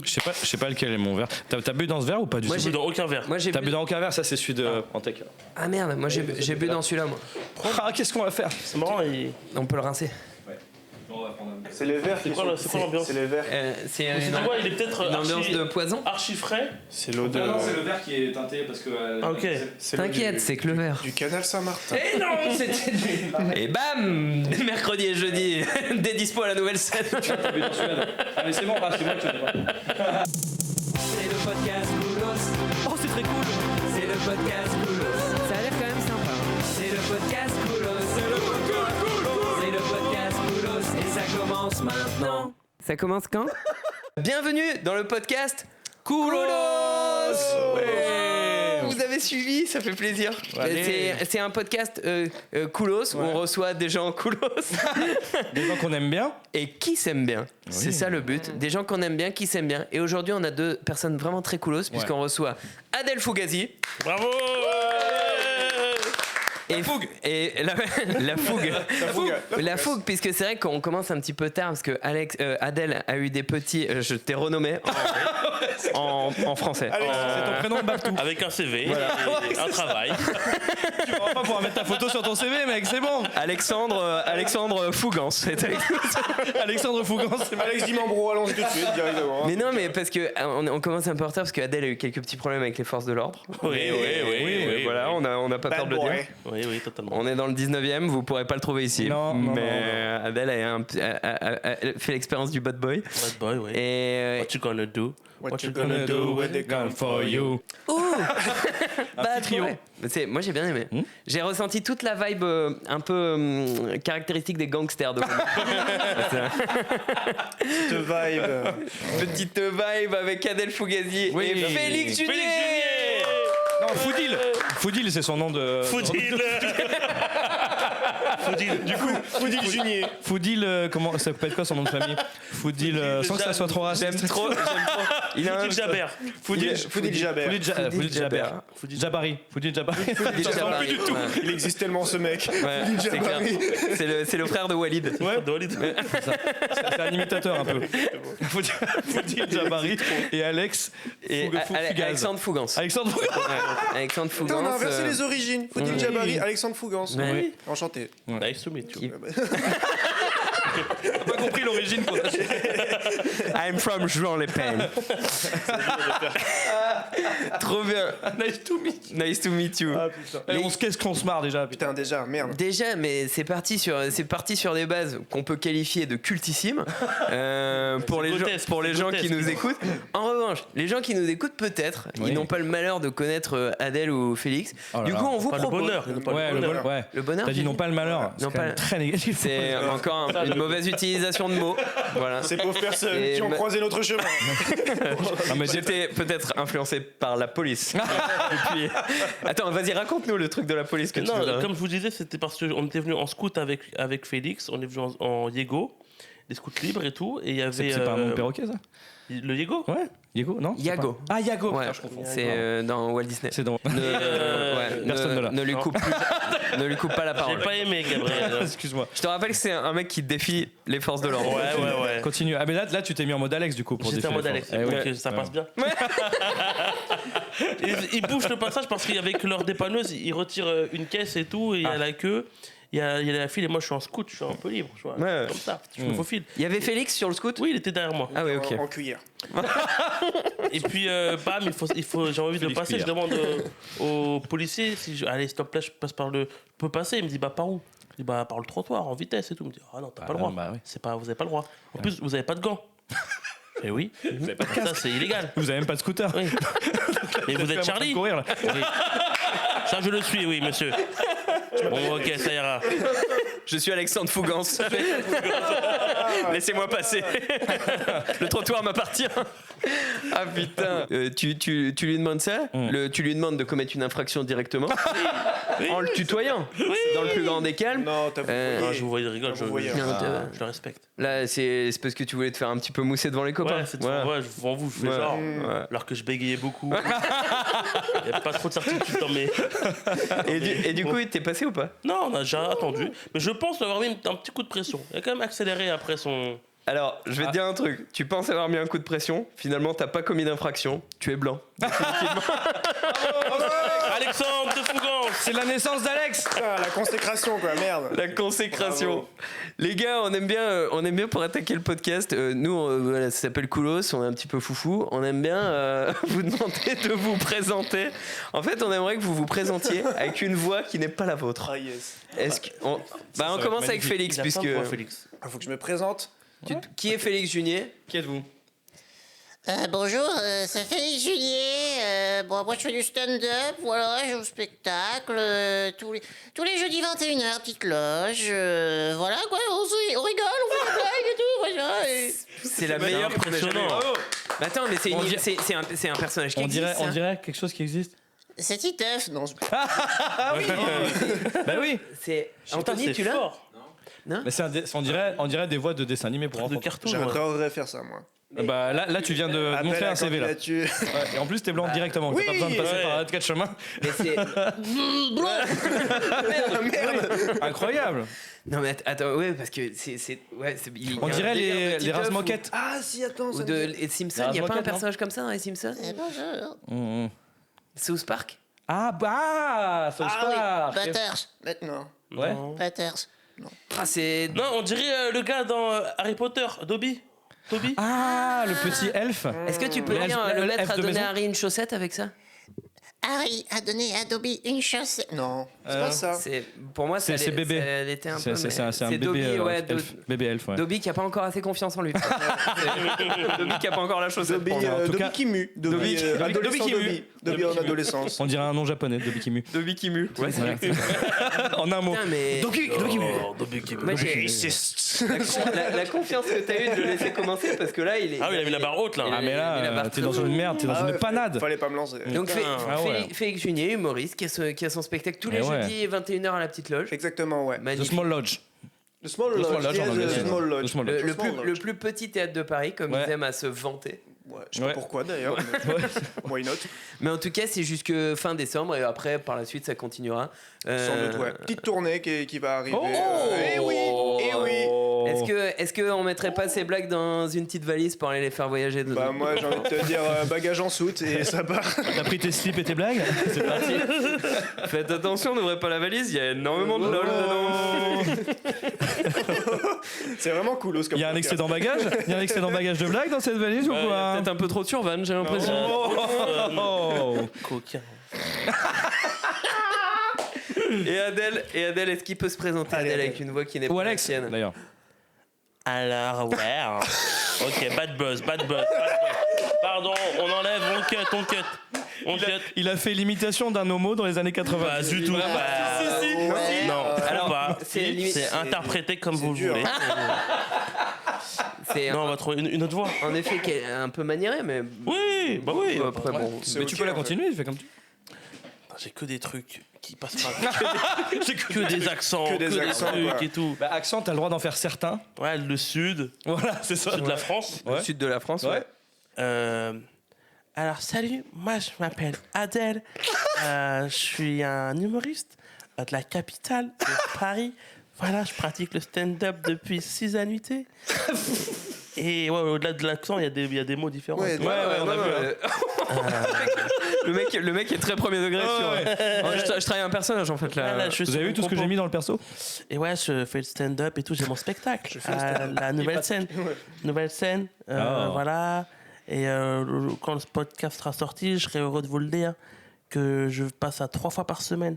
Je sais pas lequel est mon verre. T'as bu dans ce verre ou pas du tout? Moi, J'ai bu dans aucun verre. Moi, j'ai T'as bu... bu dans aucun verre, ça c'est celui de Antec. Ah merde, moi j'ai bu dans celui-là, moi. Ah, qu'est-ce qu'on va faire? C'est marrant. On peut le rincer. C'est les verres qui C'est quoi l'ambiance? C'est les verres. C'est C'est quoi? Il est peut-être une ambiance de poison. archi frais. C'est l'eau de... Non, c'est le verre qui est teinté parce que. Ah, ok. c'est l'eau T'inquiète, c'est que le verre. du canal Saint-Martin. Et non, c'était... Et bam, mercredi et jeudi, des dispo à la nouvelle scène. Ah, mais c'est bon, c'est bon, tu vois. C'est le podcast Koulos. Oh, c'est très cool. C'est le podcast Koulos. Ça a l'air quand même sympa. C'est le podcast Koulos. C'est le podcast Koulos. C'est le podcast Koulos. Et ça commence maintenant. Ça commence quand? Bienvenue dans le podcast Koulos. Vous avez suivi, ça fait plaisir. C'est un podcast Koulos où on reçoit des gens Koulos. Des gens qu'on aime bien. Et qui s'aiment bien. C'est ça le but. Des gens qu'on aime bien, qui s'aiment bien. Et aujourd'hui, on a deux personnes vraiment très coolos, puisqu'on reçoit Adèle Fugazi. Bravo. Et fougue. Et la fougue. La fougue, puisque c'est vrai qu'on commence un petit peu tard, parce que Adèle a eu des petits. Je t'ai renommé en français. Alex, c'est ton prénom, Babtou. Avec un CV, et un travail. Tu vas pas pouvoir mettre ta photo sur ton CV, mec, c'est bon. Alexandre Fougance. Alexandre Fougance, c'est Alex Dimambro, allons-y tout de suite, directement. Mais non, mais parce que on commence un peu en retard, parce qu'Adèle a eu quelques petits problèmes avec les forces de l'ordre. Oui. Voilà, on n'a pas peur de le dire. Oui, totalement. On est dans le 19e, vous pourrez pas le trouver ici. Non, Adèle a fait l'expérience du bad boy. Bad boy, oui. Et What you gonna do? What you gonna do when they come for you? bad trio. boy. Moi j'ai bien aimé. J'ai ressenti toute la vibe un peu caractéristique des gangsters de Petite vibe. Petite vibe avec Adèle Fugazi Oui. et Félix Junier. Non, Foudil. Foudil, c'est son nom de. Foudil. Du coup, Foudil Junier. Foudil, comment ça peut être quoi son nom de famille? Foudil, sans que ça soit trop raciste. J'aime trop. Il a un Foudil Jaber. Foudil Jaber. Foudil Jaber. Jabari. Foudil Jabari. Jabari, Plus du tout. ouais. Il existe tellement ce mec. Ouais, Foudil c'est clair. Jabari. C'est le frère de Walid. Ouais, De Walid. c'est un imitateur un peu. Foudil Jabari et Alex Et Fugaz. Alexandre Fougance. Alexandre Fugaz. Ouais, Alexandre Putain, on a Fougance. inversé les origines. Foudil Jabari, Alexandre Fougance. Ouais. Enchanté. Nice to meet you. Pas compris l'origine. I'm from Juan Le Pen. Trop bien. Nice to meet. Nice to meet you. Qu'est-ce qu'on se marre déjà, putain. Putain, déjà, merde. Déjà, mais c'est parti sur des bases qu'on peut qualifier de cultissimes pour les gens qui nous écoutent. En revanche, les gens qui nous écoutent peut-être, Oui. ils n'ont pas le malheur de connaître Adèle ou Félix. Oh là Du là. coup, on vous Pas le propose. bonheur. Ouais, ouais. Le bonheur. T'as dit non pas le malheur. C'est Non, quand pas même le- très négatif. C'est encore une mauvaise utilisation de mots. Voilà. Ces pauvres personnes Et qui ont croisé notre chemin. Non, mais J'étais peut-être influencé par la police. Depuis... Attends, vas-y, raconte-nous le truc de la police que tu Non, veux. comme je vous disais, c'était parce qu'on était venu en scout avec Félix, on est venu en Yego, des scouts libres et tout, et il y avait c'est pas un nom de perroquet ça? le Yego. Ouais. Yago, non? Yago. Ah, Yago. Ouais, Putain, je confonds. c'est dans Walt Disney. C'est dans. Personne ne l'a. ne lui coupe ne lui coupe pas la J'ai parole. pas aimé Gabriel. Excuse-moi. Je te rappelle que c'est un mec qui défie les forces de l'ordre. Ouais. Continue. Ah, mais là, tu t'es mis en mode Alex du coup pour J'étais en défier mode les Alex, forces. Eh donc ouais. ça passe bien. Ils bougent le passage parce qu'avec leur dépanneuse, ils retirent une caisse et tout, et il y a la queue. Il y a la file et moi je suis en scout, je suis un peu libre, tu vois. Ouais. Comme ça, je me faufile. Il y avait Félix sur le scout. Oui, il était derrière moi. Ah oui, ok. En cuillère. Et puis, bam, j'ai envie de Félix passer. Je Pierre. demande au policier si allez, s'il te plaît, je passe par le. Je peux passer. Il me dit, bah, par où? Je dis, bah, par le trottoir, en vitesse et tout. Il me dit, ah non, t'as pas le droit. bah oui. Vous avez pas le droit. En plus, vous avez pas de gants. Eh oui. Ça, c'est illégal. Vous avez même pas de scooter. Oui. Mais vous êtes Charlie. Courir là. Oui. Ça, je le suis, oui, monsieur. Bon, ok, ça ira. Je suis Alexandre Fougance. Laissez-moi passer. Le trottoir m'appartient. Ah putain. Tu lui demandes ça tu lui demandes de commettre une infraction directement en le tutoyant. Dans le plus grand des calmes. Non, t'as Non, je vous voyais, je rigole. vous voyez. Je le respecte. Là, c'est parce que tu voulais te faire un petit peu mousser devant les copains. Ouais, c'est Voilà. ouais, devant vous, je fais Ouais. genre. Ouais. Alors que je bégayais beaucoup. Il n'y a pas trop de certitude dans mes. Et du coup, il t'est passé ou pas? Non, on a déjà attendu. Mais je pense avoir mis un petit coup de pression. Il a quand même accéléré après son. Alors, je vais te dire un truc. Tu penses avoir mis un coup de pression. Finalement, t'as pas commis d'infraction. Tu es blanc. Alexandre de Fougan. C'est la naissance d'Alex. Ah, la consécration, quoi, merde. La consécration. Bravo. Les gars, on aime bien pour attaquer le podcast. Nous, voilà, ça s'appelle Koulos, on est un petit peu foufou. On aime bien vous demander de vous présenter. En fait, on aimerait que vous vous présentiez avec une voix qui n'est pas la vôtre. Ah, yes. Est-ce que on commence avec Félix, Il a puisque plein de voix, Félix. Ah, faut que je me présente. qui est Félix Junier? Qui êtes-vous? Bonjour, c'est Félix Julier. Bon, moi je fais du stand-up, voilà, je joue au spectacle tous les jeudis 21h, petite loge. Voilà quoi, on rigole, on fait des blagues et tout, voilà. C'est la meilleure impressionnant. Mais attends, mais c'est un personnage qui On existe. dirait, on dirait quelque chose qui existe. C'est Titeuf, non. Ah oui. Bah oui. C'est Putain, Anthony, c'est tu l'as? fort. Mais on dirait des voix de dessins animés pour De enfants. cartoon. J'adorerais faire ça, moi. Bah là tu viens de montrer un CV là. candidature. Ouais, et en plus t'es blanc directement. Oui. T'as pas besoin de passer Ouais. par 4 chemins. Mais c'est Incroyable. non mais attends, ouais, parce que On dirait les races moquettes. Ah, si, attends. Ou ça de me- les Simpsons, Ah, il y a pas un Moquette, non personnage comme ça dans les Simpsons? Bonjour. South Park? Ah bah South Ah Park. oui, Butters, Maintenant. Ouais. Non. Butters. Ah, c'est Non, on dirait le gars dans Harry Potter, Dobby. Toby. Ah, le petit elfe. Est-ce que tu peux Le lire elfe- le le lettre elfe à de donner maison à Harry une chaussette avec ça? Harry a donné à Dobby une chaussette. Non, c'est pas ça. C'est pour moi C'est bébé. Elle était un peu. C'est un c'est bébé Dobby, ouais, elfe. Bébé elfe, ouais. Dobby qui a pas encore assez confiance en lui. Dobby qui a pas encore la chaussette. Dobby, pour moi. en tout Dobby cas- Kimu. Dobby, Dobby adolescent Kimu. Dobby. Dobby en adolescence. On dirait un nom japonais, Dobby Kimu. Dobby qui mue. Ouais, c'est Voilà. En un mot. Putain, mais Dobby Kimu. moi, j'ai la confiance que t'as eue de le laisser commencer parce que là il est. Ah oui, il a mis la barre haute là. Ah mais il a la là, barre t'es très dans haute. une merde, t'es dans Ah une ouais, panade. Fallait pas me lancer. Donc Ah ouais. Félix Junier, humoriste, qui a son spectacle tous les Eh ouais. jeudis 21h à la petite loge. Exactement, ouais. The Magnifique. Small Lodge. The Small The Small Lodge. Lodge, en anglais, The c'est- Small Lodge. The Small Le, Lodge. le Small plus, Lodge. le plus petit théâtre de Paris, comme Ouais. ils aiment à se vanter. Ouais, je sais pas Ouais. pourquoi d'ailleurs. mais Why not? Mais en tout cas, c'est jusque fin décembre et après, par la suite, ça continuera. Sans doute, ouais. Petite tournée qui va arriver. Oh Eh oui, eh oui. Est-ce qu'on mettrait pas ces blagues dans une petite valise pour aller les faire voyager dedans? Bah moi j'ai envie de te dire bagage en soute et ça part. T'as pris tes slips et tes blagues? C'est parti. Faites attention, n'ouvrez pas la valise, il y a énormément de lol dedans. C'est vraiment cool. Il y a un excédent bagage? Il y a un excédent bagage de blagues dans cette valise ou Il y a quoi? peut-être un peu trop de survan, j'ai l'impression. Oh. Coquin. Et Adèle, est-ce qu'il peut se présenter, Allez, Adèle, Adèle. avec une voix qui n'est Ou pas la Alex, sienne? d'ailleurs. Alors, ouais. Ok, bad buzz. Pardon, on enlève, on cut. Il a fait l'imitation d'un homo dans les années 80. Pas du tout. Ouais. Non, Alors, pas. c'est C'est interprété comme vous le dur. voulez. C'est Non, on va trouver une autre voix. en effet qui est un peu maniéré, mais Oui, bah oui. après, bon. C'est Mais ok, tu peux la en fait. continuer, tu fais comme tu. J'ai que des trucs qui passent pas. J'ai que des accents, Que des accents, trucs quoi. et tout. Bah, accent, t'as le droit d'en faire certains. Ouais, le sud, Voilà, c'est ça. sud de la France. Le sud de la France, ouais. Alors, salut, moi je m'appelle Adèle. Je suis un humoriste de la capitale de Paris. Voilà, je pratique le stand-up depuis 6 annuités. Et ouais, au-delà de l'accent, il y a des mots différents. Ouais, on a vu, Le mec est très premier degré je travaille un personnage en fait là. Voilà, je suis Vous sur avez vu mon tout ce que compo. j'ai mis dans le perso? Et ouais, je fais le stand-up et tout, j'ai mon spectacle. La nouvelle scène. Nouvelle scène, Oh. voilà. Et quand le podcast sera sorti, je serai heureux de vous le dire que je passe à 3 fois par semaine.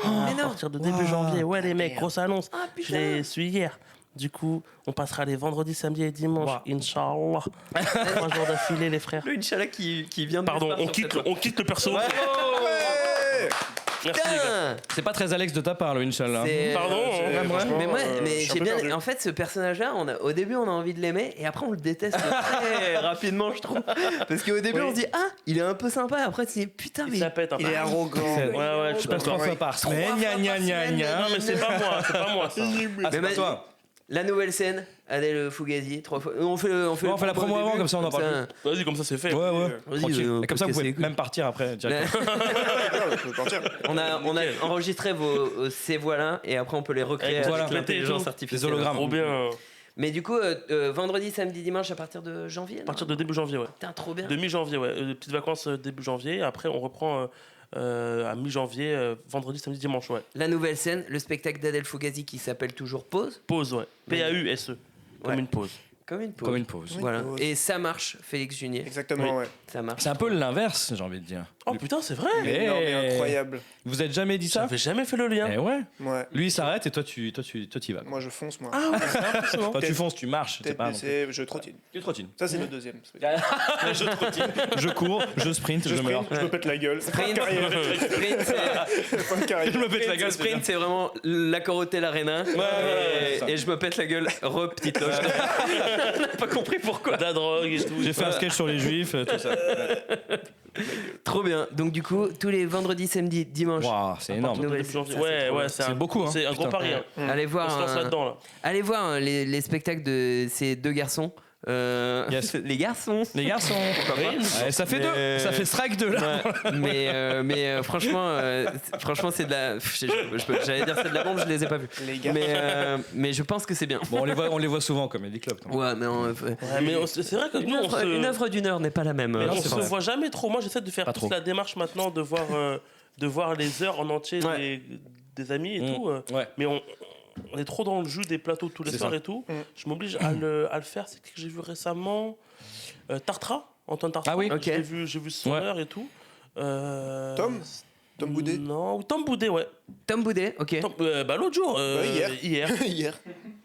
À partir de début janvier. Ouais, les mecs, grosse annonce. Je l'ai su hier. Du coup, on passera les vendredis, samedis et dimanches. Inch'Allah. 3 jours d'affilée, les frères. Le Inch'Allah qui vient de Pardon, l'espace sur cette on quitte le perso. Ouais. Merci, les gars. Putain. C'est pas très Alex de ta part, le Inch'Allah. C'est- Pardon, franchement, mais moi, je suis un j'ai peu bien. perdu. En fait, ce personnage-là, au début, on a envie de l'aimer, et après, on le déteste très rapidement, je trouve. Parce qu'au début, on se dit, ah, il est un peu sympa. Après, tu dis, putain, mais. Ça pète un peu. Il est arrogant. C'est- Ouais, ouais, je suis Je passe 3 d'accord. fois par semaine. Gna gna gna gna. Non, mais c'est pas moi ça. Ah, c'est Mais pas toi. La nouvelle scène, Adèle Fugazi, 3 fois. On fait la promo avant, comme ça, on en parle Vas-y, comme ça, c'est fait. Ouais, ouais. Vas-y, Tranquille. on Et comme peut ça, vous se pouvez casser les même partir après. directement. Je peux partir. On a enregistré ces voix-là et après on peut les recréer Avec avec voilà. l'intelligence Des artificielle. hologrammes. Trop bien. Mais du coup, vendredi, samedi, dimanche à partir de janvier. À partir de début janvier, ouais. Putain, trop bien. De mi-janvier, ouais. Petites vacances début janvier. Après, on reprend à mi-janvier, vendredi, samedi, dimanche, ouais. La nouvelle scène, le spectacle d'Adèle Fugazi qui s'appelle toujours Pause. Pause, ouais. P-A-U-S-E. Comme Ouais. une pause. Comme une pause. Comme une pause. Voilà. pause. Et ça marche, Félix Junier. Exactement, ouais. Ça marche. C'est un peu l'inverse, j'ai envie de dire. Oh putain, c'est vrai. Eh. Non, mais incroyable. Vous êtes jamais dit ça? J'avais jamais fait le lien. Eh ouais. Ouais. Lui il s'arrête et toi tu y vas. Moi, je fonce, moi. Ah ouais, c'est impressionnant. Toi tu fonces, tu marches, c'est Tête pas. baissée, je trottine. Tu trottines. Ça, c'est le deuxième. Je trottine, je cours, je sprint, je meurs. je me pète la gueule. Sprint, Carrière. sprint, c'est- Fin de carrière. Je me pète la gueule. sprint, c'est vraiment l'accord Hotel Arena. Et je me pète la gueule. Petite loge. Pas compris pourquoi. De la drogue et tout. J'ai fait un sketch sur les juifs, tout ça. Trop bien. Donc du coup, tous les vendredis, samedis, dimanches. Waouh, c'est énorme. Nouvelle Début janvier. scène. Ça, Ouais, ouais, C'est beaucoup, hein. C'est un gros Putain. pari. hein. Allez On voir, se lance là-dedans, là. allez voir les spectacles de ces deux garçons. Yes. Les garçons. Les garçons. Ouais, ça fait deux. Ça fait strike 2 là. Ouais, mais franchement, c'est de la. J'allais dire c'est de la bombe, je les ai pas vus. Les gars. Mais je pense que c'est bien. Bon, on les voit souvent comme Comedy Club. Ouais, mais Ouais, mais c'est vrai que nous, une œuvre d'une heure n'est pas la même. Mais on c'est se vrai. voit jamais trop. Moi, j'essaie de faire Pas plus trop. la démarche maintenant de voir les heures en entier Ouais. des amis et tout. Ouais. Mais on est trop dans le jus des plateaux tous les C'est soirs ça. et tout. Je m'oblige à le faire. C'est que j'ai vu récemment Tartra, Antoine Tartra. Ah oui. Ok. J'ai vu son Ouais. heure et tout. Tom Boudet Non, Tom Boudet, ouais. Tom Boudet, ok. Bah, l'autre jour. hier. Hier.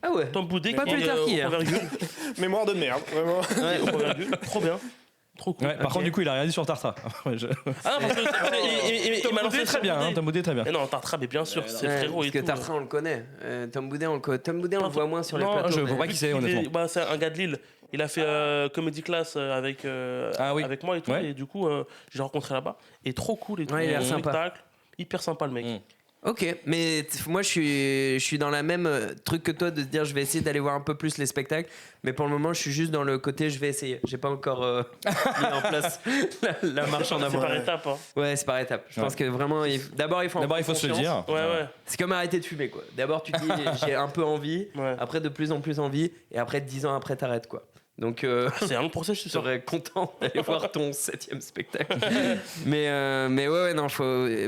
Ah ouais. Tom Boudet Pas qui plus est tard au qu'hier. point virgule. Mémoire de merde, vraiment. Au point virgule. Trop bien. Trop cool. Ouais, par contre, du coup, il a rien dit sur Tartra. Ouais, Ah non, parce que il m'a lancé très bien, hein, Tom Boudet très bien. Mais non, Tartra, mais bien sûr, c'est Ouais, frérot parce et que tout. Tartra, on le connaît. Tom Boudet, on le voit moins sur les Non, plateaux. je mais- vois pas qui c'est, Il est- honnêtement. bah, c'est un gars de Lille. Il a fait Comedy Class avec moi et tout. Ouais. Et du coup, j'ai rencontré là-bas. Et trop cool et tout. Ouais, il a l'air Son sympa. spectacle, hyper sympa le mec. Ok, mais moi je suis dans la même truc que toi de se dire je vais essayer d'aller voir un peu plus les spectacles, mais pour le moment je suis juste dans le côté je vais essayer. J'ai pas encore mis en place la marche en C'est avant. par étapes. Hein. Ouais, c'est par étapes. Je pense que vraiment, d'abord il faut se le dire. Ouais, ouais. C'est comme arrêter de fumer quoi. D'abord tu te dis j'ai un peu envie, Ouais. après de plus en plus envie, et après 10 ans après t'arrêtes quoi. Donc C'est un long procès, je suis je sûr. serais content d'aller voir ton 7e spectacle. mais ouais, non,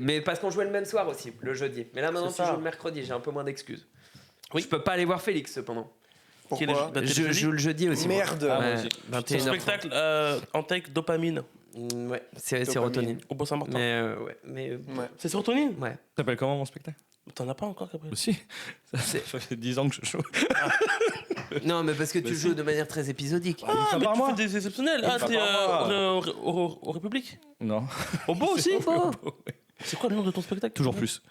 mais parce qu'on jouait le même soir aussi, le jeudi. Mais là maintenant C'est tu ça. joues le mercredi, j'ai un peu moins d'excuses. Oui. Je peux pas aller voir Félix cependant. Qui est le- Pourquoi bah, t'es le Je jeudi. joue le jeudi aussi. moi. Merde. Ah, moi Ouais, aussi. 21h30. Son spectacle en take dopamine Ouais, c'est sérotonine. au Beau-Saint-Martin. Mais Ouais. C'est sérotonine ouais. T'appelles comment mon spectacle? T'en as pas encore, Gabriel? Aussi. Ça fait 10 ans que je joue. Non, mais parce que tu joues de manière très épisodique. Ah, mais par tu mois. fais des exceptionnels. Ah, fois t'es par au République? Non. Au Beau aussi? Oh, C'est quoi le nom de ton spectacle? Toujours plus.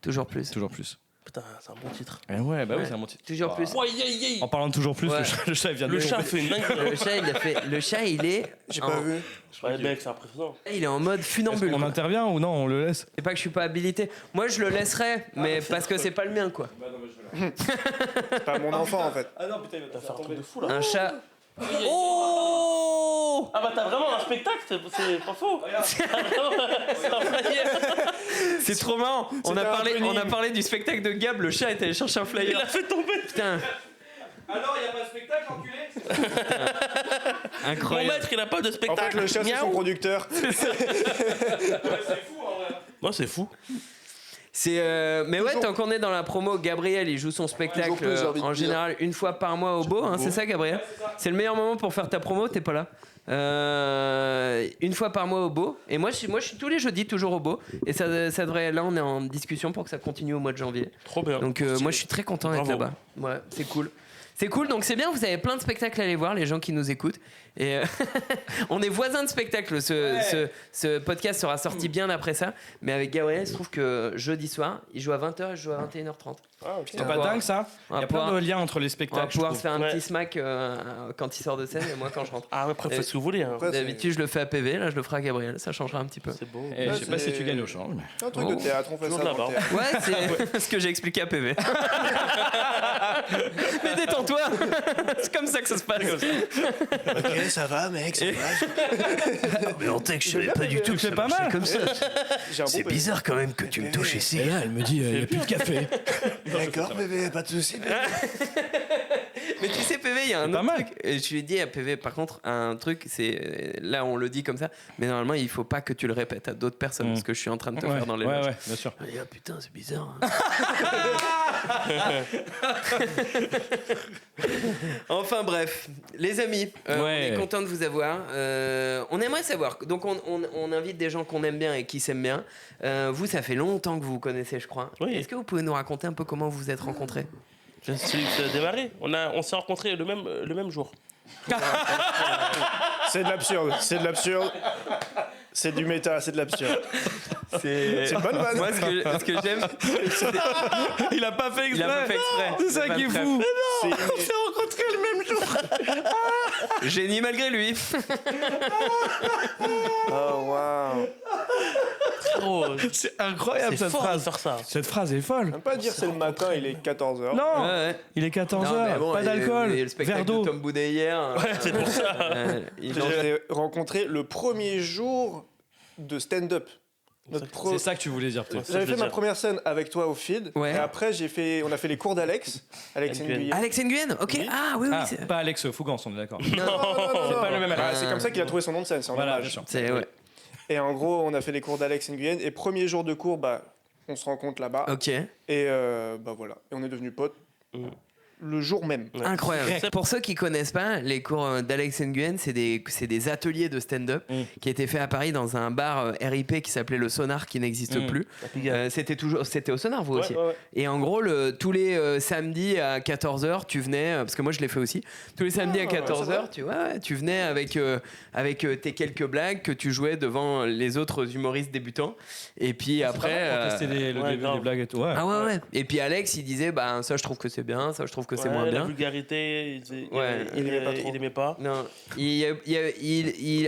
toujours plus. Toujours plus. Putain, c'est un bon titre. Eh ouais, bah Ouais. oui, c'est un bon titre. Toujours plus. En parlant de toujours plus, Ouais. le chat vient de Le chat fait une dinguerie. Le chat, il est. J'ai en- pas vu. Ouais, mec, c'est impressionnant. Il est en mode funambule. On intervient ou non? On le laisse? C'est pas que je suis pas habilité. Moi, je le laisserais, mais parce que c'est pas le mien, quoi. C'est pas mon enfant en fait. Ah non, putain, il va faire un truc de fou là. Un chat. Oh Ah bah t'as vraiment un spectacle, c'est pas faux. C'est un flyer. C'est trop marrant. On a parlé du spectacle de Gab. Le chat est allé chercher un Il flyer. a fait tomber. Putain, Alors, il y a pas de spectacle, enculé? Mon incroyable. maître, il a pas de En spectacle. fait, le chat, c'est son Miaou. producteur. Ouais, c'est fou. Mais ouais, tant qu'on est dans la promo, Gabriel il joue son spectacle Toujours plus, j'ai envie de en dire. général une fois par mois au Beau, hein, c'est ça Gabriel? C'est le meilleur moment pour faire ta promo, t'es pas là. Une fois par mois au Beau, et moi je suis tous les jeudis toujours au Beau, et ça devrait, là on est en discussion pour que ça continue au mois de janvier. Trop bien. Donc moi je suis très content d'être Bravo. là-bas. Ouais, c'est cool. C'est cool, donc c'est bien, vous avez plein de spectacles à aller voir, les gens qui nous écoutent. Et on est voisins de spectacle, ce podcast sera sorti bien après ça. Mais avec Gabriel, il se trouve que jeudi soir, il joue à 20h et je joue à 21h30. C'est pas dingue ça? Il y a plein de liens entre les On va spectacles. je pouvoir trouve. se faire un Ouais. petit smack quand il sort de scène et moi quand je rentre. Ah, après, faites ce que vous voulez. Hein. Après, D'habitude, je le fais à PV, là je le ferai à Gabriel, ça changera un petit peu. C'est beau. Et je sais pas c'est- si tu gagnes au change. Mais... C'est un truc de théâtre, on fait Toujours ça de la dans le barbe. théâtre. Ouais, c'est ce que j'ai expliqué à PV. Mais détends-toi, c'est comme ça que ça se passe. Ok, ça va, mec, ça va. Mais en tech, je savais pas du tout que C'est ça pas marchait mal. comme ça. J'ai un C'est bon bizarre quand même que tu me touches ici. Et là, elle me dit, il n'y a plus de café. D'accord, bébé, pas de soucis. Mais tu sais, PV, il y a un pas autre mal. truc. Et je lui ai dit à PV, par contre, un truc, c'est. Là, on le dit comme ça, mais normalement, il faut pas que tu le répètes à d'autres personnes, parce que je suis en train de te faire dans les ouais, loges. ouais, bien sûr. Et, ah, putain, c'est bizarre. Hein. Enfin bref, les amis, on est content de vous avoir. On aimerait savoir. Donc on invite des gens qu'on aime bien et qui s'aiment bien. Vous, ça fait longtemps que vous vous connaissez, je crois. Oui. Est-ce que vous pouvez nous raconter un peu comment vous vous êtes rencontrés? Je suis démarré. On s'est rencontrés le même jour. C'est de l'absurde, c'est de l'absurde. C'est du méta, c'est de l'absurde. C'est une bonne vanne. Moi, ce que j'aime, Il a pas fait il a pas fait exprès. C'est ça qui est fou. C'est une- On s'est rencontrés le même jour. Génie malgré lui. Oh waouh. Oh, C'est incroyable c'est cette fort de phrase. faire ça. Cette phrase est folle. Même pas dire c'est le matin, il est 14h. Non, Ouais. il est 14h, Non, mais bon, pas d'alcool, et le spectacle verre d'eau. de Tom Boudet hier. C'est pour ça. Il J'ai rencontré le premier jour de stand-up. C'est ça que tu voulais dire peut-être. J'avais fait ma première scène avec toi au Field. Ouais. Et après, on a fait les cours d'Alex. Alex Nguyen. Nguyen. Alex Nguyen, ok. Oui. Ah oui, oui. Ah, c'est- pas Alex Fougan, on est d'accord. Non, c'est pas le même Alex. C'est comme ça qu'il a trouvé son nom de scène, c'est en Voilà, bien hommage. sûr. C'est ouais. Et en gros, on a fait les cours d'Alex Nguyen. Et premier jour de cours, on se rencontre là-bas. Ok. Et voilà. Et on est devenus potes le jour même. Incroyable. Pour ceux qui connaissent pas, les cours d'Alex Nguyen, c'est des ateliers de stand-up qui étaient faits à Paris dans un bar RIP qui s'appelait le Sonar, qui n'existe plus. C'était au Sonar, vous aussi. Ouais. Et en gros, tous les samedis à 14h, tu venais, parce que moi je l'ai fait aussi, tous les samedis à 14h, tu venais avec tes quelques blagues que tu jouais devant les autres humoristes débutants. Et puis après. C'était le ouais, début grave. des blagues et tout. Ouais. Ah ouais. Et puis Alex, il disait, ça je trouve que c'est bien, ça je trouve que c'est moins La bien. vulgarité, Ouais, il aimait pas. Non,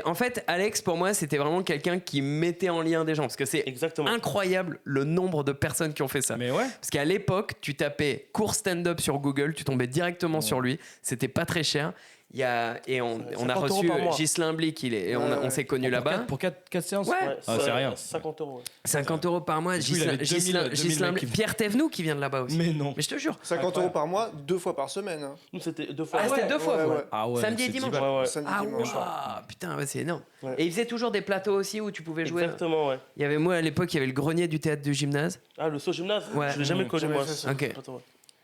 en fait, Alex, pour moi, c'était vraiment quelqu'un qui mettait en lien des gens. Parce que c'est Exactement. incroyable le nombre de personnes qui ont fait ça. Mais ouais. Parce qu'à l'époque, tu tapais cours stand-up sur Google, tu tombais directement sur lui. C'était pas très cher. On a 50 reçu € par mois. Ghislain Blic, on s'est connus là-bas. Pour 4 séances. Ouais. Ah, c'est rien. 50 €. 50 € par mois. Du coup, il avait 2000 Ghislain mecs Blic. qui- Pierre Thévenoud qui vient de là-bas aussi. Mais non. Mais je te jure. 50 € par mois, 2 fois par semaine. Hein. Nous, c'était 2 fois. Ah, c'était 2 fois, ouais, vous. ouais. Ah ouais. Samedi et c'est dimanche. 10 balles. Ouais. Samedi, Ah dimanche. waouh, putain, ouais, c'est énorme. Ouais. Et il faisait toujours des plateaux aussi où tu pouvais jouer. Exactement, ouais. Il y avait moi à l'époque, il y avait le grenier du théâtre du gymnase. Ah, le saut gymnase. Ouais. Je l'ai jamais connu, Jamais moi. fait ça. Ok. Attends, ouais.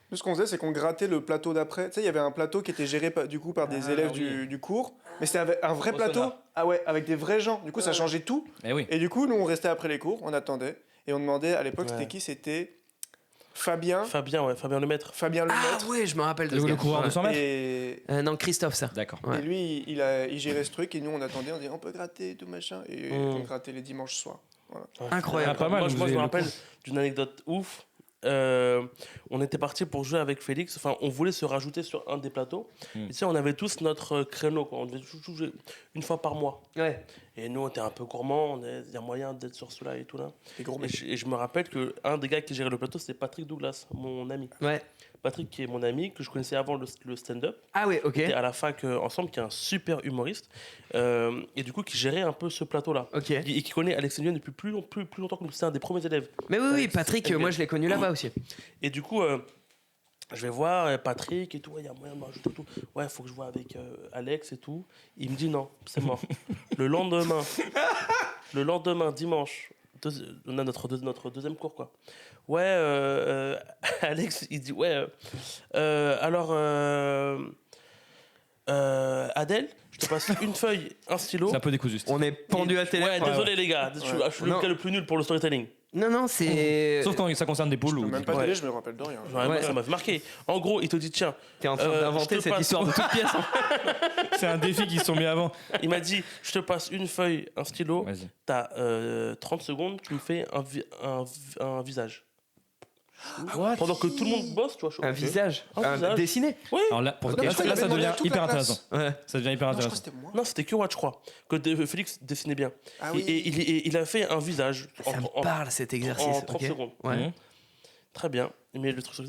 Nous, ce qu'on faisait, c'est qu'on grattait le plateau d'après. Tu sais, il y avait un plateau qui était géré par des élèves du cours. Mais c'était un vrai Au plateau. Sonar. Ah ouais, avec des vrais gens. Du coup, ça changeait tout. Eh oui. Et du coup, nous, on restait après les cours, on attendait. Et on demandait, à l'époque, Ouais. c'était qui? C'était Fabien. Fabien Lemaître. Fabien Ah Lemaître. ouais, je me rappelle de ce Le gars. coureur de 100 mètres. Et, Non, Christophe, ça. D'accord. Ouais. et lui, il gérait ce truc. Et nous, on attendait, on disait, on peut gratter, tout machin. Et on grattait les dimanches soirs. Voilà. Incroyable. Ah, pas mal, Moi, vous je avez me le rappelle coup. d'une anecdote ouf. On était parti pour jouer avec Félix. Enfin, on voulait se rajouter sur un des plateaux. Et tu sais, on avait tous notre créneau, quoi. On devait toujours jouer une fois par mois. Ouais. Et nous, on était un peu gourmands. Il y a moyen d'être sur cela et tout là. Des gros Et mecs. je me rappelle que un des gars qui gérait le plateau, c'était Patrick Douglas, mon ami. Ouais. Patrick, qui est mon ami, que je connaissais avant le stand-up. Ah ouais, ok. On était à la fac ensemble, qui est un super humoriste. Et du coup, qui gérait un peu ce plateau-là. Ok. Et qui connaît Alex Nguyen depuis plus longtemps que nous. C'est un des premiers élèves. Mais oui, Ouais, Patrick, c'est- moi je l'ai connu là-bas aussi. Et du coup, je vais voir Patrick et tout. Il y a moyen de me rajouter tout. Ouais, il faut que je vois avec Alex et tout. Il me dit non, c'est mort. le lendemain, dimanche, on a notre deuxième cours, quoi. Ouais, Alex, il dit ouais. Alors, Adèle, je te passe une feuille, un stylo. C'est un peu décousu. On est pendu à télé. Ouais, désolé les gars, je suis Non. le gars le plus nul pour le storytelling. Non, c'est. Sauf quand ça concerne des poules ou. Même pas Ouais. télé, je me rappelle de rien. Ouais, moi, Ouais. ça m'a marqué. En gros, il te dit tiens, T'es en train je d'inventer te cette passe- histoire de toute pièce. hein. C'est un défi qu'ils se sont mis avant. il m'a dit je te passe une feuille, un stylo. Vas-y. T'as 30 secondes, tu me fais un visage. Pendant que tout le monde bosse, tu vois. je suis Un ok. visage. Un visage. Dessiné. Oui. Alors là, Ok, je crois qu'il là, avait ça demandé à devient toute hyper la classe. intéressant. Ouais. Ça devient hyper Non, je crois que intéressant. c'était moi. Non, c'était que Watch, je crois. Que Félix dessinait bien. Ah Et- oui. et il a fait un visage Ça me parle cet exercice. en 30 ok. secondes. Ouais. Mhm. Très bien. Mais le truc,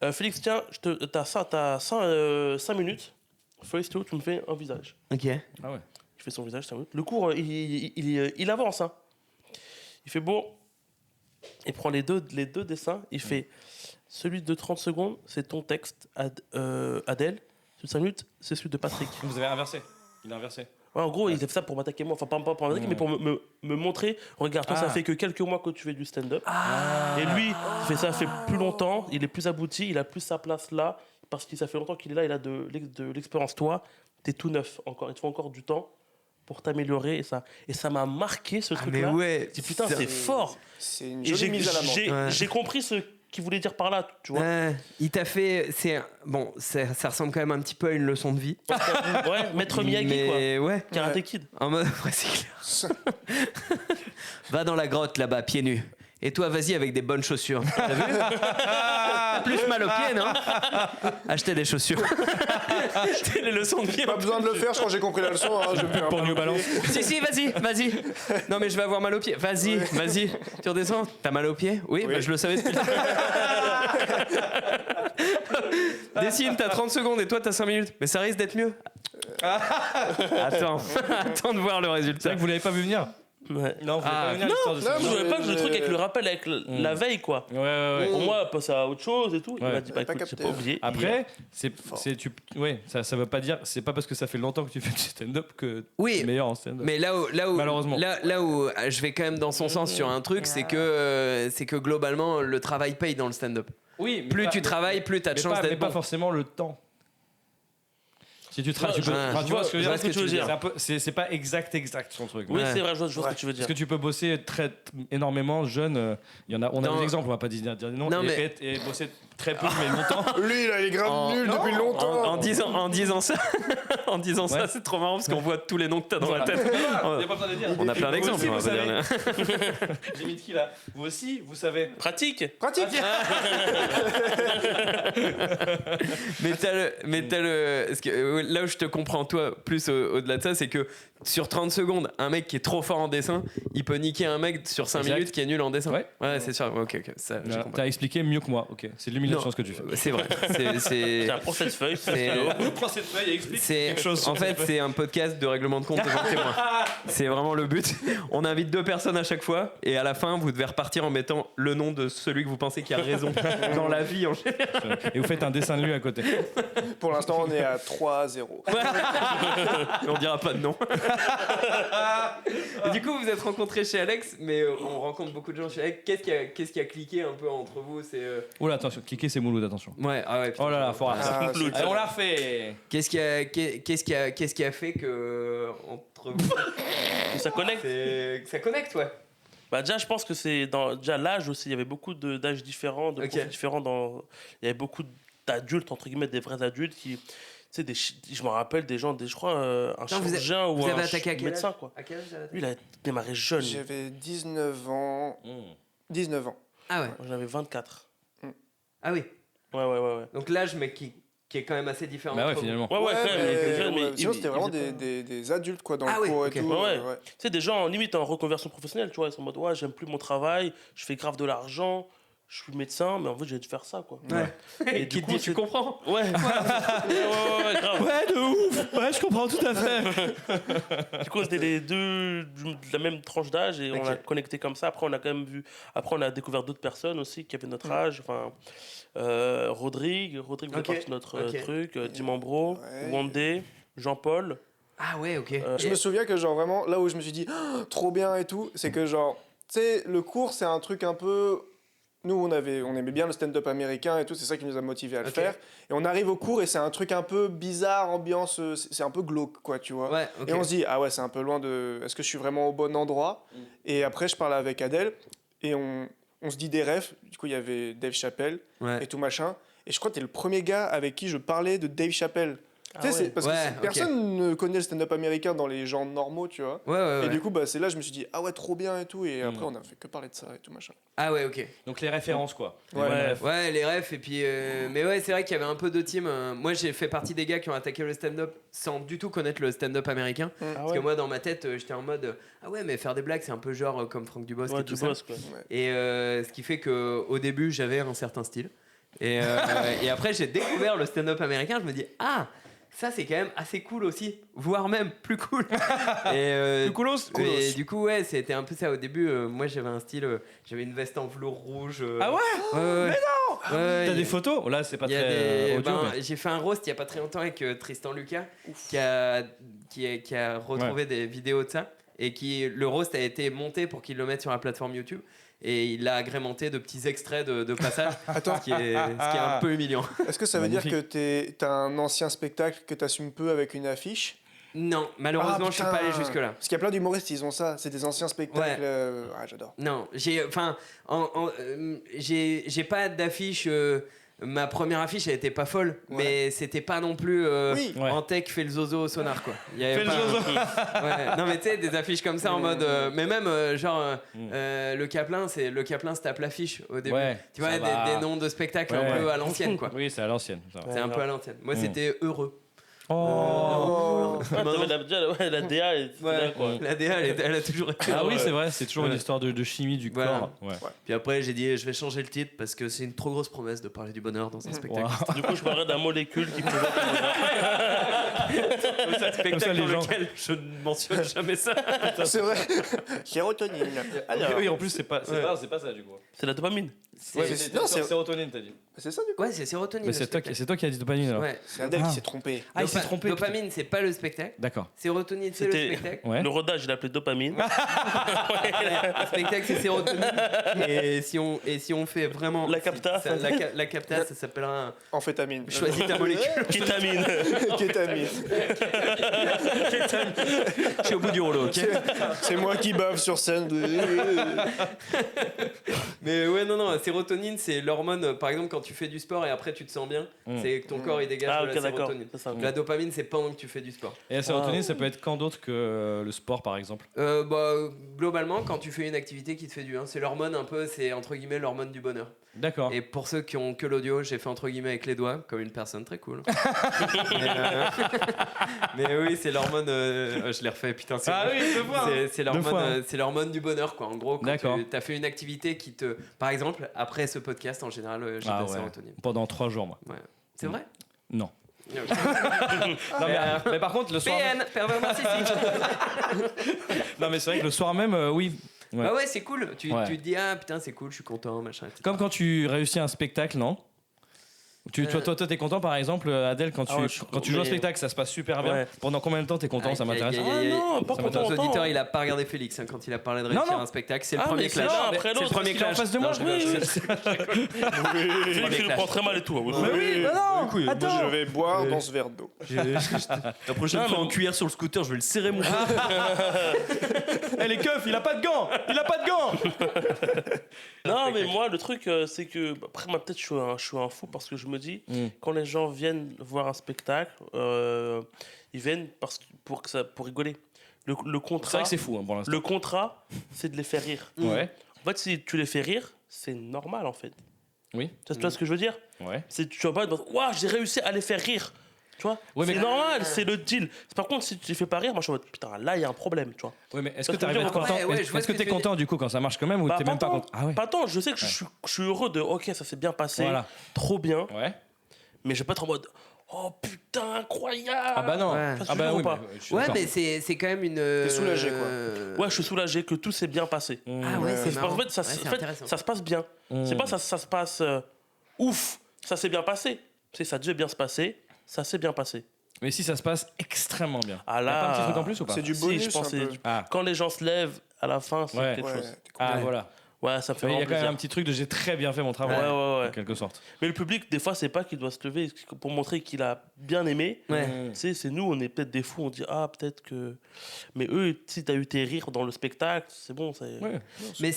c'est Félix, tiens, t'as 5 minutes. Feuille stylo, tu me fais un visage. Ok. Ah ouais. Il fait son visage, 5 minutes. Le cours, il avance. Hein. Il fait bon. Il prend les deux dessins. Il fait celui de 30 secondes, c'est ton texte, Adèle. celui de 5 minutes, c'est celui de Patrick. Vous avez inversé. Il a inversé. Ouais, en gros, il fait ça pour m'attaquer moi. Enfin, pas pour m'attaquer, mais pour me montrer. Regarde, toi, ça Ah. fait que quelques mois que tu fais du stand-up. Et lui, ça fait plus longtemps, il est plus abouti, il a plus sa place là, parce que ça fait longtemps qu'il est là, il a de l'expérience. Toi, t'es tout neuf encore. Il te faut encore du temps pour t'améliorer. Et ça m'a marqué, ce truc-là. Mais ouais. Je dis, putain, c'est fort. C'est une Et jolie mise à l'amende. Ouais. j'ai compris ce qu'il voulait dire par là, tu vois. Il t'a fait. Bon, ça ressemble quand même un petit peu à une leçon de vie. Ouais, Maître Miyagi, mais ouais. quoi. Karate Kid. En mode. Ouais, c'est clair. Va dans la grotte là-bas, pieds nus. Et toi, vas-y avec des bonnes chaussures. T'as vu? T'as plus mal aux pieds, non? Achetez des chaussures. Achetez les leçons de vie. Pas besoin de le faire, je crois que j'ai compris la leçon. Hein, je vais Pour New Balance. Si, vas-y. Non, mais je vais avoir mal aux pieds. Vas-y. Tu redescends. T'as mal aux pieds? Oui, Oui. bah, je le savais depuis le début. Dessine, t'as 30 secondes et toi, t'as 5 minutes. Mais ça risque d'être mieux. Attends de voir le C'est résultat. vrai que vous l'avez pas vu venir. Ouais. Non, vous l'avez pas vu venir Non, l'histoire de je ça. voulais pas que le truc avec le rappel, avec la veille, quoi. Ouais. Pour moi, passer à autre chose et tout. Il Ouais. m'a dit, bah Pas écoute, j'ai capté. pas oublié. Après, ça veut pas dire, c'est pas parce que ça fait longtemps que tu fais du stand-up que Oui. tu es meilleur en stand-up. Mais là où Malheureusement. là où je vais quand même dans son sens sur un truc, c'est que globalement le travail paye dans le stand-up. Oui, Plus tu travailles, plus t'as de chance mais d'être pas bon. forcément le temps. Si tu travailles, tu peux. Ouais, Enfin, tu vois ce que je veux je vois dire. ce que tu veux dire. C'est un peu- C'est pas exact son truc. Oui, Ouais. c'est vrai, je vois ce que tu veux dire. Parce que tu peux bosser énormément jeune. Il y en a, on a Dans- des exemples, on va pas dire des noms. Non, et, mais- et bosser très peu mais longtemps. Lui, là, il est grave nul depuis longtemps. En disant ça, Ouais. c'est trop marrant parce qu'on voit tous les noms que t'as dans Voilà. la tête. Il y a pas besoin de dire. On a plein Vous d'exemples. aussi, on vous va pas dire. savez. J'ai mis de qui là? Vous aussi, vous savez. Pratique. Pratique. Mais t'as le parce que, là où je te comprends toi plus au-delà de ça, c'est que sur 30 secondes, un mec qui est trop fort en dessin, il peut niquer un mec sur 5 Exact. minutes qui est nul en dessin. Ouais. C'est sûr. Ok, ça, j'ai compris. T'as expliqué mieux que moi. Ok, c'est de l'humiliation Non. ce que tu fais. C'est vrai. C'est C'est un procès de feuille. c'est- Prends cette feuille et explique c'est quelque chose. en fait c'est un podcast de règlement de compte devant témoin. C'est vraiment le but. On invite 2 personnes à chaque fois et à la fin vous devez repartir en mettant le nom de celui que vous pensez qui a raison dans la vie en général. Et vous faites un dessin de lui à côté. Pour l'instant, on est à 3-0. Mais on dira pas de nom. Et du coup vous êtes rencontrés chez Alex, mais on rencontre beaucoup de gens chez Alex. Qu'est-ce qui a cliqué un peu entre vous? C'est Oula, attention, cliquez, c'est Mouloud, attention. ouais, ah ouais. putain. Oh là là, faut arrêter. Ah, c'est- Allez, on la refait. Qu'est-ce qui a fait que entre vous Ça connecte. que ça connecte, ouais. Bah déjà, je pense que c'est dans déjà l'âge aussi. Il y avait beaucoup d'âges différents, de Ok. profils différents. Il y avait beaucoup d'adultes, entre guillemets, des vrais adultes qui... Tu sais, je me rappelle des gens, je crois, un Non, chirurgien ou vous un avez attaqué à quel médecin, âge quoi. À quel âge vous avez attaqué? Lui, il a démarré jeune. J'avais 19 ans. Mmh. 19 ans. Ah ouais. Moi, j'en avais 24. Ah oui. Ouais. Donc l'âge, mais qui est quand même assez différent. Bah ouais, entre vous. finalement. Ouais, quand même, il était jeune, mais sinon, il- c'était il vraiment faisait pas- des adultes quoi, dans Ah le oui, cours ok. et tout. Ouais. Tu sais, des gens, limite, en reconversion professionnelle, tu vois, ils sont en mode, ouais, j'aime plus mon travail, je fais grave de l'argent, je suis médecin, mais en fait, j'ai dû faire ça, quoi. Ouais. Et Qui du te coup, dit, tu c'est- comprends? Ouais. ouais, grave. Ouais, de ouf. Ouais, je comprends tout à fait. Du coup, on était les deux de la même tranche d'âge et on a connecté comme ça. Après, on a quand même vu. Après, on a découvert d'autres personnes aussi qui avaient notre âge. Enfin, Rodrigue faisait Ok, partie de notre ok. truc. Dimambro, Ouais. Wandé, Jean-Paul. Ah ouais, ok. Je me souviens que genre vraiment là où je me suis dit ah, trop bien et tout, c'est que genre tu sais le cours c'est un truc un peu nous on aimait bien le stand-up américain et tout, c'est ça qui nous a motivés à le Ok. faire et on arrive au cours et c'est un truc un peu bizarre, ambiance c'est un peu glauque quoi, tu vois. Ouais, ok. Et on se dit ah ouais, c'est un peu loin de est-ce que je suis vraiment au bon endroit Et après je parle avec Adèle et on se dit des refs, du coup il y avait Dave Chappelle Ouais. et tout machin et je crois que t'es le premier gars avec qui je parlais de Dave Chappelle. Tu sais, c'est- parce Ouais, que ok. personne ne connaît le stand-up américain dans les gens normaux, tu vois. Ouais. Et du coup, bah, c'est là je me suis dit, ah ouais, trop bien et tout. Et après, on a fait que parler de ça et tout machin. Ah ouais, ok. Donc les références, quoi. Ouais. Les bonnes refs. Ouais, les refs, et puis. Mais ouais, c'est vrai qu'il y avait un peu de team. Moi, j'ai fait partie des gars qui ont attaqué le stand-up sans du tout connaître le stand-up américain. Ah Parce que moi, dans ma tête, j'étais en mode ah ouais, mais faire des blagues, c'est un peu genre comme Franck Dubosc Ouais, et tout du ça. boss, quoi. Et ce qui fait qu'au début, j'avais un certain style. Et, et après, j'ai découvert le stand-up américain. Je me dis ah, ça, c'est quand même assez cool aussi, voire même plus cool. Et, Plus coolos. Et du coup, ouais, c'était un peu ça au début. Moi, j'avais un style, j'avais une veste en velours rouge. Ah ouais. Ouais. T'as des photos? Là, c'est pas Il y a très audio, mais- J'ai fait un roast il y a pas très longtemps avec Tristan Lucas qui a retrouvé des vidéos de ça et le roast a été monté pour qu'il le mette sur la plateforme YouTube et il l'a agrémenté de petits extraits de passages Attends. ce qui est un peu humiliant. Est-ce que ça veut dire que t'as un ancien spectacle que t'assumes peu avec une affiche? Non, malheureusement je suis pas allé jusque là. Parce qu'il y a plein d'humoristes, ils ont ça. C'est des anciens spectacles. J'adore. Non, j'ai pas d'affiche. Ma première affiche, elle était pas folle, mais c'était pas non plus Oui. en tech fait le zozo au sonar quoi. Il y avait Fais le pas- zozo. Ouais. Non mais tu sais des affiches comme ça en mode, mais même le Caplin se tape l'affiche au début. Ouais, Tu vois ça va. des noms de spectacles un Ouais. peu à l'ancienne quoi. Oui, c'est à l'ancienne. ça va. C'est un peu à l'ancienne. Moi c'était heureux. Oh. T'avais la DA, elle était là, quoi. La DA elle a toujours été. Ah oui, c'est vrai, c'est toujours une histoire de chimie du Voilà. corps. Ouais. Puis après j'ai dit je vais changer le titre parce que c'est une trop grosse promesse de parler du bonheur dans un spectacle. Wow. Du coup, je parlerai d'un molécule qui provoque C'est un spectacle ça, les dans gens- lequel je ne mentionne jamais ça. C'est vrai. Sérotonine. Alors, Oui, en plus, c'est pas ça du coup. C'est la dopamine. Ouais, c'est- c'est non, c'est- sérotonine, t'as dit. c'est ça du coup. Ouais, c'est sérotonine. Mais le c'est spectacle. toi qui as dit dopamine alors. Ouais. C'est Adèle qui s'est trompé. Ah, il s'est trompé. putain. Dopamine, c'est pas le spectacle. D'accord. Sérotonine, c'est le C'était spectacle. Ouais. le rodage, je l'appelais dopamine. Le spectacle, c'est sérotonine. Et si on fait vraiment. La capta. La capta, ça s'appellera. Amphétamine. Choisis ta molécule. Kétamine. Kétamine. Je suis au bout du rouleau, ok? C'est moi qui bave sur scène. Mais ouais, non, sérotonine, c'est l'hormone. Par exemple, quand tu fais du sport et après tu te sens bien, c'est que ton corps il dégage Ah, de ok, la d'accord. sérotonine. C'est ça. La dopamine, c'est pendant que tu fais du sport. Et la sérotonine, ça peut être quand d'autre que le sport par exemple? Globalement, quand tu fais une activité qui te fait du bien, c'est l'hormone un peu, c'est entre guillemets l'hormone du bonheur. D'accord. Et pour ceux qui ont que l'audio, j'ai fait entre guillemets avec les doigts, comme une personne très cool. mais oui, c'est l'hormone. Je l'ai refait, putain, c'est Ah bon. oui, deux fois. C'est l'hormone du bonheur, quoi. En gros, quand D'accord. tu as fait une activité qui te. Par exemple, après ce podcast, en général, j'ai Ah de la ouais. sérotonine. Pendant 3 jours, moi. Ouais. C'est vrai? Non. Ok. Non, mais par contre, le soir. PN, pervers narcissique. Non, mais c'est vrai que le soir même, oui. Ouais. Bah ouais, c'est cool. Tu Ouais. te dis, ah putain, c'est cool, je suis content, machin. etc. Comme quand tu réussis un spectacle, non? Toi, t'es content par exemple, Adèle, quand tu, Ah ouais, je- quand tu joues un mais- spectacle, ça se passe super bien. Ouais. Pendant combien de temps t'es content? Ça m'intéresse. Ah non, pas Ça content. Nos autant. auditeurs, il a pas regardé Félix hein, quand il a parlé de Non, réussir non. un spectacle. C'est le Ah, premier mais c'est clash. l'un après C'est le l'autre, premier Il est en clash. face de moi, Non, je rigole, Oui, Félix, il le prend très mal et tout. Mais oui, non, Moi, attends. je vais boire dans ce verre d'eau. La prochaine fois en cuillère sur le scooter, je vais le serrer mon frère. Eh, les keufs, il a pas de gants. Il a pas de gants. Non, mais moi, le truc, c'est que. Après, moi, peut-être, je suis un fou parce que je me dis, quand les gens viennent voir un spectacle, ils viennent pour rigoler. Le C'est vrai contrat, que c'est fou hein, pour l'instant. le contrat, c'est de les faire rire. Ouais. En fait, si tu les fais rire, c'est normal, en fait. Oui. Tu vois ce que je veux dire? Ouais. Tu vas pas dire, waouh, j'ai réussi à les faire rire. Tu vois? Ouais, mais- C'est normal, c'est le deal. Par contre, si tu les fais pas rire, moi, je suis en mode, putain, là, il y a un problème, tu vois. Ouais, mais est-ce que Parce tu arrives à être que- content? Ouais, ouais, je Est-ce vois que ce que t'es tu content du coup quand ça marche quand même ou Bah, t'es même pas content? Ah ouais. Pas tant, je sais que je suis heureux de, ok, ça s'est bien passé, Voilà. trop bien, Ouais. mais je vais pas être en mode, oh putain, incroyable. Ah bah non. Ouais. Ah bah oui. Ou pas mais je suis Ouais, d'accord. mais c'est quand même une. T'es soulagé, Ouais, je suis soulagé que tout s'est bien passé. Ah ouais, c'est marrant. En fait, ça, Ouais, c'est en fait, intéressant. ça se passe bien. C'est pas ça se passe ouf, ça s'est bien passé. C'est ça devait bien se passer, ça s'est bien passé. Mais si ça se passe extrêmement bien. Ah Y a pas un là, petit truc en plus ou pas? C'est du Si, bonus. je pense un que peu. c'est- Ah. quand les gens se lèvent à la fin, c'est Ouais. quelque Ouais, chose. t'es content. Ah voilà. Ouais, ça me fait Il y a vraiment quand même plaisir. un petit truc de j'ai très bien fait mon travail. Ouais, ouais, En ouais. quelque sorte. Mais le public, des fois, c'est pas qu'il doit se lever pour montrer qu'il a bien aimé. Ouais. Tu sais, c'est nous, on est peut-être des fous, on dit ah, peut-être que. Mais eux, si t'as eu tes rires dans le spectacle, c'est bon. Ouais. Mais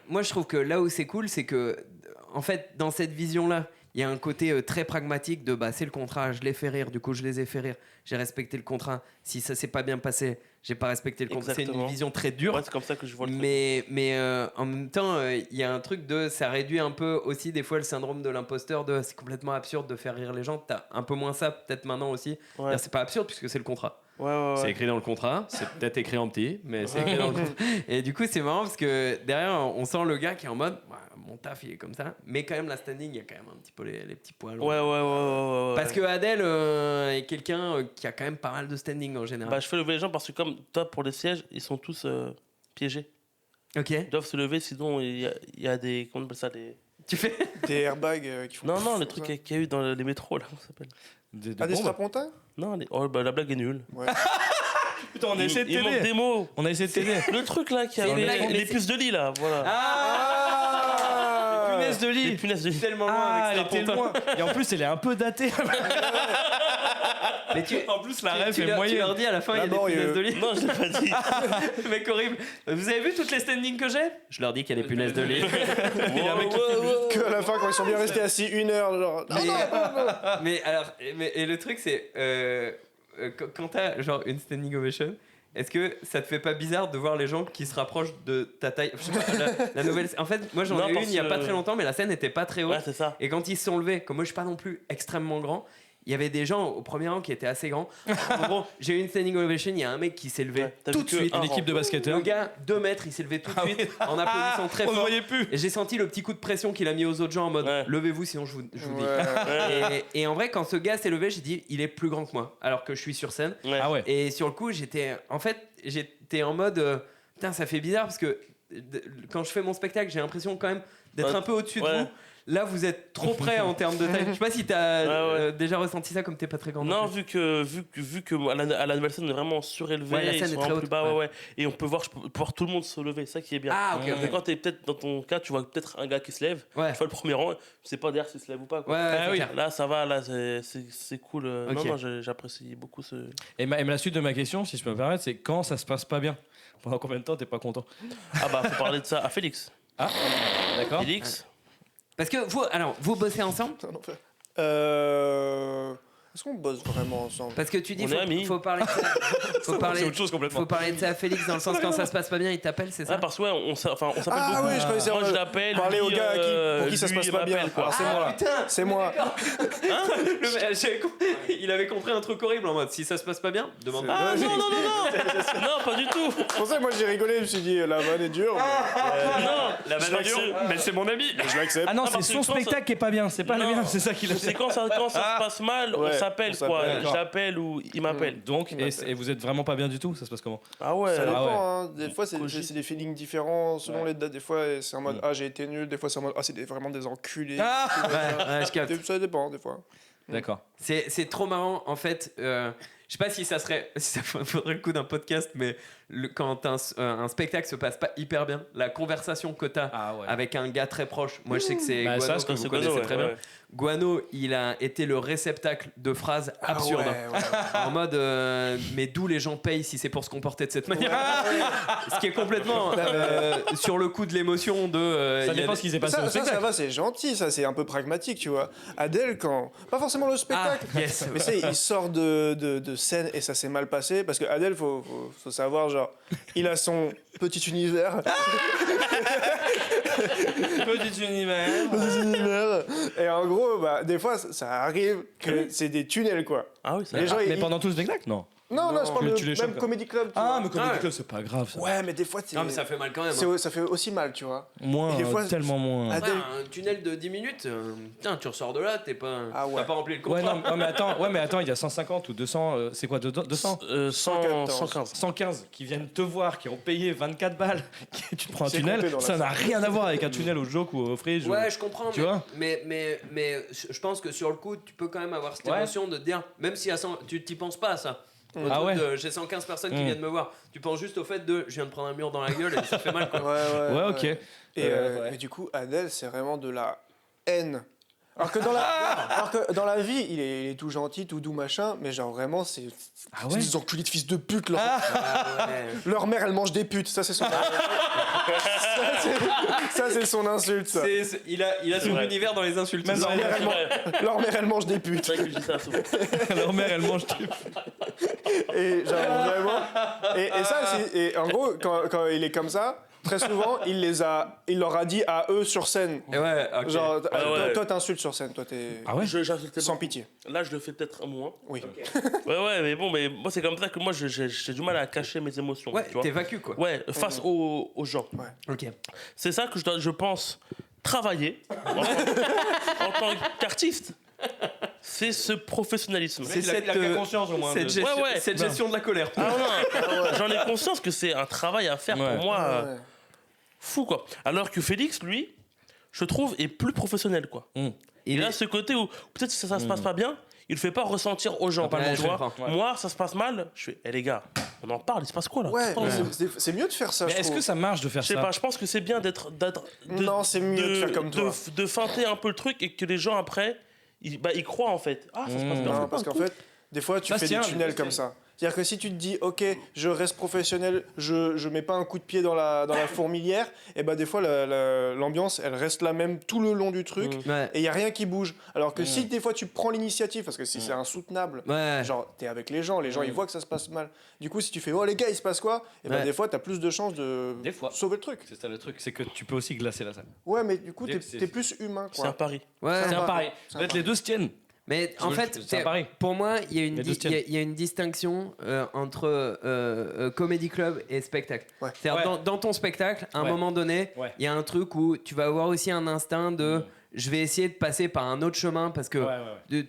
moi je trouve que là où c'est cool, c'est que en fait dans cette vision-là, il y a un côté très pragmatique de bah c'est le contrat, je les fais rire, du coup je les ai fait rire, j'ai respecté le contrat. Si ça s'est pas bien passé, j'ai pas respecté le contrat. C'est une Exactement. vision très dure. Ouais, c'est comme ça que je vois le truc. Mais en même temps, il y a un truc de ça réduit un peu aussi des fois le syndrome de l'imposteur de c'est complètement absurde de faire rire les gens. T'as un peu moins ça peut-être maintenant aussi. Ouais. C'est-à-dire, c'est pas absurde puisque c'est le contrat. Ouais, ouais, C'est ouais. écrit dans le contrat, c'est peut-être écrit en petit, mais c'est écrit dans le contrat. Et du coup, c'est marrant parce que derrière, on sent le gars qui est en mode ouais, mon taf, il est comme ça, mais quand même, la standing, il y a quand même un petit peu les petits poils. Ouais, ouais, ouais, ouais, ouais. Parce que Adèle est quelqu'un qui a quand même pas mal de standing en général. Bah, je fais lever les gens parce que, comme toi, pour les sièges, ils sont tous piégés. Ok. Ils doivent se lever, sinon il y a des. Comment on appelle ça Tu fais. Des airbags qui font. Non, les trucs qu'il y a eu dans les métros, là, comment ça s'appelle? Des Ah, des bombes. strapontins? Non, la blague est nulle. Ouais. Putain, on a essayé de Il manque t'aider. des mots. On a essayé de t'aider. Le truc là qui C'est une blague, avait mais les puces de lit là, voilà. Ah Punaise de Les lit. punaises de lit. Tellement loin Ah, avec elle était Strapontin. loin. Et en plus, elle est un peu datée. Mais En plus, la ref tu est leur moyenne. dis à la fin, il y a des Laborieux. punaises de lit. Non, je l'ai pas dit. Mec horrible. Vous avez vu toutes les standings que j'ai? Je leur dis qu'il y a des punaises de lit. Il y a un mec qui filme. Que à la fin, quand ils sont bien restés assis 1 heure, genre. Mais alors, et le truc c'est, quand t'as genre une standing ovation, est-ce que ça te fait pas bizarre de voir les gens qui se rapprochent de ta taille? Je sais pas, la nouvelle. En fait, moi j'en Non, ai eu une parce il y a pas que- très longtemps, mais la scène était pas très haute. Ouais, c'est ça. Et quand ils se sont levés, comme moi je suis pas non plus extrêmement grand, il y avait des gens au premier rang qui étaient assez grands. En gros, j'ai eu une standing ovation, il y a un mec qui s'est levé Ouais, t'as tout vu de que suite. un Une équipe de basketteurs. Le gars, 2 mètres, il s'est levé tout de suite en applaudissant très On ne fort. voyait plus. Et j'ai senti le petit coup de pression qu'il a mis aux autres gens en mode Ouais. levez-vous sinon je vous dis. Ouais. Et en vrai, quand ce gars s'est levé, j'ai dit il est plus grand que moi, alors que je suis sur scène. Ouais. Ah ouais. Et sur le coup, j'étais en mode putain, ça fait bizarre parce que quand je fais mon spectacle, j'ai l'impression quand même d'être Ouais. un peu au-dessus de Ouais. vous. Là, vous êtes trop près en termes de taille. Je sais pas si t'as Ouais. déjà ressenti ça comme t'es pas très grand. Non, plus. vu que à la nouvelle scène, on est vraiment surélevé, Ouais, la scène ils est sont très un haute, plus bas, ouais. ouais. Et on peut voir tout le monde se lever, ça qui est bien. Ah, ok, Mais ok. quand t'es peut-être dans ton cas, tu vois peut-être un gars qui se lève, Ouais. tu vois le premier rang, tu sais pas derrière s'il se lève ou pas. Quoi. Ouais, Ah c'est oui. clair. Là, ça va, là, c'est cool. Ok. Non, j'apprécie beaucoup ce. Et la suite de ma question, si je peux me permettre, c'est quand ça se passe pas bien? Pendant combien de temps t'es pas content? Ah bah, faut parler de ça à Félix. Ah, d'accord. Félix, Parce que vous bossez ensemble. Est-ce qu'on bosse vraiment ensemble? Parce que tu dis On est amis. faut parler de ça. Faut parler, C'est autre chose complètement. faut parler de ça à Félix dans le sens quand ça se passe pas bien, il t'appelle, c'est ça? ah, parce que ouais, on s'appelle Ah beaucoup. oui, je connaissais. Moi, je l'appelle. Parler lui, au gars pour qui ça se lui, passe il pas bien. m'appelle, quoi. Alors, c'est moi là. Putain, C'est moi. il avait compris un truc horrible en mode si ça se passe pas bien, demande. Ah non, non, non, non Non, pas du tout C'est pour ça que moi j'ai rigolé, je me suis dit la vanne est dure. Non, la vanne est dure, mais c'est mon ami. Mais je l'accepte. Ah non, c'est parce son que quand ça- spectacle qui est pas bien, c'est pas le Non. mien, c'est ça qu'il a c'est fait. quand ça se passe mal, on Ouais, s'appelle on quoi. s'appelle. Je l'appelle ou il m'appelle. Donc, et vous êtes vraiment pas bien du tout? Ça se passe comment? Ah ouais. Ça dépend, ouais. hein. Des fois c'est Cogite. c'est des feelings différents selon les dates. Des fois c'est en mode ah j'ai été nul, des fois c'est en mode ah c'est vraiment des enculés. Ah Ouais, je capte. Ça dépend des fois. D'accord. C'est trop marrant en fait. Je sais pas si ça faudrait le coup d'un podcast, mais quand un spectacle se passe pas hyper bien, la conversation que t'as Ah ouais. avec un gars très proche, moi je sais que c'est Bah, ça, Guano c'est que vous C'est connaissez Guano, très ouais, bien. ouais. Guano, il a été le réceptacle de phrases absurdes. Ah ouais, En mode, mais d'où les gens payent si c'est pour se comporter de cette manière? Ce qui est complètement sur le coup de l'émotion de. Ça il y a dépend des- ce qui s'est passé au ça spectacle. va, c'est gentil, ça c'est un peu pragmatique, tu vois. Adèle, quand. Pas forcément le Ah, spectacle, yes. mais tu sais, il sort de scène et ça s'est mal passé parce que Adèle, faut savoir, genre, il a son petit univers. Petit univers. Petit univers. Et en gros, bah, des fois, ça arrive que c'est des tunnels, quoi. Ah oui, c'est Les gens, Mais ils- pendant tout le spectacle? Non. Non, je parle Tu les de chopes, même quoi. Comedy Club. Tu Ah, vois. mais comme Ouais. Club, c'est pas grave ça. Ouais, mais des fois, c'est. Non, mais ça fait mal quand même. hein. Ça fait aussi mal, tu vois. Moins, Et des fois, tellement moins. Adèle- Ouais, un tunnel de 10 minutes, putain, tu ressors de là, t'as Ah ouais. pas rempli le Ouais, contrat. non, mais attends, il y a 150 ou 200, c'est quoi, 200 115. 115 qui viennent te voir, qui ont payé 24 balles, tu te prends un C'est tunnel, complet dans la ça n'a rien à voir avec un tunnel au joke ou au fridge. Ouais, je comprends, Tu vois mais je pense que sur le coup, tu peux quand même avoir cette Ouais. émotion de te dire, même si tu t'y penses pas à ça. Au Ah truc ouais. de, j'ai 115 personnes qui Mm. viennent me voir. Tu penses juste au fait de je viens de prendre un mur dans la gueule et ça fait mal quoi. Ouais, ok. Et du coup, Adèle, c'est vraiment de la haine. Alors que dans la vie, il est tout gentil, tout doux, machin, mais genre vraiment, c'est Ah c'est ouais. des enculés de fils de pute. Leur, Ah ouais. leur mère, elle mange des putes. Ça, c'est son. ça, c'est son insulte. Ça. Il a son vrai. univers dans les insultes. Même Leur dans mère, elle leur mère, elle mange des putes. C'est vrai que je dis ça souvent. Leur mère, elle mange du. Et genre vraiment. Et ça, et en gros, quand il est comme ça, très souvent, il leur a dit à eux sur scène. Et ouais, ok. Genre, ouais. toi, t'insultes sur scène. Toi, t'es. Ah ouais. J'insultais Sans beaucoup. pitié. Là, je le fais peut-être un moins. Oui. Ouais, mais bon, mais moi, c'est comme ça que moi, j'ai du mal à cacher mes émotions. Ouais, tu vois. t'évacues quoi. Ouais, face aux gens. Ok. C'est ça que je pense, travailler en tant qu'artiste. C'est ce professionnalisme. C'est Il a cette conscience au moins. Cette de- gestion, Ouais. cette gestion de la colère. Ah non, j'en ai conscience que c'est un travail à faire Ouais. pour moi Ouais. fou quoi. Alors que Félix, lui, je trouve, est plus professionnel, quoi. Et là, ce côté où peut-être que ça se passe pas bien, il le fait pas ressentir aux gens. Ouais, Tu vois, comprends. moi, ça se passe mal, je fais, les gars, on en parle, il se passe quoi là? Ouais, Qu'est-ce mais qui se passe c'est mieux de faire ça. Mais je est-ce que trouve. ça marche de faire Je sais ça? pas, je pense que c'est bien Non, c'est mieux de faire comme toi. de feinter un peu le truc et que les gens après, ils croient en fait. Ah, ça se passe bien. Non, parce qu'en fait, des fois, tu fais des tunnels comme ça. C'est-à-dire que si tu te dis, ok, je reste professionnel, je mets pas un coup de pied dans la fourmilière, et ben des fois l'ambiance elle reste la même tout le long du truc Ouais. et il y a rien qui bouge. Alors que si des fois tu prends l'initiative, parce que si c'est insoutenable, Ouais. genre t'es avec les gens ils voient que ça se passe mal. Du coup si tu fais oh les gars il se passe quoi, et ben Ouais. des fois t'as plus de chances de Des fois. sauver le truc. C'est ça le truc, c'est que tu peux aussi glacer la salle. Ouais mais du coup C'est- t'es plus humain C'est un quoi. pari. Ouais. C'est un pari. C'est un Peut-être les deux se tiennent. Mais en fait, c'est un pari. pour moi, il y a une, Les deux tiennent. il y a une distinction entre comédie club et spectacle. Ouais. C'est-à-dire Ouais. dans ton spectacle, à un Ouais. moment donné, il Ouais. y a un truc où tu vas avoir aussi un instinct de je vais essayer de passer par un autre chemin parce que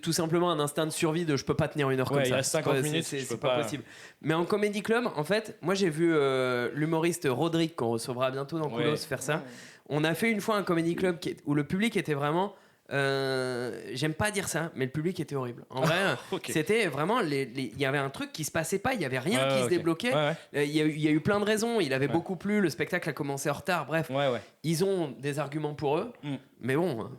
tout simplement un instinct de survie de je peux pas tenir une heure Ouais, comme il ça. reste 50 Ouais, minutes, c'est je peux pas pas. possible. Mais en comédie club, en fait, moi j'ai vu l'humoriste Rodrigue qu'on recevra bientôt dans Koulos faire ça. On a fait une fois un comédie club où le public était vraiment j'aime pas dire ça, mais le public était horrible. En vrai, Ok. c'était vraiment il y avait un truc qui se passait pas, il y avait rien qui se ok. débloquait. Ouais, Il y a eu plein de raisons. Il avait beaucoup plu, le spectacle a commencé en retard. Bref, ouais. ils ont des arguments pour eux, mais bon,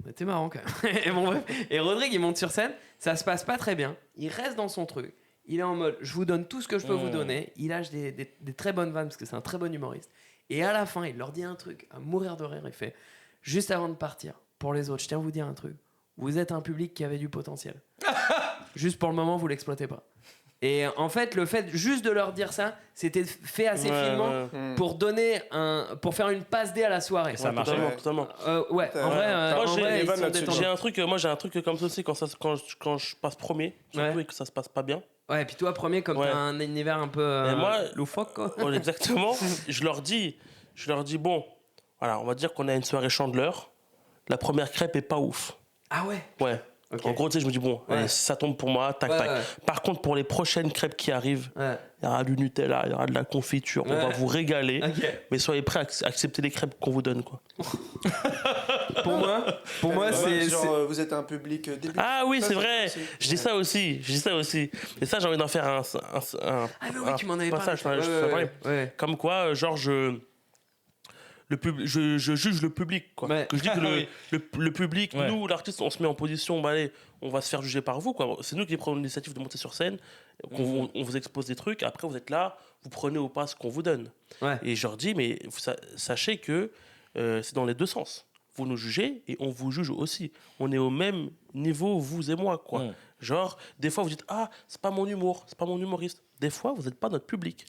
c'était marrant quand même. Et bon, bref. Et Rodrigue, il monte sur scène, ça se passe pas très bien. Il reste dans son truc. Il est en mode, je vous donne tout ce que je peux vous donner. Il lâche des très bonnes vannes parce que c'est un très bon humoriste. Et à la fin, il leur dit un truc à mourir de rire. Il fait, juste avant de partir, pour les autres, je tiens à vous dire un truc. Vous êtes un public qui avait du potentiel. Juste pour le moment, vous l'exploitez pas. Et en fait, le fait juste de leur dire ça, c'était fait assez finement pour pour faire une passe D à la soirée. Et ça marche. Totalement. Ouais, en vrai, Moi, en vrai, ils sont détendus. j'ai un truc comme ça aussi quand je passe premier, surtout et que ça se passe pas bien. Ouais, et puis toi, premier, comme Ouais. t'as un univers un peu Et moi, loufoque, quoi. Ouais, exactement. je leur dis, bon, voilà, on va dire qu'on a une soirée chandeleur. La première crêpe est pas ouf. Ah ouais. Ouais. Ok. En gros, tu sais, je me dis, bon, Ouais. allez, ça tombe pour moi, tac, Ouais, tac. ouais. Par contre, pour les prochaines crêpes qui arrivent, Ouais. il y aura du Nutella, il y aura de la confiture, on Ouais. va vous régaler. Ok. Mais soyez prêts à accepter les crêpes qu'on vous donne, quoi. Pour moi, c'est. Genre vous êtes un public début. Ah oui, Ça, c'est vrai. c'est- Je dis ça aussi. Et ça, j'ai envie d'en faire un Ah, mais oui, tu m'en avais parlé. passage. Je t'en parlais. Ouais. Comme quoi, genre, je juge le public, quoi. Ouais. Que je dis que Oui. le public, Ouais. nous, l'artiste, on se met en position, bah allez, on va se faire juger par vous, quoi. C'est nous qui prenons l'initiative de monter sur scène, on vous expose des trucs, après vous êtes là, vous prenez au pas ce qu'on vous donne. Ouais. Et je leur dis, mais sachez que c'est dans les deux sens. Vous nous jugez et on vous juge aussi. On est au même niveau, vous et moi, quoi. Genre, des fois, vous dites, ah, c'est pas mon humour, c'est pas mon humoriste. Des fois, vous n'êtes pas notre public.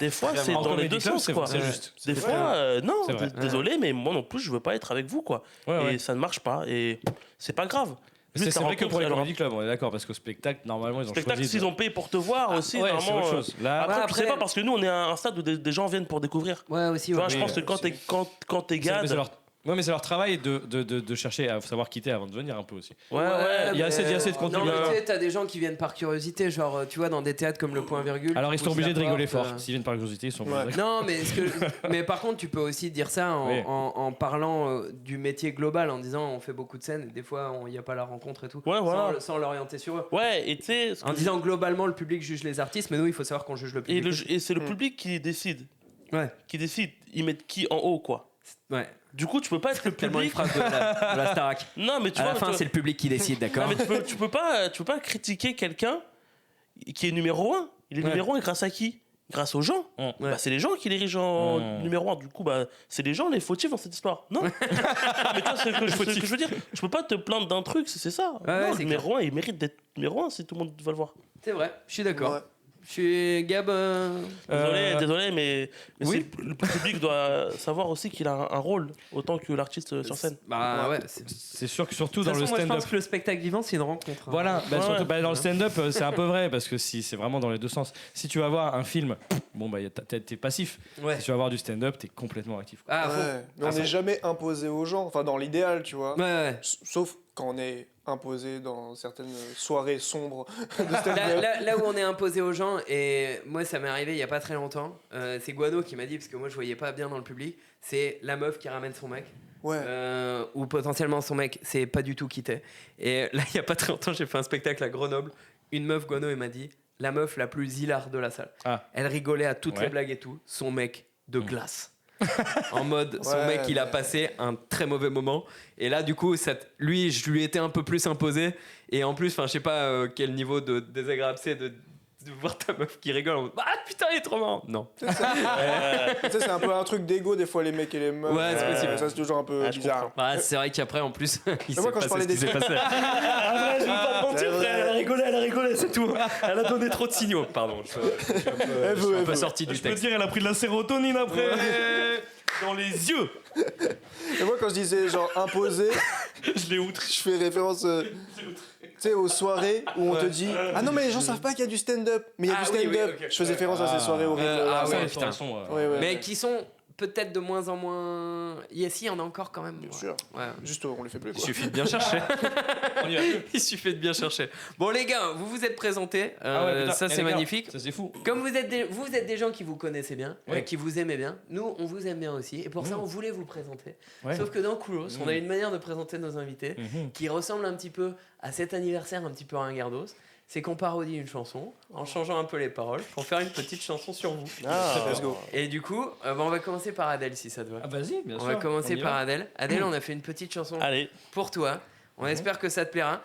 Des fois, c'est En dans les comédie deux club, sens, quoi. c'est juste. Des fois, non, C'est vrai. désolé, mais moi non plus, je veux pas être avec vous, quoi. Ouais, et ça ne marche pas, et c'est pas grave. C'est Juste la vrai que pour les rencontre, comédie clubs, on est d'accord, parce qu'au spectacle, normalement, ils ont spectacle, choisi. s'ils ont payé pour te voir aussi, ouais, c'est normalement. autre chose. Là, Après, Ouais, tu sais après- pas, parce que nous, on est à un stade où des gens viennent pour découvrir. Ouais, aussi. Tu vois, ouais. je pense que quand t'es mais gars. c'est leur travail de chercher à savoir quitter avant de venir un peu aussi. Ouais, il y a assez de contenu. Non, mais tu sais, t'as des gens qui viennent par curiosité, genre, tu vois, dans des théâtres comme le Point Virgule. Alors ils sont obligés de rigoler fort. fort. S'ils viennent par curiosité, ils sont Ouais. obligés. Non, mais par contre, tu peux aussi dire ça Oui. en parlant du métier global, en disant on fait beaucoup de scènes, et des fois il n'y a pas la rencontre et tout, Ouais, voilà. sans l'orienter sur eux. Ouais, et tu sais. ce En que- disant globalement le public juge les artistes, mais nous il faut savoir qu'on juge le Et, public. et c'est le public qui décide. Ouais, Qui décide. Ils mettent qui en haut, quoi. ouais. Du coup, tu peux pas être le Tellement une public. phrase de la Starac. Non, mais tu À vois. la fin, tu vois- c'est le public qui décide, d'accord. Non, mais tu peux pas critiquer quelqu'un qui est numéro 1. Il est Ouais. numéro 1 grâce à qui? Grâce aux gens. Ouais. Bah, c'est les gens qui l'érigent en numéro 1. Du coup, bah, c'est les gens les fautifs dans cette histoire. Non. Mais tu vois ce que je veux dire. Je peux pas te plaindre d'un truc, c'est ça. Ouais, Non, ouais, le c'est numéro 1, il mérite d'être numéro 1 si tout le monde va le voir. C'est vrai, je suis d'accord. Ouais. Je suis Gab. Désolé, mais oui. le public doit savoir aussi qu'il a un rôle autant que l'artiste sur scène. Bah ouais. C'est sûr que surtout De dans toute le façon, moi je stand-up. pense que le spectacle vivant c'est une rencontre. hein. Voilà, bah, Ouais, surtout, ouais. bah, dans le stand-up, c'est un peu vrai parce que si c'est vraiment dans les deux sens. Si tu vas voir un film, bon bah t'es passif. Ouais. Si tu vas voir du stand-up, t'es complètement actif. Ah, Ouais. Mais on n'est jamais imposé aux gens, enfin dans l'idéal, tu vois. Ouais, ouais. Sauf quand on est imposé dans certaines soirées sombres de stand-up. Là où on est imposé aux gens, et moi ça m'est arrivé il y a pas très longtemps, c'est Guano qui m'a dit, parce que moi je voyais pas bien dans le public, c'est la meuf qui ramène son mec. Ouais. Ou potentiellement son mec, c'est pas du tout quitté. Et là il y a pas très longtemps, j'ai fait un spectacle à Grenoble. Une meuf, Guano, elle m'a dit, la meuf la plus hilar de la salle. Ah. Elle rigolait à toutes les blagues et tout. Son mec de glace. En mode, son mec, il a passé un très mauvais moment. Et là, du coup, lui, je lui étais un peu plus imposé. Et en plus, je sais pas quel niveau de désagréable c'est de voir ta meuf qui rigole en mode, ah putain, il est trop marrant. Non. Tu sais, c'est un peu un truc d'ego des fois, les mecs et les meufs. Ouais, c'est possible. Ça, c'est toujours un peu bizarre. Bah, c'est vrai qu'après, en plus, il s'est moi, quand je passé parlais ce qui des- s'est passé. Ah, je vais pas te mentir, frère, elle a rigolé, c'est tout. Elle a donné trop de signaux. Pardon, je suis un peu sorti du Je peux texte. dire, elle a pris de la sérotonine après. Dans les yeux. Et moi, quand je disais genre imposé, Je l'ai outré. je fais référence tu sais, aux soirées où on te dit ah non, mais les gens savent pas qu'il y a du stand-up. Mais il y a Ah du oui, stand-up. oui, ok. Je faisais référence à ces soirées horribles. Ah ouais, Ouais, putain. Ouais, ouais, Mais ouais. qui sont peut-être de moins en moins. Si, il y en a encore quand même. Bien ouais. sûr. Ouais. Juste, on les fait plus. Il Quoi. suffit de bien chercher. On y va plus. Il suffit de bien chercher. Bon, les gars, vous vous êtes présentés. Putain, Ça, eh, c'est les gars, magnifique. Ça, c'est fou. Comme vous êtes des gens qui vous connaissez bien, Ouais. qui vous aimez bien, nous, on vous aime bien aussi. Et pour ça, on voulait vous présenter. Ouais. Sauf que dans Koulos, on a une manière de présenter nos invités Mhm. qui ressemble un petit peu à cet anniversaire un petit peu ringardos. C'est qu'on parodie une chanson en changeant un peu les paroles pour faire une petite chanson sur vous. Let's go. Et du coup, on va commencer par Adèle si ça te va. Ah, vas-y, bien sûr. On va commencer y par va. Adèle. Adèle, on a fait une petite chanson Allez, pour toi. On espère que ça te plaira.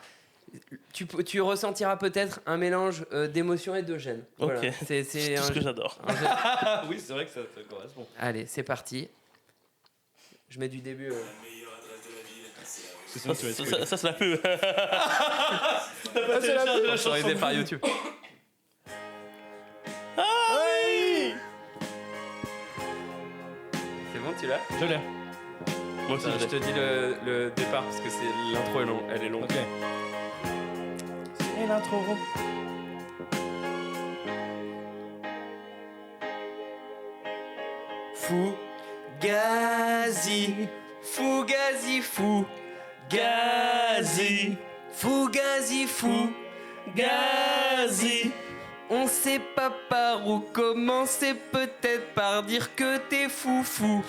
Tu ressentiras peut-être un mélange d'émotion et de gêne. Voilà. Ok. C'est c'est tout ce que j'adore. Ah oui, c'est vrai que ça correspond. Allez, c'est parti. Je mets du début. C'est ça, tu vas être Ça, c'est la pub. Autorisé par YouTube. C'est bon, tu l'as? Je l'ai. Moi aussi, Attends, je te dis le départ parce que l'intro est longue. Elle est longue. Ok. C'est l'intro. Fugazi, Fugazi, Fugazi, Fugazi, Fugazi. On sait pas par où commencer, peut-être par dire que t'es foufou.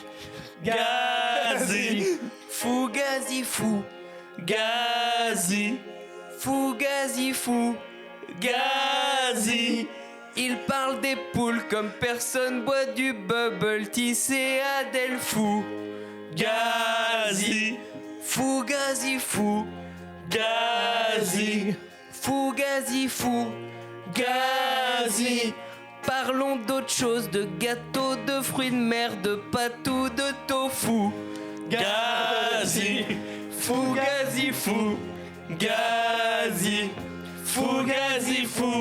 Gazi, Fugazi, Fugazi, Fugazi, Fugazi. Il parle des poules comme personne boit du bubble tea, c'est Adèle Fugazi, Fugazi, Fugazi, Fugazi, Fugazi. Parlons d'autre chose, de gâteaux, de fruits de mer, de pâtes ou de tofu. Gazi, Fugazi, Fugazi, Fugazi, Fugazi.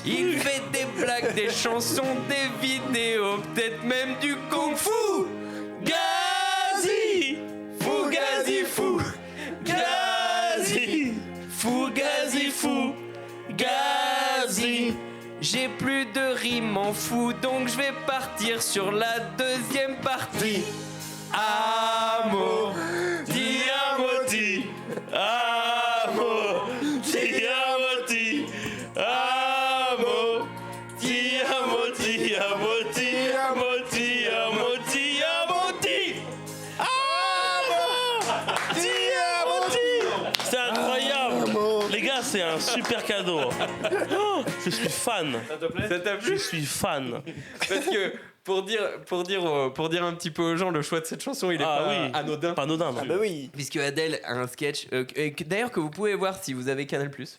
Il fait des blagues, des chansons, des vidéos, peut-être même du kung-fu. Gazi, Fugazi, Fugazi, Fugazi, Fugazi. J'ai plus de rimes, m'en fous, donc je vais partir sur la deuxième partie. Amo, ti amo, ti amo, ti amo, ti amo, ti amo, ti amo, ti amo, ti amo, ti amo, ti C'est incroyable. Les gars, c'est un super cadeau. Oh, je suis fan. Ça t'a Je plu? suis fan. Parce que pour dire un petit peu aux gens, le choix de cette chanson, il est Ah pas oui. anodin. Pas anodin, non. Ah bah oui. Puisque Adèle a un sketch, d'ailleurs que vous pouvez voir si vous avez Canal+, puisque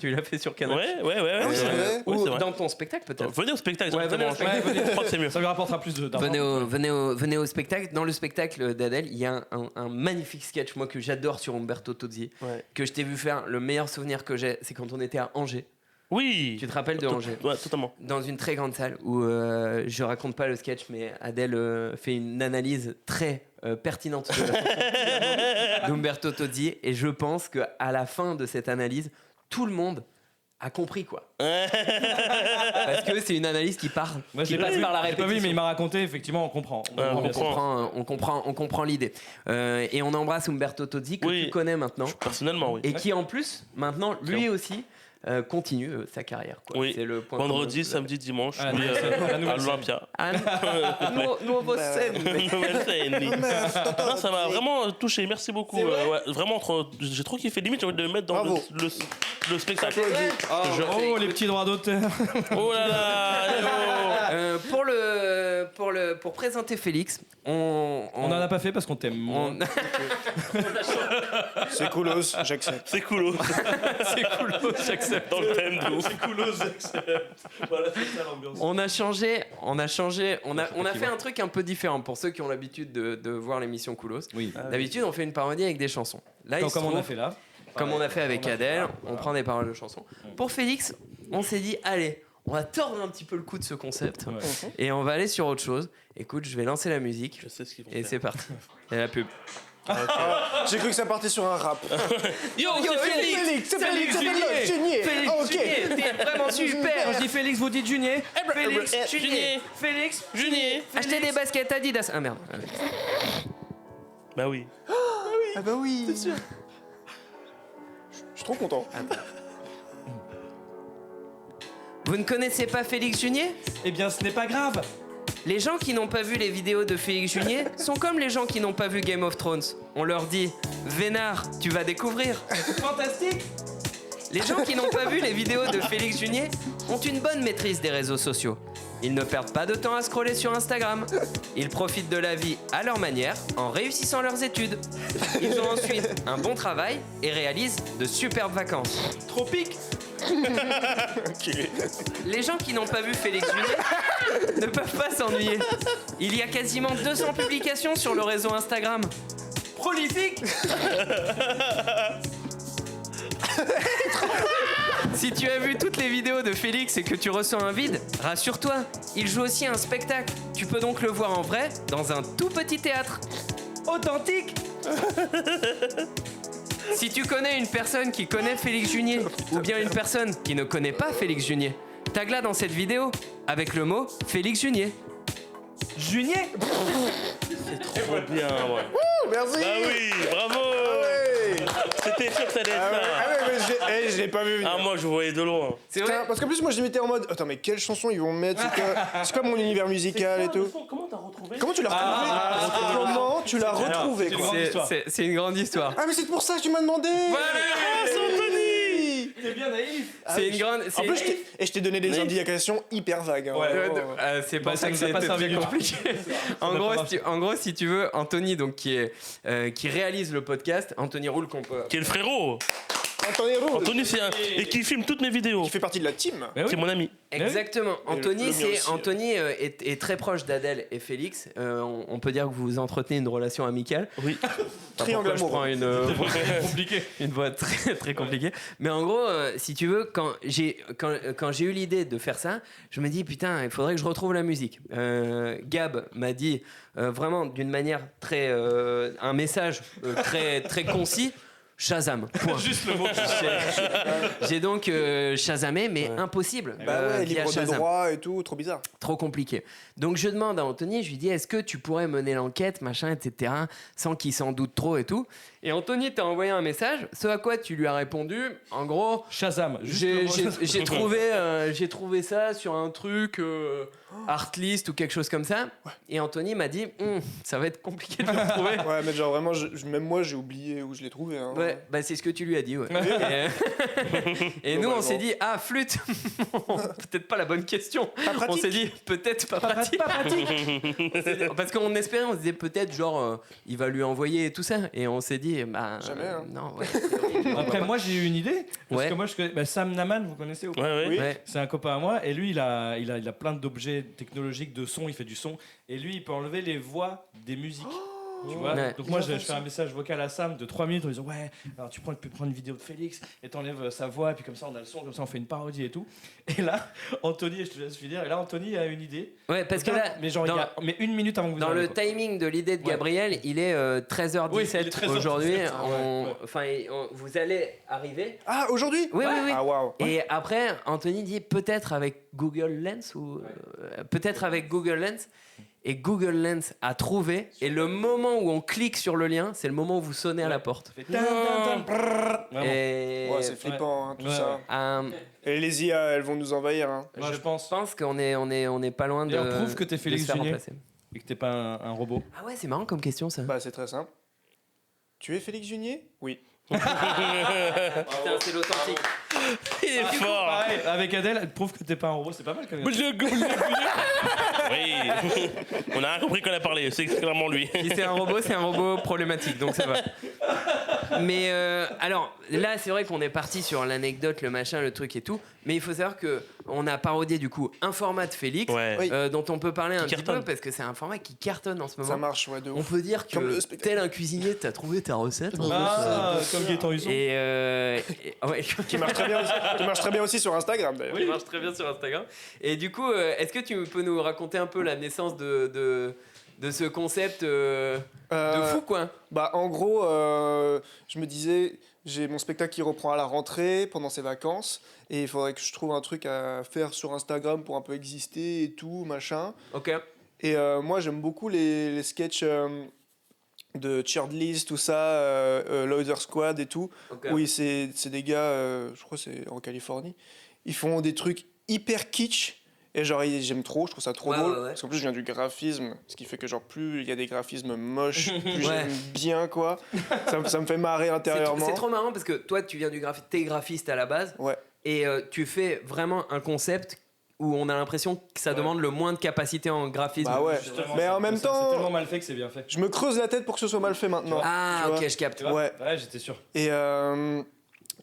tu l'as fait sur Canal+. Ouais. c'est vrai. Oui, Ou c'est vrai. dans ton spectacle peut-être. Venez au spectacle. Ouais, venez au spectacle. Je crois que c'est mieux. Ça lui rapportera plus d'argent. Venez au spectacle. Dans le spectacle d'Adèle, il y a un magnifique sketch, moi, que j'adore sur Umberto Tozzi, Ouais. que je t'ai vu faire. Le meilleur souvenir que j'ai, c'est quand on était à Angers. Oui. Tu te rappelles de Angers? Ouais, totalement. Dans une très grande salle où je raconte pas le sketch, mais Adèle fait une analyse très pertinente de la chanson d'Umberto Tozzi, et je pense qu'à la fin de cette analyse, tout le monde a compris quoi. Parce que c'est une analyse qui part, qui passe par la J'ai pas répétition. vu, mais il m'a raconté, effectivement, on comprend. On comprend l'idée. Et on embrasse Umberto Tozzi que tu connais maintenant. Personnellement, oui. Et qui en plus, maintenant, lui aussi, continue sa carrière. Quoi. Oui. C'est le point Vendredi, samedi, dimanche, Ah, oui, la à nouvelle l'Olympia. Nouveau scène. Nouvelle scène. Non, ça m'a vraiment touché. Merci beaucoup. Ouais, vraiment, j'ai trop kiffé. Limite, j'ai envie de me mettre dans le spectacle. Oh, les petits droits d'auteur. Oh là là. Pour présenter Félix, on en a pas fait parce qu'on t'aime. C'est coolos, j'accepte. C'est cool. C'est cool, j'accepte. Dans le thème de ouf. C'est cool, j'accepte. Voilà, c'est ça l'ambiance. On a fait un truc un peu différent pour ceux qui ont l'habitude de voir l'émission Koulos. Oui. D'habitude, on fait une parodie avec des chansons. Là, il se Comme on a trouve, fait là. comme on a fait avec Adèle, on prend des paroles de chansons. Pour Félix, on s'est dit, allez, on va tordre un petit peu le coup de ce concept et on va aller sur autre chose. Écoute, je vais lancer la musique Je sais ce qu'ils vont et faire. c'est parti. Et la pub. J'ai cru que ça partait sur un rap. Yo, c'est Félix. C'est Félix Junier. Félix Ah, ok. Junier, t'es vraiment super. Je dis Félix, vous dites Junier. Félix Junier. Félix Junier. Achetez des baskets Adidas. Ah merde. Bah oui. Ah bah oui. C'est sûr. Je suis trop content. Vous ne connaissez pas Félix Junier ? Eh bien, ce n'est pas grave. Les gens qui n'ont pas vu les vidéos de Félix Junier sont comme les gens qui n'ont pas vu Game of Thrones. On leur dit « Vénard, tu vas découvrir ». Fantastique. Les gens qui n'ont pas vu les vidéos de Félix Junier ont une bonne maîtrise des réseaux sociaux. Ils ne perdent pas de temps à scroller sur Instagram. Ils profitent de la vie à leur manière en réussissant leurs études. Ils ont ensuite un bon travail et réalisent de superbes vacances. Tropique. Les gens qui n'ont pas vu Félix Junier ne peuvent pas s'ennuyer. Il y a quasiment 200 publications sur le réseau Instagram. Prolifique. Si tu as vu toutes les vidéos de Félix et que tu ressens un vide, rassure-toi, il joue aussi un spectacle. Tu peux donc le voir en vrai dans un tout petit théâtre. Authentique. Si tu connais une personne qui connaît Félix Junier ou bien une personne qui ne connaît pas Félix Junier, tag-la dans cette vidéo avec le mot Félix Junier. Junier. Trop bien, ouais. Merci. Bah oui, bravo. C'était sûr que ça allait être ça. Ah ouais, mais je l'ai pas vu venir. Ah, moi, je voyais de loin. C'est Putain, vrai. parce qu'en plus moi je m'étais en mode attends mais quelle chanson ils vont me mettre, c'est quoi mon univers musical et tout. Comment t'as retrouvé? Comment tu l'as retrouvé? Comment tu l'as retrouvé c'est quoi? grande histoire. C'est une grande histoire. Ah mais c'est pour ça que tu m'as demandé. C'est Anthony. T'es bien naïf. C'est une grande. En plus je t'ai donné des indications hyper vagues. Hein. C'est pas Bah, ça ça que nous a c'est pas servi du tout. compliqué. En gros, si tu veux, Anthony, donc qui réalise le podcast, Anthony Roule qu'on peut. Qui est le frérot. Anthony Roux, Anthony, et qui filme toutes mes vidéos. qui fait partie de la team. C'est mon ami. Exactement. Anthony, le mien aussi. Anthony est très proche d'Adèle et Félix. On peut dire que vous entretenez une relation amicale. Oui. Triangle Pourquoi je prends amoureux. une voix très très compliquée. Mais en gros, si tu veux, quand j'ai eu l'idée de faire ça, je me dis putain, il faudrait que je retrouve la musique. Gab m'a dit vraiment d'une manière très un message très très concis. Shazam. Point. Juste le mot. J'ai donc Shazamé, mais impossible. Bah ouais, via libre de Shazam. droit et tout, trop bizarre. Trop compliqué. Donc je demande à Anthony, je lui dis est-ce que tu pourrais mener l'enquête, machin, etc., sans qu'il s'en doute trop et tout. Et Anthony t'a envoyé un message, ce à quoi tu lui as répondu, en gros, Shazam. j'ai trouvé ça sur un truc Artlist ou quelque chose comme ça. Et Anthony m'a dit ça va être compliqué de le retrouver. Ouais, mais genre vraiment, même moi j'ai oublié où je l'ai trouvé. Hein. Ouais, bah c'est ce que tu lui as dit, ouais. Et nous, on s'est dit, ah, flûte, peut-être pas la bonne question. On s'est dit, peut-être pas pratique. Parce qu'on espérait, on se disait peut-être, genre, il va lui envoyer tout ça. Et on s'est dit, bah. Jamais, hein. Non, ouais. Après, moi, j'ai eu une idée. Parce Ouais. que moi, je connais Sam Naman, vous connaissez ou pas? Ouais, ouais. Ouais. C'est un copain à moi. Et lui, il a plein d'objets technologiques de son. Il fait du son. Et lui, il peut enlever les voix des musiques. Tu vois. Ouais. Donc moi je fais un message vocal à Sam de 3 minutes en disant ouais, alors tu peux prendre une vidéo de Félix et t'enlèves sa voix et puis comme ça on a le son, comme ça on fait une parodie et tout. Et là Anthony, et je te laisse finir, et là Anthony a une idée. Ouais, parce que là, mais genre mais une minute avant que vous dans arriviez, le quoi. timing de l'idée de Gabriel, il est 13h17 Oui, il est 13h17, aujourd'hui. ouais. Vous allez arriver. Ah, aujourd'hui? Oui, oui, oui. Ah, waouh. Et après, Anthony dit peut-être avec Google Lens ou peut-être avec Google Lens. Et Google Lens a trouvé. Et le moment où on clique sur le lien, c'est le moment où vous sonnez à la porte. Ça fait tan, tan, tan, brrr. Vraiment. Et Ouais, c'est flippant, hein, tout ça. Et les IA, elles vont nous envahir. Hein. Moi, je pense. qu'on est pas loin de. D'ailleurs, prouve que t'es Félix de se faire Junier. remplacer. Et que t'es pas un robot. Ah ouais, c'est marrant comme question ça. Bah, c'est très simple. Tu es Félix Junier? Oui. Putain, c'est l'authentique. Il est fort. Pareil, avec Adèle, prouve que t'es pas un robot, c'est pas mal quand même. Oui. On a rien compris qu'on a parlé. C'est clairement lui. Si c'est un robot problématique, donc ça va. Mais alors, là, c'est vrai qu'on est parti sur l'anecdote, le machin, le truc et tout. Mais il faut savoir qu'on a parodié du coup un format de Félix Ouais. dont on peut parler un petit cartonne. peu parce que c'est un format qui cartonne en ce moment. Ça marche, ouais, de On ouf. peut dire Comme le que spectacle. tel un cuisinier, t'as trouvé ta recette. Ah, comme Gaëtan Husson. Ouais, Qui marche très bien aussi sur Instagram, d'ailleurs. qui marche très bien sur Instagram. Et du coup, est-ce que tu peux nous raconter un peu la naissance de ce concept de fou, quoi? Bah, en gros, je me disais, j'ai mon spectacle qui reprend à la rentrée pendant ses vacances, et il faudrait que je trouve un truc à faire sur Instagram pour un peu exister et tout, machin. Ok. Et moi, j'aime beaucoup les sketchs de Cheered List, tout ça, Loader Squad et tout. Ok. Oui, c'est des gars, je crois que c'est en Californie. Ils font des trucs hyper kitsch. Et genre, j'aime trop, je trouve ça trop Ouais, drôle. ouais, ouais. Parce qu'en plus, je viens du graphisme, ce qui fait que genre, plus il y a des graphismes moches, plus Ouais. j'aime bien, quoi. Ça me fait marrer intérieurement. C'est trop marrant parce que toi, tu viens du graphiste, t'es graphiste à la base. Ouais. Et tu fais vraiment un concept où on a l'impression que ça demande le moins de capacité en graphisme. Bah ouais. Justement, Mais en même c'est tellement temps, mal fait que c'est bien fait. je me creuse la tête pour que ce soit mal fait maintenant. Ah, tu ok, vois. je capte. Tu vois Ouais. Ouais, j'étais sûr.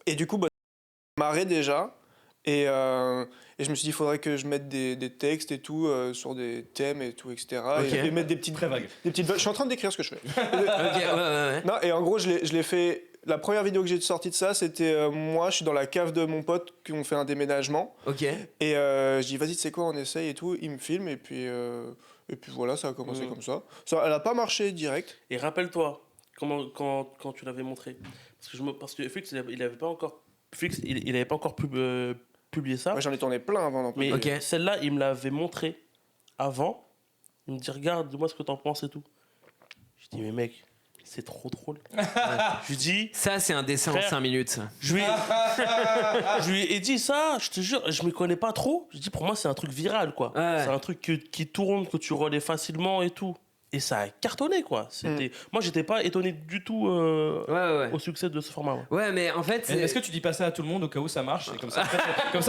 Et du coup, bah, ça m'a marré déjà. Et je me suis dit, il faudrait que je mette des textes et tout sur des thèmes et tout, etc. Ok. Et mettre des petites Très vague. Je suis en train de décrire ce que je fais. Ok, ouais. Non, et en gros, je l'ai fait. La première vidéo que j'ai sortie de ça, c'était moi, je suis dans la cave de mon pote, qui ont fait un déménagement. Ok. Et je dis, vas-y, tu sais quoi, on essaye et tout. Il me filme, et puis voilà, ça a commencé comme ça. Elle a pas marché direct. Et rappelle-toi, quand tu l'avais montré. Parce que Flix, il avait pas encore. Flix, il avait pas encore publié ça. Moi, j'en ai tourné plein avant d'en Mais Ok. celle-là, il me l'avait montré avant. Il me dit, regarde, dis-moi ce que t'en penses et tout. Je dis, mais mec, c'est trop drôle. Je lui dis, Ça, c'est un dessin en Frère. 5 minutes, ça. je lui ai dit ça, je te jure, je m'y connais pas trop. Je dis, pour moi, c'est un truc viral, quoi. Ouais. C'est un truc qui tourne, que tu relais facilement et tout. Et ça a cartonné, quoi. Moi, j'étais pas étonné du tout Ouais. au succès de ce format. Ouais. Ouais, mais en fait, Est-ce que tu dis pas ça à tout le monde au cas où ça marche et comme ça,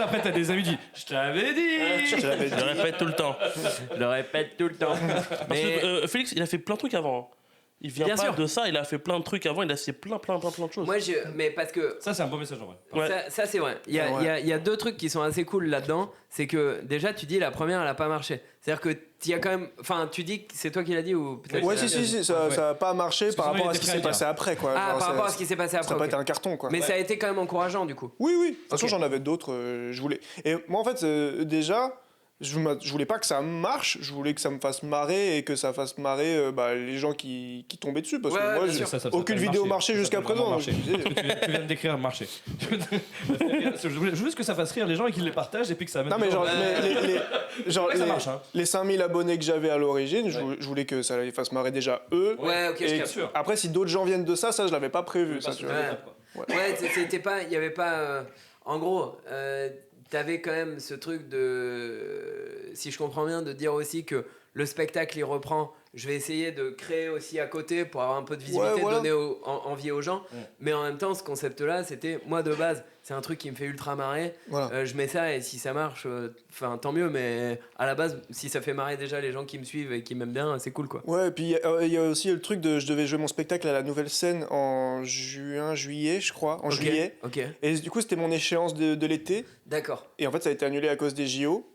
après, t'as des amis qui disent je t'avais dit. Je le répète tout le temps. je le répète tout le temps. Parce Mais que Félix, il a fait plein de trucs avant. Hein. Il vient Bien pas sûr. de ça, il a fait plein de trucs avant, il a fait plein de choses. moi, mais parce que Ça, c'est un beau message en vrai. Ouais. ça c'est vrai. Il y a deux trucs qui sont assez cool là-dedans. C'est que déjà, tu dis la première, elle a pas marché. C'est-à-dire que tu y as quand même. Enfin, tu dis que c'est toi qui l'as dit ou peut-être. Ouais, si, ça a pas marché par rapport à ce qui s'est passé après, quoi. Ah, Genre, par ça- rapport à ce qui s'est passé Ça après. n'a pas ok. été un carton, quoi. Mais ça a été quand même encourageant du coup. Oui. De toute façon, Ok. j'en avais d'autres, je voulais. Et moi, en fait, déjà, je voulais pas que ça marche, je voulais que ça me fasse marrer et que ça fasse marrer les gens qui tombaient dessus. Parce Ouais, que moi, bien sûr. Ça aucune s'appelle vidéo marcher. marchait Ça jusqu'à s'appelle présent. vraiment donc je marcher. me disais- Parce que tu viens de décrire marcher. Je voulais juste que ça fasse rire les gens et qu'ils les partagent et puis que ça mette. Non, mais genre, Ouais, ça marche, hein. les 5000 abonnés que j'avais à l'origine, je voulais que ça les fasse marrer déjà eux. Ouais, ok, je Et capte. après, si d'autres gens viennent de ça, je l'avais pas prévu. Ça, tu vois. Ouais, c'était pas. Il y avait pas. En gros, t'avais quand même ce truc de. Si je comprends bien, de dire aussi que le spectacle il reprend. Je vais essayer de créer aussi à côté pour avoir un peu de visibilité, Ouais, voilà. donner envie aux gens. Mais en même temps, ce concept-là, c'était moi de base, c'est un truc qui me fait ultra marrer. Voilà. Je mets ça et si ça marche, enfin tant mieux. Mais à la base, si ça fait marrer déjà les gens qui me suivent et qui m'aiment bien, c'est cool quoi. Ouais, et puis il y a aussi le truc de je devais jouer mon spectacle à la Nouvelle Scène en juillet, je crois, en juillet. Ok. Et du coup, c'était mon échéance de l'été. D'accord. Et en fait, ça a été annulé à cause des JO.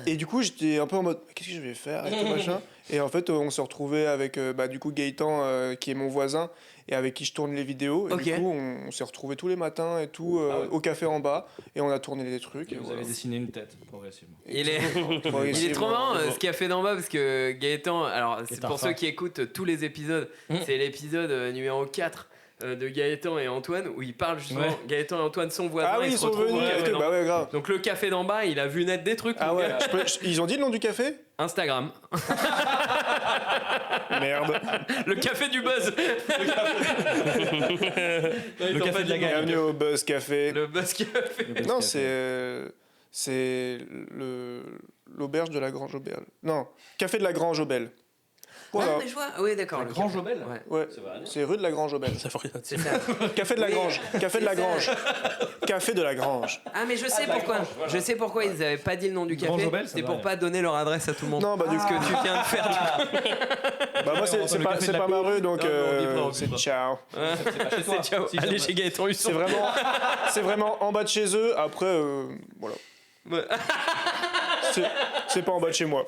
Et du coup, j'étais un peu en mode, qu'est-ce que je vais faire et tout machin. Et en fait, on s'est retrouvé avec du coup Gaëtan, qui est mon voisin, et avec qui je tourne les vidéos. Et du coup, on s'est retrouvés tous les matins et tout, au café en bas, et on a tourné les trucs. Et vous avez dessiné une tête, progressivement. Il est trop marrant ce café d'en bas, parce que Gaëtan, alors c'est pour ceux qui écoutent tous les épisodes, c'est l'épisode numéro 4 de Gaëtan et Antoine, où ils parlent justement, Gaëtan et Antoine sont voisins. Ah oui, ils sont venus. Bah ouais, grave. Donc le café d'en bas, il a vu naître des trucs. Ah ouais, ils ont dit le nom du café? Instagram. Merde. Le café du buzz. Le café de la gagne. Bienvenue au Buzz Café. Le buzz café. Non, c'est l'auberge de la Grange Aubel. Non, café de la Grange Aubel. Voilà. Ah, mais je vois. Oui, d'accord. La Grange Aubel. Ouais. C'est rue de la Grange Aubel. Ça fait rien. C'est ça. Café de la Grange. Café de la Grange. Café de la Grange. Ah, mais je sais pourquoi. Je sais pourquoi ils n'avaient pas dit le nom du Grange café. Aubel, C'était pour pas donner leur adresse à tout le monde. Non, bah du Ce que tu viens de faire. Bah moi c'est pas ma rue, donc c'est ciao. C'est ciao. Allez chez Gaëtan Husson. C'est vraiment en bas de chez eux. Après, voilà. C'est pas en bas de chez moi.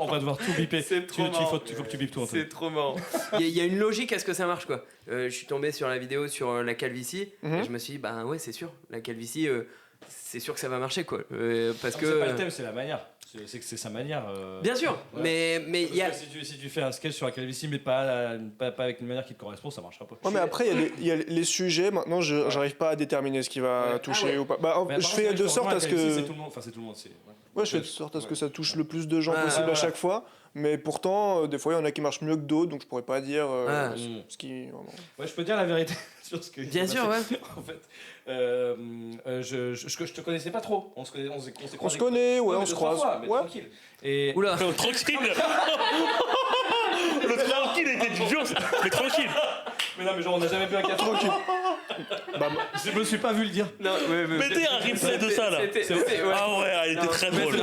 On va devoir tout biper. C'est trop marrant. Il faut que tu bipes tout. C'est trop marrant. Il y a une logique à ce que ça marche, quoi. Je suis tombé sur la vidéo sur la calvitie et je me suis dit, bah ouais, c'est sûr, la calvitie, c'est sûr que ça va marcher, quoi. Parce que c'est pas le thème, c'est la manière. C'est que c'est sa manière. Bien sûr, ouais. mais il y a. Si tu fais un sketch sur la calvitie, mais pas avec une manière qui te correspond, ça marchera pas. Ouais, mais après, il y a les sujets. Maintenant, j'arrive pas à déterminer ce qui va toucher ou pas. Bah, je fais de sorte à ce que. C'est tout le monde. Enfin, c'est tout le monde. Ouais, je fais de sorte à ce que ça touche le plus de gens possible à chaque fois. Mais pourtant, des fois, il y en a qui marchent mieux que d'autres, donc je pourrais pas dire ce qui. Vraiment... Ouais, je peux dire la vérité sur ce que. Bien sûr, ouais. En fait, je te connaissais pas trop. On se connaît, ouais, on se croise. Fois, mais ouais. tranquille. Et... Oula, tranquille. Le tranquille était dur, mais tranquille. Mais non, mais genre, on n'a jamais bu un café. Tranquille. Bah, je me suis pas vu le dire. Non, Mettez un replay de ça là. Ah ouais, elle était très drôle.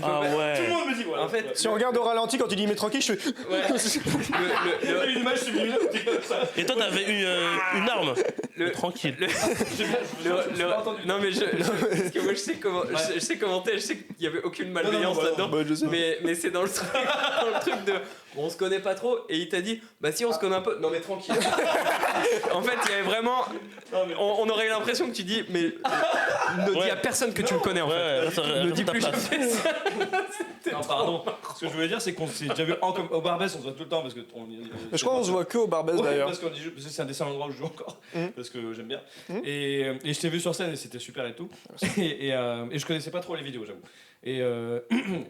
Ah ouais. Tout le monde me dit, voilà. En fait, si on regarde au ralenti, quand tu dis mais tranquille, je fais. Il y a une image subliminale comme ça. Et toi, t'avais eu une arme. Tranquille. Non, mais parce que moi, je sais commenter, je sais qu'il y avait aucune malveillance là-dedans. Bah, je sais. Mais c'est dans le truc de. On se connaît pas trop, et il t'a dit, bah si on se connaît un peu. Non, mais tranquille. En fait, il y avait vraiment. On aurait eu l'impression que tu dis, mais ne dis à personne que tu le connais en fait. Ne dis plus jamais ça. Non, pardon. Ce que je voulais dire, c'est qu'on s'est déjà vu au Barbès, on se voit tout le temps parce que. Je crois qu'on se voit que au Barbès d'ailleurs. Parce que c'est un des seuls endroits où je joue encore, parce que j'aime bien. Et je t'ai vu sur scène et c'était super et tout. Et je connaissais pas trop les vidéos, j'avoue. Et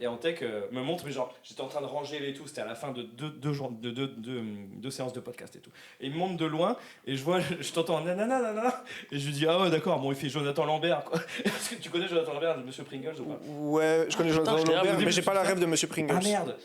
Antec me montre, mais genre, j'étais en train de ranger et tout, c'était à la fin de deux séances de podcast et tout. Et il me montre de loin, et je t'entends nanana, et je lui dis, ah ouais, d'accord, bon, il fait Jonathan Lambert, quoi. Est-ce que tu connais Jonathan Lambert de Monsieur Pringles ou pas? Ouais, je connais Jonathan Lambert, mais j'ai pas la rêve de Monsieur Pringles. Ah merde!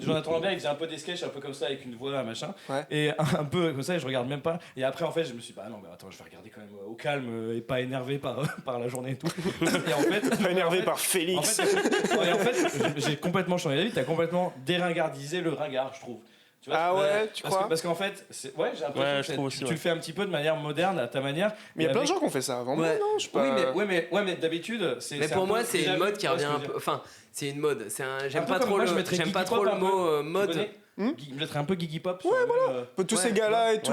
Jonathan Lambert, il faisait un peu des sketchs, un peu comme ça, avec une voix, machin. Ouais. Et un peu comme ça, et je regarde même pas. Et après, en fait, je me suis dit, bah non, mais attends, je vais regarder quand même au calme et pas énervé par la journée et tout. Et en fait. Pas énervé par Félix. En fait, j'ai complètement changé d'avis. T'as complètement déringardisé le ringard, je trouve. Tu vois, ah ouais, tu crois? Parce qu'en fait, ouais, j'ai l'impression que tu le fais un petit peu de manière moderne, à ta manière. Mais il y a plein de gens qui ont fait ça avant moi, non? Je sais pas. Oui, mais d'habitude, c'est. Mais pour moi, c'est une mode qui revient un peu. Enfin, c'est une mode. J'aime pas trop le mot mode. Je mettrais un peu Gigi Pop. Ouais, voilà. Tous ces gars-là et tout,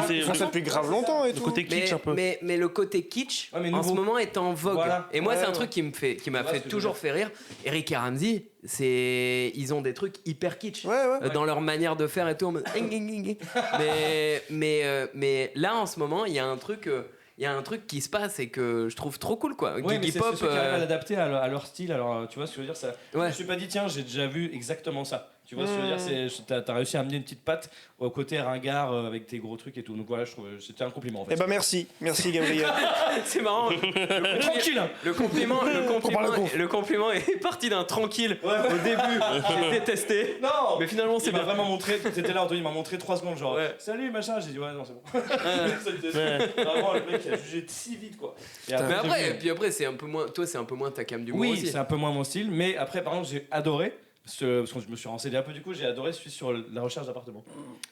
ils font ça depuis grave longtemps et tout. Le côté kitsch un peu. Mais le côté kitsch, en ce moment, est en vogue. Voilà. Et moi, c'est un truc qui m'a fait toujours fait rire. Eric et Ramsey, ils ont des trucs hyper kitsch dans leur manière de faire et tout. Mais là, en ce moment, il y a un truc. Il y a un truc qui se passe et que je trouve trop cool, quoi. Ouais, Gigi Pop, c'est ceux qui arrivent à l'adapter à leur style. Alors, tu vois ce que je veux dire, ça. Je me suis pas dit, tiens, j'ai déjà vu exactement ça. Tu vois ce que je veux dire, t'as réussi à amener une petite patte au côté ringard avec tes gros trucs et tout. Donc voilà, je trouve c'était un compliment en fait. Eh ben merci Gabriel. C'est marrant. Tranquille. Le compliment est parti d'un tranquille au début. J'ai détesté. Non. Mais finalement c'est bien. Il m'a vraiment montré. T'étais là, Anthony, il m'a montré 3 secondes genre. Salut machin. J'ai dit ouais non c'est bon. Vraiment le mec il a jugé si vite quoi. Mais après c'est un peu moins. Toi c'est un peu moins ta cam d'humour aussi. Oui c'est un peu moins mon style. Mais après par exemple j'ai adoré. Parce que je me suis renseigné un peu, du coup, j'ai adoré celui sur la recherche d'appartement.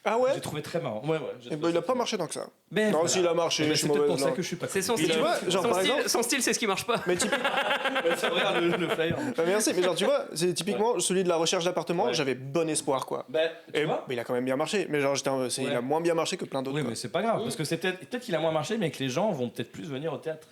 Ah ouais. J'ai trouvé très marrant. Ouais. Eh ben, il a pas marché tant que ça. Mais Non, voilà. s'il a marché, Eh ben, je suis c'est peut-être pour mauvaise ça langue. que je suis pas. C'est son Et style. tu vois, genre, par exemple- Son style, c'est ce qui marche pas. Mais typiquement, Ça regarde le flyer. merci, mais genre tu vois, c'est typiquement celui de la recherche d'appartement, Ouais. j'avais bon espoir quoi. Bah, tu Et vois. mais il a quand même bien marché, mais genre il Ouais. a moins bien marché que plein d'autres. Oui, quoi. mais c'est pas grave, parce que c'est peut-être qu'il a moins marché, mais que les gens vont peut-être plus venir au théâtre.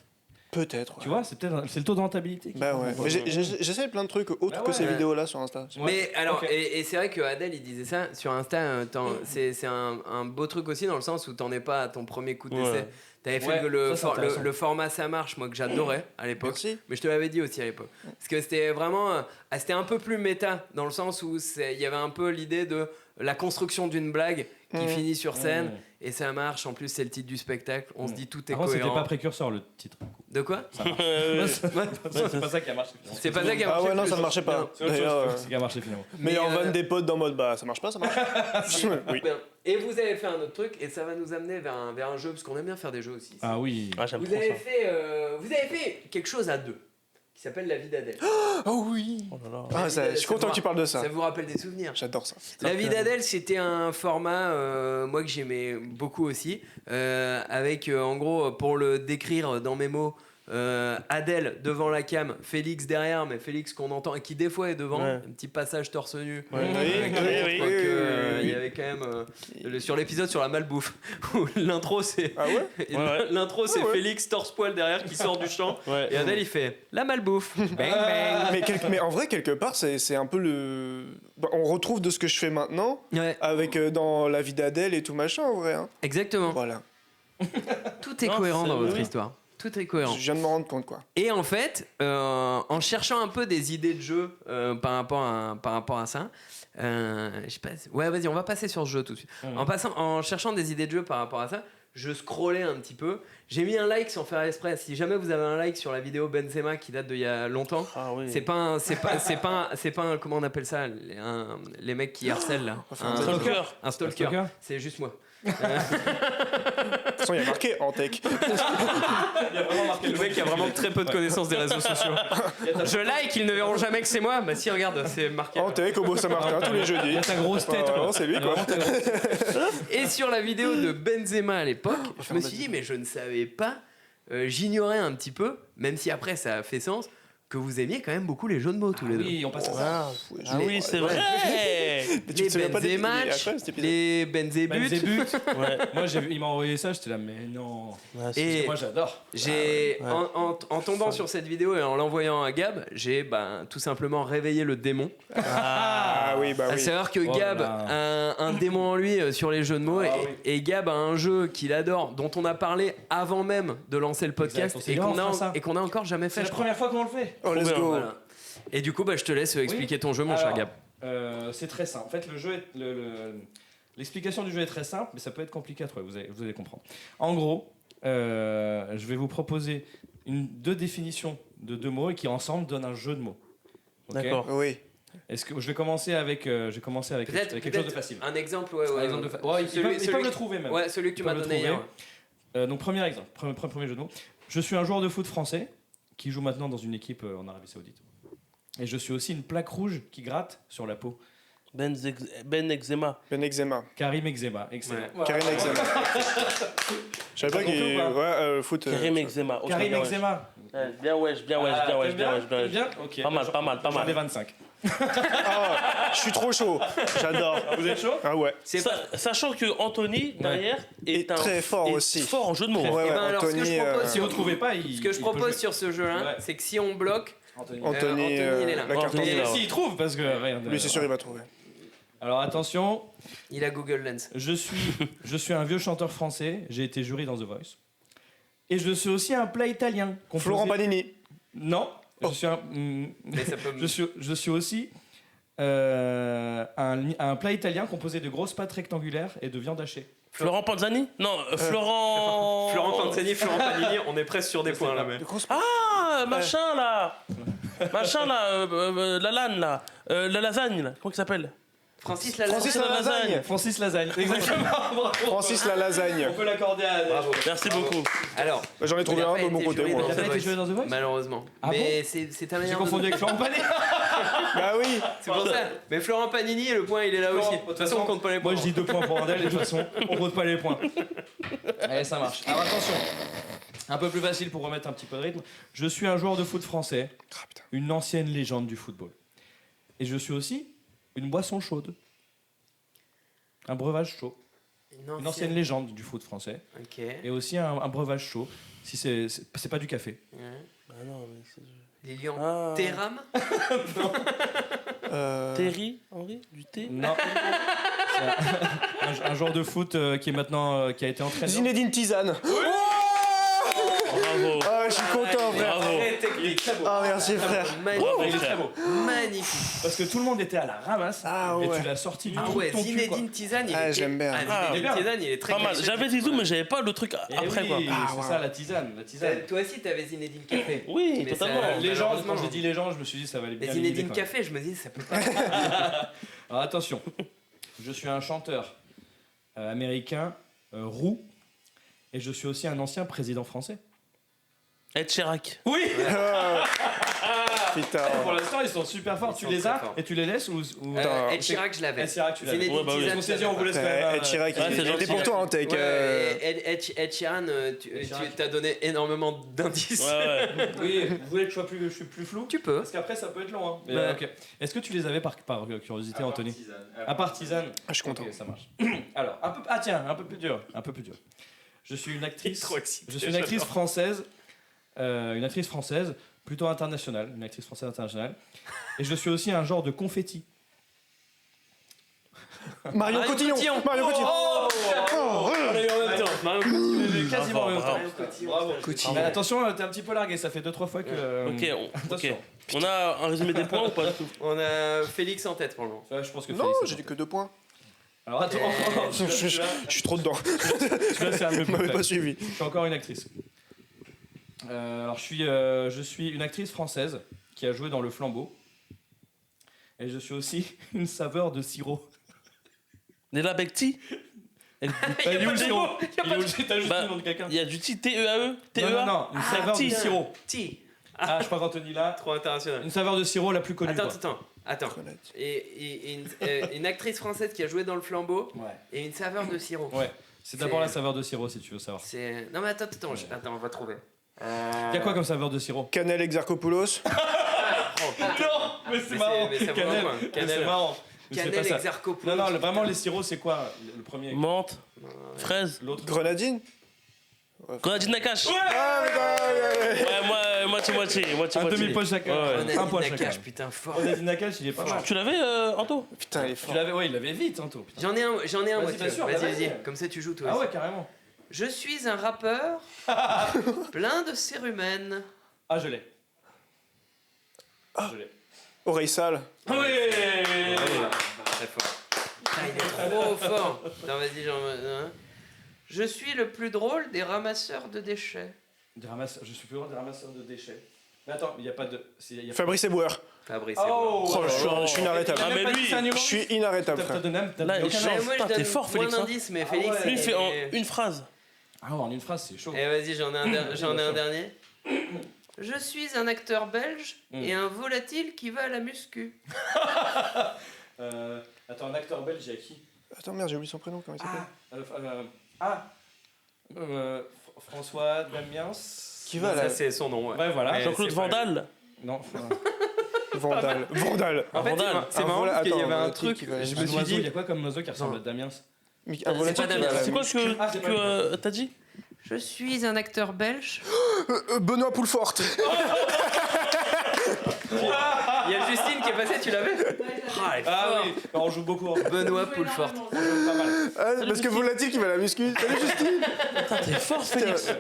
Peut-être. Ouais. Tu vois, c'est le taux de rentabilité. Bah ouais. Mais j'essaie plein de trucs autres Bah que ouais. ces vidéos là sur Insta. Ouais. Mais alors, Ok. et c'est vrai que Adèle il disait ça sur Insta, c'est un beau truc aussi dans le sens où t'en es pas à ton premier coup d'essai. Ouais. T'avais fait Ouais, le ça, c'est intéressant. le format Ça marche, moi que j'adorais à l'époque. Merci. Mais je te l'avais dit aussi à l'époque. Parce que c'était vraiment. C'était un peu plus méta dans le sens où il y avait un peu l'idée de la construction d'une blague qui finit sur scène et ça marche. En plus, c'est le titre du spectacle. On se dit tout est Par contre, c'était cohérent. pas précurseur le titre. De quoi C'est pas ça qui a marché. finalement. C'est pas ça qui a marché. Ah ouais non plus. ça ne marchait pas. C'est autre D'ailleurs, chose qui a marché finalement. mais en Mais, vanne des potes dans mode bah ça marche pas, ça marche. Oui. Bien. Et vous avez fait un autre truc et ça va nous amener vers un jeu parce qu'on aime bien faire des jeux aussi. Ah oui. Ah, j'aime Vous trop avez, ça. vous avez fait quelque chose à deux qui s'appelle La vie d'Adèle. Oh oui. Oh là là. Ah vie ça, d'Adèle, je suis content ça que tu parles de ça. Ça vous rappelle des souvenirs. J'adore ça. La vie d'Adèle, c'était un format, moi que j'aimais beaucoup aussi, avec en gros, pour le décrire dans mes mots, Adèle devant la cam, Félix derrière, mais Félix qu'on entend et qui des fois est devant, Ouais. un petit passage torse nu. Ouais. Oui, Il y avait quand même sur l'épisode sur la malbouffe où l'intro c'est Ah ouais. Ouais. l'intro c'est ouais. Félix torse poil derrière qui sort du champ Ouais. et Adèle il fait la malbouffe bang bang. Mais en vrai quelque part c'est un peu le. Bah, on retrouve de ce que je fais maintenant Ouais, avec dans la vie d'Adèle et tout machin en vrai. Hein. exactement. Voilà. Tout est Non, cohérent c'est- dans votre oui. histoire. Tout est cohérent. Je viens de m'en rendre compte quoi. Et en fait, en cherchant un peu des idées de jeu par rapport à ça, je sais pas. Ouais, vas-y, on va passer sur ce jeu tout de suite. En cherchant des idées de jeu par rapport à ça, je scrollais un petit peu. J'ai mis un like sans faire exprès. Si jamais vous avez un like sur la vidéo Benzema qui date d'il y a longtemps, Ah oui. c'est pas un comment on appelle ça, les mecs qui harcèlent là. un stalker. Un stalker. stalker. C'est juste moi. De toute façon il y a marqué en tech. Il y a vraiment marqué Le mec a vraiment très peu de connaissances des réseaux sociaux. Je like, ils ne verront jamais que c'est moi. Bah si, regarde, c'est marqué. En tech au Beau Saint-Martin tous les Il jeudis. y a ta grosse tête. Ah, quoi. non, c'est lui, Il y a quoi. vraiment ta grosse tête. Et sur la vidéo de Benzema à l'époque, je me suis dit, mais je ne savais pas, j'ignorais un petit peu, même si après ça a fait sens, que vous aimiez quand même beaucoup les jeux de mots tous les deux. Oui, on passe à ça. Ah, ah Les- oui, c'est ouais. vrai. Mais tu te Les souviens pas des Benzématch, après, cet épisode les Benzébut. Benzébut. Ouais. Moi, il m'a envoyé ça, j'étais là, mais non. Ouais, c'est- Et Moi, j'adore. j'ai, Ouais. en tombant sur cette vidéo et en l'envoyant à Gab, j'ai tout simplement réveillé le démon. Ah oui bah À oui. savoir que Oh Gab là. a un démon en lui sur les jeux de mots Ah et Gab a un jeu qu'il adore, dont on a parlé avant même de lancer le podcast Exact, on s'est et dit, qu'on on fera ça. a encore jamais C'est fait. la je crois. première fois qu'on le fait. Oh let's bien, go. Voilà. Et du coup, je te laisse expliquer ton jeu, mon cher Alors, Gab. C'est très simple. En fait, le jeu l'explication du jeu est très simple, mais ça peut être compliqué à trouver, vous allez comprendre. En gros, je vais vous proposer deux définitions de deux mots et qui ensemble donnent un jeu de mots. Ok. D'accord. Oui. Est-ce que je vais commencer avec quelque chose de facile. Un exemple, Un exemple de ouais, ils peuvent le trouver même. Ouais, celui que tu m'as Ils peuvent donné le hier. Donc premier exemple, premier jeu de mots. Je suis un joueur de foot français qui joue maintenant dans une équipe en Arabie Saoudite. Et je suis aussi une plaque rouge qui gratte sur la peau. Ben Eczema. Ben Eczema. Karim Eczema. Excellent. Ouais. Karim Eczema. Je savais pas compris qu'il. ou pas Ouais, foot. Karim Eczema. Ok, Karim bien wesh. Eczema. Ouais, bien wesh, bien wesh, bien wesh, bien wesh, bien wesh. Bien Ok. Pas mal, pas mal, pas J'en ai mal. 25. Ah, je suis trop chaud. J'adore. Vous êtes chaud? Ah ouais. C'est pas. Sachant que Anthony, derrière, Est très fort est aussi. fort en jeu de mots. Ouais, Eh ben, alors, ce que Anthony, je propose, Si vous trouvez pas, ce que je propose sur ce jeu-là, Ouais. c'est que si on bloque, Anthony. Anthony, il est là. la carte Anthony, en là, bleu. ouais. S'il trouve, parce que rien. Lui, c'est sûr, il va trouver. Alors attention, il a Google Lens. je suis un vieux chanteur français. J'ai été jury dans The Voice. Et je suis aussi un plat italien. composé- Florent Panini. Non. Oh. Je suis un. Mais ça peut. Je suis aussi un plat italien composé de grosses pâtes rectangulaires et de viande hachée. Florent Panzani? Non, Florent. Florent Panzani, Florent Panini, on est presque sur des points là. Mais. Ah, machin là. Machin là, la lane là. La lasagne là. Comment il s'appelle? Francis Lalasagne. Francis la lasagne. Francis Lasagne. Exactement. Bravo. Francis la lasagne. On peut l'accorder à. Bravo. Merci beaucoup. Alors. J'en ai trouvé il a un pas de mon été côté, joué moi. dans Il a The pas été Voice, joué dans The Voice? Malheureusement. Ah Mais c'est ta J'ai manière confondu avec Florent Pagny. Bah oui. C'est pour ça. Mais Florent Panini, le point, il est là aussi. De toute façon, on compte pas les points. Moi, je dis 2 points pour Andel, et de toute façon, on compte pas les points. Allez, ça marche. Alors attention, un peu plus facile pour remettre un petit peu de rythme. Je suis un joueur de foot français, une ancienne légende du football. Et je suis aussi une boisson chaude. Un breuvage chaud. Une ancienne légende du foot français. Ok. Et aussi un breuvage chaud. Si c'est pas du café. Bah non, mais c'est... Lilian Ah. Théram. Terry, Henri, du thé. Non. C'est un joueur de foot qui est maintenant qui a été entraîneur. Zinedine Tisane. Bravo. Ah, je suis content, frère. Bravo. Très technique. Ah, merci, frère. Magnifique. Il est très beau. Magnifique. Parce que tout le monde était à la ramasse Ah, et ouais. tu l'as sorti du Ah trou de ouais, ton cul, quoi. Zinedine Tisane, il Ah, est. j'aime bien. Zinedine Tisane, il est très Pas mal. qualitatif. J'avais Zizou, mais j'avais pas le truc Eh après, quoi. oui, Ah, c'est ouais. ça la tisane. Toi aussi, t'avais Zinedine Café. Oui, Mais totalement. ça- Légende, malheureusement. quand j'ai dit légende, je me suis dit ça va aller Mais bien. Zinedine limiter, quand même. Café, je me dis, ça peut pas. Alors attention, je suis un chanteur américain roux et je suis aussi un ancien président français. Ed Chirac. Oui. Putain. Pour l'instant, ils sont super forts. Ils Tu sont les très as forts. et tu les laisses ou Ed Chirac, je l'avais. Ed Chirac, tu l'avais. Zinedine Ouais, bah oui. Tisane, On s'est dit, on vous laisse quand Après, même. Ed Chirac, Ouais, il c'est était gentil. pour toi, hein, Tech. Ed Sheeran, tu t'as donné énormément d'indices. Ouais, ouais. Oui, vous voulez que je suis plus flou? Tu peux. Parce qu'après, ça peut être long. Hein. Mais, Ouais. ok. Est-ce que tu les avais par curiosité, Anthony? À part Tisane. Ah, je suis content. Ok, ça marche. Alors, un peu plus dur. Je suis une actrice. Je suis une actrice française. Une actrice française, plutôt internationale. Une actrice française internationale. Et je suis aussi un genre de confetti. Marion Cotillon. Marion Cotillon. Oh, on l'a eu en même temps. Marion On l'a quasiment en même temps. Bravo. Mais attention, t'es un petit peu largué. Ça fait 2-3 fois que. Ok, Attention. On a un résumé des points ou pas du tout? On a Félix en tête pour le moment. Ouais, je pense que Non, Félix, j'ai dit que 2 points. Alors attends, Je suis trop dedans. celui-là c'est un peu Vous m'avez plus pas suivi. Je suis encore une actrice. Alors je suis une actrice française qui a joué dans Le Flambeau. Et je suis aussi une saveur de sirop. Néla Becti. Il est où le sirop? Il est où le sirop? T'as juste Bah, le nom de quelqu'un? Il y a du T-E-A-E. T-E-A. Non, une saveur de T. sirop. T. Ah, je crois qu'Anthony là. Trop international. Une saveur de sirop la plus connue. Attends. Et une actrice française qui a joué dans Le Flambeau Ouais. et une saveur de sirop. Ouais. C'est d'abord la saveur de sirop si tu veux savoir. C'est. Non mais attends, on va trouver. Il y a quoi comme saveur de sirop? Canel Exarchopoulos. Non, mais c'est marrant. mais ça vaut un Cannelle. point. Mais Cannelle. c'est marrant. Mais c'est Cannelle pas ça. Exarchopoulos. Non, vraiment les sirops c'est quoi? Le premier. Menthe. Fraise. L'autre. Grenadine. Grenadine Nakache. Ah, putain, Ouais, moi, moitié-moitié. Un demi-poche chacun. Ouais. Un poids Nakache, chacun. putain, fort. Grenadine Nakache, il est pas mal. Tu l'avais, Anto? Putain, il est Tu fort. l'avais, ouais, il l'avait vite, Anto. Putain. J'en ai un, moi. Vas-y, bien sûr, Vas-y, vas-y. vas-y. Comme ça, tu joues toi Ah aussi. ouais, carrément. Je suis un rappeur plein de cérumen. Ah, je l'ai. Je l'ai. Oreille sale. Oui. Très fort. Putain, il est trop fort. Attends, vas-y, hein. Je suis le plus drôle des ramasseurs de déchets. Je suis plus loin des ramasseurs de déchets. Mais attends, il n'y a pas de. y a... Fabrice Eboueur. Fabrice. Oh, Oh, je suis inarrêtable. Ah, mais lui, Je suis inarrêtable, T'as frère. donné Là, aucun il nom. change. Moi, Putain, je t'es donne fort, moins Félix, hein. d'indices, mais Ah Félix. ouais. Lui, il fait en une phrase. Ah, en une phrase, c'est chaud. Eh, vas-y, j'en ai un dernier. Je suis un acteur belge et un volatile qui va à la muscu. Attends, un acteur belge, il y a qui? Attends, merde, j'ai oublié son prénom, comment il s'appelle François Damiens. Qui va là Ça, c'est son nom. Ouais. Ouais, voilà. Mais Jean-Claude c'est pas Vandal. Non, Vandal. Vandal. En fait, Vandal. c'est marrant parce qu'il y avait un truc. qui va- Je un me suis oiseau, il y dit. a quoi comme oiseau qui ressemble à Damiens? Un volatile pas qui va Damien. à la C'est quoi muscu. Ah, c'est que t'as dit? Je suis un acteur belge. Benoît Poulfort. Il y a Justine qui est passée, tu l'avais? Ah, elle est Ah forte. oui, on joue beaucoup. Benoît Poulfort. Pas mal. Ah, parce que volatile qui va à la muscu. Salut Justine. Putain, t'es fort, Félix. Ouais,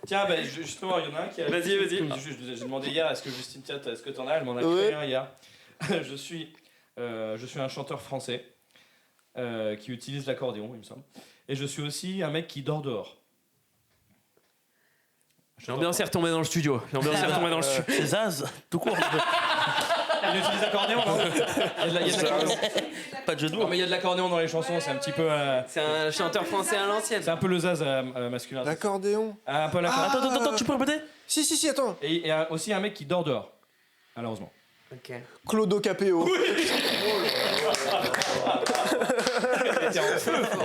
tiens, bah, justement, il y en a un qui a. Vas-y. J'ai demandé hier, est-ce que Justine, tiens, est-ce que t'en as? Elle m'en a Ouais. créé un hier. je suis un chanteur français qui utilise l'accordéon, il me semble. Et je suis aussi un mec qui dort dehors. L'ambiance est retombée dans le studio. C'est Zaz, tout court. Il utilise l'accordéon, non? Il y a de l'accordéon. Pas de jeu de Non, mots. mais il y a de l'accordéon dans les chansons, c'est un petit peu. C'est un chanteur français à l'ancienne. C'est un peu le zaz masculin. L'accordéon. Un peu l'accordéon. Attends, tu peux répéter? Si, attends. Et il y a aussi un mec qui dort dehors, malheureusement. Ok. Clodo Capéo. C'est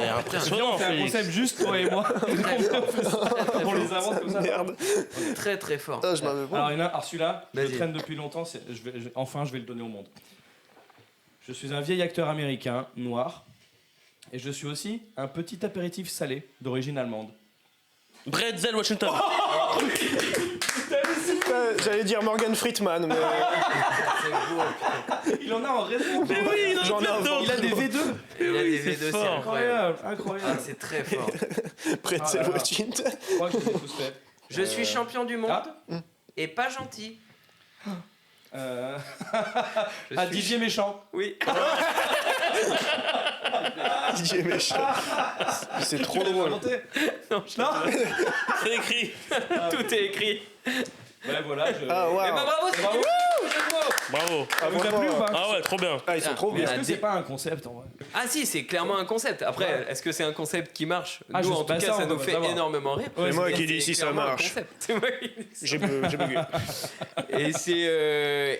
impressionnant. C'est un Félix. concept juste toi et moi. On les invente comme ça. Merde. Très très fort. Ah, je m'avais pas. Alors, il y en a, alors celui-là, je le Vas-y. traîne depuis longtemps. Enfin, je vais le donner au monde. Je suis un vieil acteur américain, noir. Et je suis aussi un petit apéritif salé d'origine allemande. Bretzel Washington. J'allais dire Morgan Freeman, mais C'est beau. Il en a en réserve. Mais oui, j'en ai un Il a des V2. Il a des c'est V2, c'est fort. incroyable. Incroyable, incroyable. Ah, c'est très fort. Pretzel Ah, Washington. Je crois que je les ai tous faits. Je suis champion du monde Ah. et pas gentil. Je suis- Didier Méchant. Oui. Didier Méchant. C'est trop drôle. Non, Non, C'est écrit. tout est écrit. Ouais, voilà. Ah, Eh ben waouh. bravo, c'est Bravo. du jeu de mots. Bravo. Ça vous a plu ou pas? Ah ouais, trop bien. Ah, ils sont trop Mais bien. est-ce que c'est pas un concept en vrai? Ah si, c'est clairement un concept. Après, Ouais. est-ce que c'est un concept qui marche? Ah, Nous, je en sais tout pas, cas, ça, ça on nous va fait savoir. énormément rire. C'est moi Mais qui dis si ça clairement un marche. concept. C'est moi qui dis ça. J'ai bugué.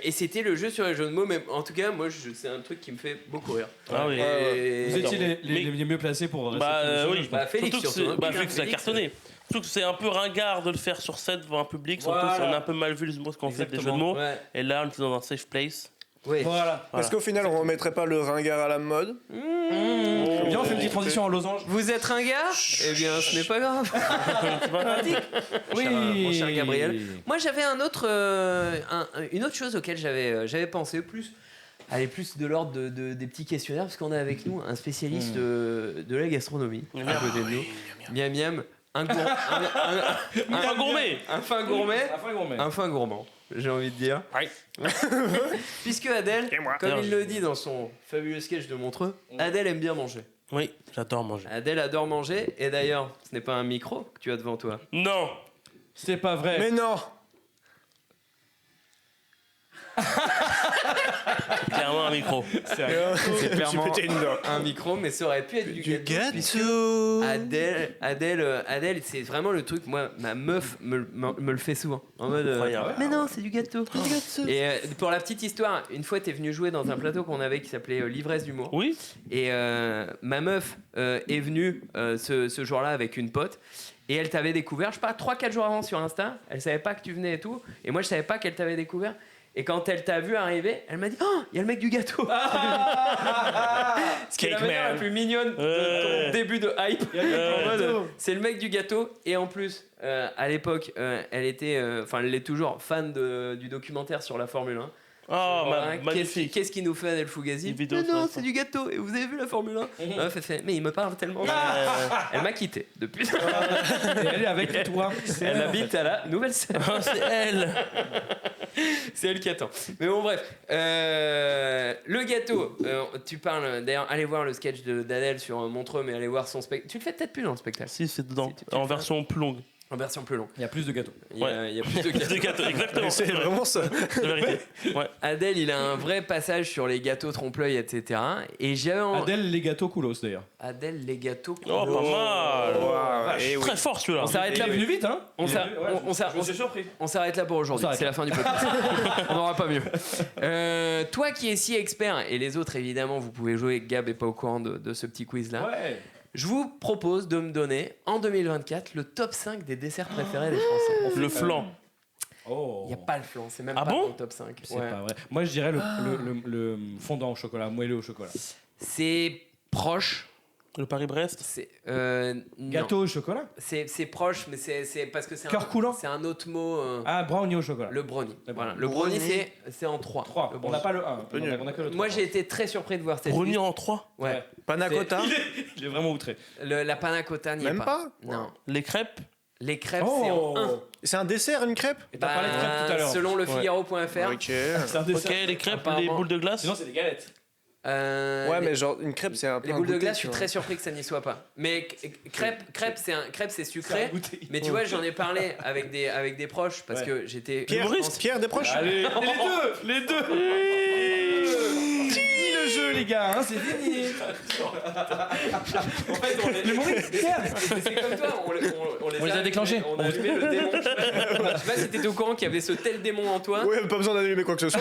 Et c'était le jeu sur les jeux de mots, mais en tout cas, moi, c'est un truc qui me fait beaucoup rire. Ah oui. Et- Vous étiez Attends, les mieux placés pour Bah réceptionner ce oui, jeu, Bah, Félix surtout que surtout, c'est- hein. bah, Putain, Félix a Félix. cartonné. Surtout que c'est un peu ringard de le faire sur scène devant un public, surtout Voilà. si on a un peu mal vu le mot qu'on fait des jeux de mots. Ouais. Et là, on était dans un safe place. Oui. Voilà. Est-ce qu'au final, on remettrait pas le ringard à la mode? Viens, on fait une petite transition en losange. Vous êtes un gars? Eh bien, ce n'est pas grave. Mon cher Gabriel. Moi, j'avais un autre, une autre chose auquel j'avais pensé plus. Aller plus de l'ordre des petits questionnaires, parce qu'on a avec nous un spécialiste de la gastronomie à côté de nous. Miam Miam, un gourmand. Un gourmet. Un fin gourmet. Enfin, gourmet. Un fin gourmand, j'ai envie de dire. Puisque Adèle, comme il le dit dans son fabuleux sketch de Montreux, Adèle aime bien manger. Oui, j'adore manger. Adèle adore manger, et d'ailleurs, ce n'est pas un micro que tu as devant toi. Non. C'est pas vrai. Mais non! Clairement un micro. C'est clairement J'ai pété une dent. un micro, mais ça aurait pu être du gâteau. puisque Adèle, c'est vraiment le truc. Moi, ma meuf me le fait souvent. En mode. Incroyable. Mais non, c'est du gâteau. Et pour la petite histoire, une fois, t'es venu jouer dans un plateau qu'on avait qui s'appelait L'ivresse d'humour. Oui. Et ma meuf est venue ce jour-là avec une pote. Et elle t'avait découvert, je sais pas, 3-4 jours avant sur Insta. Elle savait pas que tu venais et tout. Et moi, je savais pas qu'elle t'avait découvert. Et quand elle t'a vu arriver, elle m'a dit: oh, il y a le mec du gâteau. Ce qui est la Cake manière man. la plus mignonne de ton début de hype. En mode, gâteau. c'est le mec du gâteau. Et en plus, à l'époque, elle était, enfin, elle est toujours fan du documentaire sur la Formule 1. Oh, Voilà, magnifique. Qu'est-ce qu'il nous fait Adèle Fugazi? Une vidéo Mais non, sur c'est du gâteau. Et vous avez vu la Formule 1? La meuf, elle fait: mais il me parle tellement. Elle m'a quitté depuis. Et elle est avec toi. Elle habite à la Nouvelle-Seine. Oh, c'est elle. C'est elle qui attend. Mais bon, bref. Le gâteau. Tu parles. D'ailleurs, allez voir le sketch d'Adèle sur Montreux, mais allez voir son spectacle. Tu le fais peut-être plus dans le spectacle. Si, c'est dedans. Si, tu En le version plus longue. En version plus longue. Il y a plus de gâteaux. Il y a plus de gâteaux. Des gâteaux, exactement. C'est vraiment ça. C'est la vérité. Ouais. Adèle, il a un vrai passage sur les gâteaux trompe-l'œil, etc. Et j'ai Adèle, les gâteaux coolos d'ailleurs. Adèle, les gâteaux. Oh, pas mal. Waouh, eh oui. Très fort celui-là. On s'arrête là. Il est venu vite, hein. On Il est s'arrête- venu- ouais, on s'arrête- je suis surpris. On s'arrête là pour aujourd'hui. On s'arrête C'est la fin du podcast. On n'aura pas mieux. Toi qui es si expert, et les autres évidemment, vous pouvez jouer. Gab est pas au courant de ce petit quiz là. Ouais. Je vous propose de me donner en 2024 le top 5 des desserts préférés des Français. Le flan. Oh. Il n'y a pas le flan, c'est même Ah pas bon dans le top 5. C'est Ouais. pas vrai. Moi, je dirais le fondant au chocolat, moelleux au chocolat. C'est proche. Le Paris-Brest. C'est non. Gâteau au chocolat. C'est proche, mais c'est parce que c'est Cœur coulant. C'est un autre mot. Ah, brownie au chocolat. Le brownie. Le Voilà. brownie. Le brownie, Brownie. c'est en 3. 3. On n'a pas le 1. peu nul. On a que le 3. Moi, j'ai été très surpris de voir cette Brownie liste. en 3. Ouais. Panna cotta. Il est vraiment outré. La panna cotta n'y est Même pas? Non. Les crêpes. Les crêpes, c'est en 1. C'est un dessert, une crêpe? Et t'as parlé de crêpes tout à l'heure. Selon le Ouais. Figaro.fr. Ok. C'est un Ok, dessert. les crêpes, Apparemment. les boules de glace. Sinon, c'est des galettes. Ouais, mais genre, une crêpe, c'est un peu Les un boules de goûter, glace, je tu suis vois. très surpris que ça n'y soit pas. Mais crêpe, c'est sucré. C'est un goûter. Mais tu vois, j'en ai parlé avec des proches parce Ouais. que j'étais. Pierre, Pierre des proches? Allez, les deux. Ni le jeu, les gars, hein, c'est fini. En fait, on les... C'est comme toi, on les a déclenchés. On a allumé le démon. Je sais pas si t'étais au courant qu'il y avait ce tel démon en toi. Oui, pas besoin d'allumer quoi que ce soit.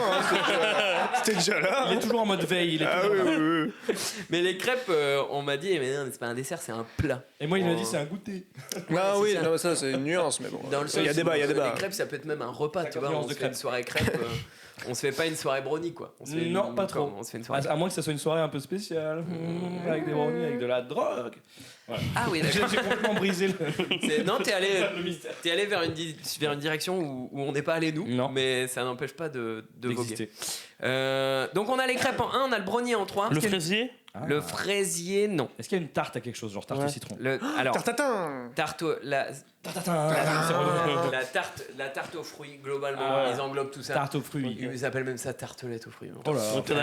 C'était déjà là. Il est toujours en mode veille. Oui. Mais les crêpes, on m'a dit, mais non, c'est pas un dessert, c'est un plat. Et moi, il m'a dit, c'est un goûter. Ah oui, non, ça c'est une nuance, mais bon. Dans le Il y a débat. Les crêpes, ça peut être même un repas, tu vois. On se fait une soirée crêpes. On se fait pas une soirée brownie, quoi. Non, pas trop. On se fait une soirée. À moins que ça soit une soirée un peu spéciale, avec des brownies, avec de la drogue. Voilà. Ah oui, d'accord. J'ai complètement brisé le. Non, t'es allé vers une direction où on n'est pas allé nous, non. Mais ça n'empêche pas de voguer. Donc on a les crêpes en 1, on a le brownie en 3. Le fraisier. Le fraisier, non. Est-ce qu'il y a une tarte à quelque chose, genre tarte au citron? Alors, tartatin. La tarte aux fruits, globalement, ils englobent tout ça. Tarte aux fruits. Ils appellent même ça tartelette aux fruits. Oh là,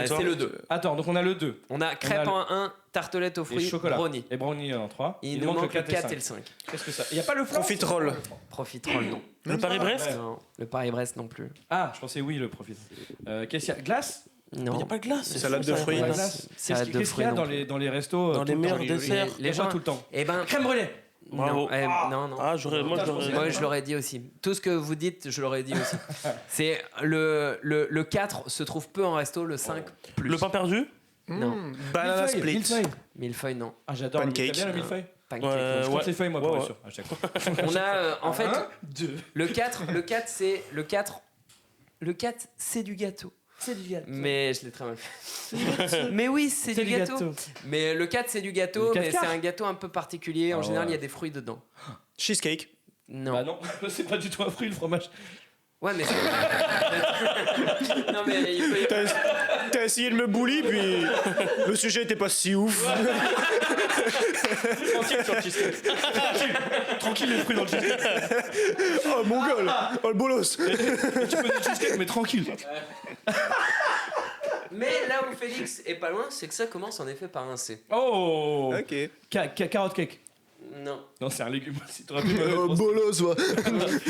c'est le 2. Attends, donc on a le 2. On a crêpes en 1, tartelette aux fruits, chocolat. brownie. Et brownie en 3. Il nous manque le 4 et le 5. Qu'est-ce que ça? Il n'y a pas le Profiterole. Profiterole, non. Le Paris-Brest. Non, le Paris-Brest non plus. Ah, je pensais oui, le profit. Qu'est-ce qu'il y a? Glace? Il Non. n'y a pas de glace. Salade de fruits. Qu'est-ce qu'il y a dans les restos? Dans les meilleurs desserts. Les gens tout le temps. Eh ben, Crème brûlée. Bravo. Non. Ah, moi je l'aurais dit aussi. Tout ce que vous dites, je l'aurais dit aussi. C'est le 4 se trouve peu en resto, le 5 plus. Le pain perdu. Non. Banana split. Millefeuille, non. Ah, j'adore. Pancake. T'as bien le millefeuille? Pancake. Je compte les feuilles, moi, pour être sûr. À chaque fois. On a, en fait, 2. le 4, c'est du gâteau. C'est du gâteau. Mais je l'ai très mal fait. Mais oui, c'est du gâteau. Mais le 4, c'est du gâteau, mais c'est un gâteau un peu particulier. En général, il y a des fruits dedans. Cheesecake. Non. Bah non, c'est pas du tout un fruit, le fromage. Ouais, mais c'est... Non, mais il peut y avoir... T'as essayé de me bully, puis le sujet était pas si ouf. Tranquille sur le cheesecake. Tranquille les fruits dans le cheesecake. Oh, mongol. Oh, le bolos. Tu peux dire cheesecake, mais tranquille. Mais là où Félix est pas loin, c'est que ça commence en effet par un C. Oh. Ok. Carotte cake. Non. Non, c'est un légume. Si t'aurais pu me Bolos, ouais.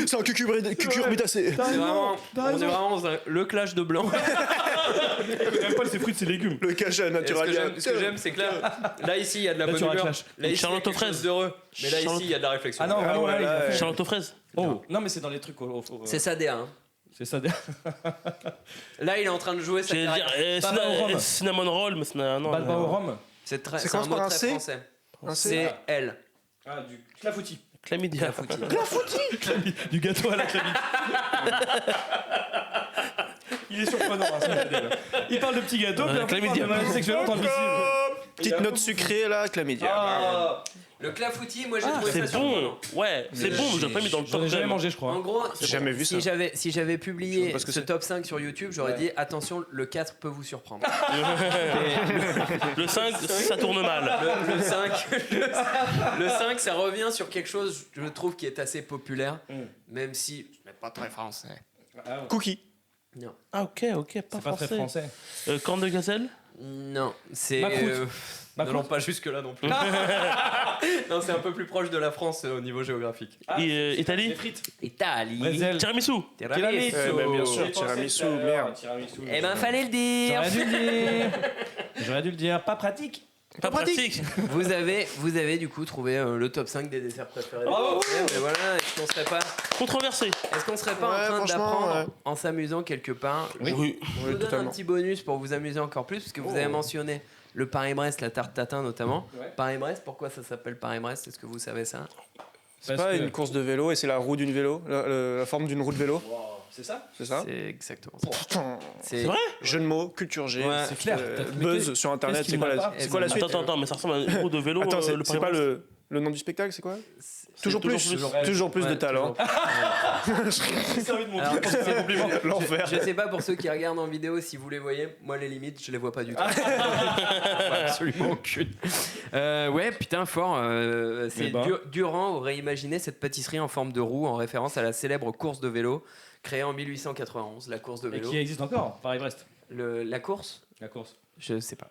C'est un cucurbitacé. C'est vraiment, on est vraiment dans le clash de blanc. Même pas ses fruits de ses légumes. Le cachet naturel. Ce que j'aime, c'est que là ici, il y a de la bonne tu humeur. raclash. Là, ici, Charlotte il y a aux quelque chose fraises. d'heureux. Mais là, ici, il y a de la réflexion. Ah non, vraiment, ouais, là, il a fait. Charlotte aux fraises. Oh. Non, mais c'est dans les trucs. C'est ça, DA. Hein. C'est ça. Là, il est en train de jouer sa J'allais carrière. dire Baba au rhum. cinnamon roll, mais c'est non. Balba au rhum. C'est Ça un commence mot par un très C français. Un C. C'est L. Ah, du clafoutis. Chlamydia. Du gâteau à la chlamydia. Il est surprenant, hein, ce modèle. Il parle de petits gâteaux, puis après, il parle chlamydia. de maladies sexuellement transmissibles. Petite note sucrée là, chlamydia. Ah, Le clafoutis, moi j'ai Ah, trouvé ça c'est surprenant. bon. Ouais, c'est bon, mais j'aurais pas mis dans le j'en top ai jamais 10. mangé, je crois. En gros, Jamais vu ça. si j'avais publié parce que ce c'est. top 5 sur YouTube, j'aurais Ouais. dit attention, le 4 peut vous surprendre. Le 5, ça tourne mal. Le 5, ça revient sur quelque chose, je trouve, qui est assez populaire, même si ce n'est pas très français. Cookie. Non. Ah, ok, pas C'est pas français. très français. Corne de gazelle. Non, c'est. Macroute. Non, pas jusque-là non plus. Non, c'est un peu plus proche de la France au niveau géographique. Italie. Des frites. Italie. Brésil. Tiramisu. Tiramisu. Bien sûr, tiramisu, merde. Eh ben, fallait le dire. J'aurais dû le dire. J'aurais dû le dire. Pas pratique. Pas pratique. Vous avez du coup trouvé le top 5 des desserts préférés. Bravo. Mais voilà, est-ce qu'on serait pas Controversé. en Ouais, train franchement, d'apprendre ouais. en s'amusant quelque part? Oui. Je vous donne un totalement. petit bonus pour vous amuser encore plus, parce que vous avez mentionné le Paris-Brest, la tarte tatin notamment. Ouais. Paris-Brest, pourquoi ça s'appelle Paris-Brest? Est-ce que vous savez ça? C'est Parce pas que- une course de vélo et c'est la roue d'une vélo, la forme d'une roue de vélo, C'est ça? c'est ça? C'est exactement ça. Putain. C'est vrai? Jeu de mots, culture G, Ouais. C'est clair. buzz sur internet, qu'est-ce c'est quoi, qui la, m'a pas- c'est quoi la suite? Attends, mais ça ressemble à une roue de vélo. Attends, c'est le c'est pas Paris-Brest. le nom du spectacle, c'est quoi? Toujours plus. Toujours plus de Ouais, talent. J'ai envie de montrer. Alors, C'est un compliment. L'enfer. Je sais pas pour ceux qui regardent en vidéo si vous les voyez, moi les limites je les vois pas du tout. Absolument aucune. Ouais putain fort. C'est Eh ben. Durand aurait imaginé cette pâtisserie en forme de roue en référence à la célèbre course de vélo créée en 1891, la course de Et vélo. qui existe encore, Paris-Brest. La course, La course. je sais pas.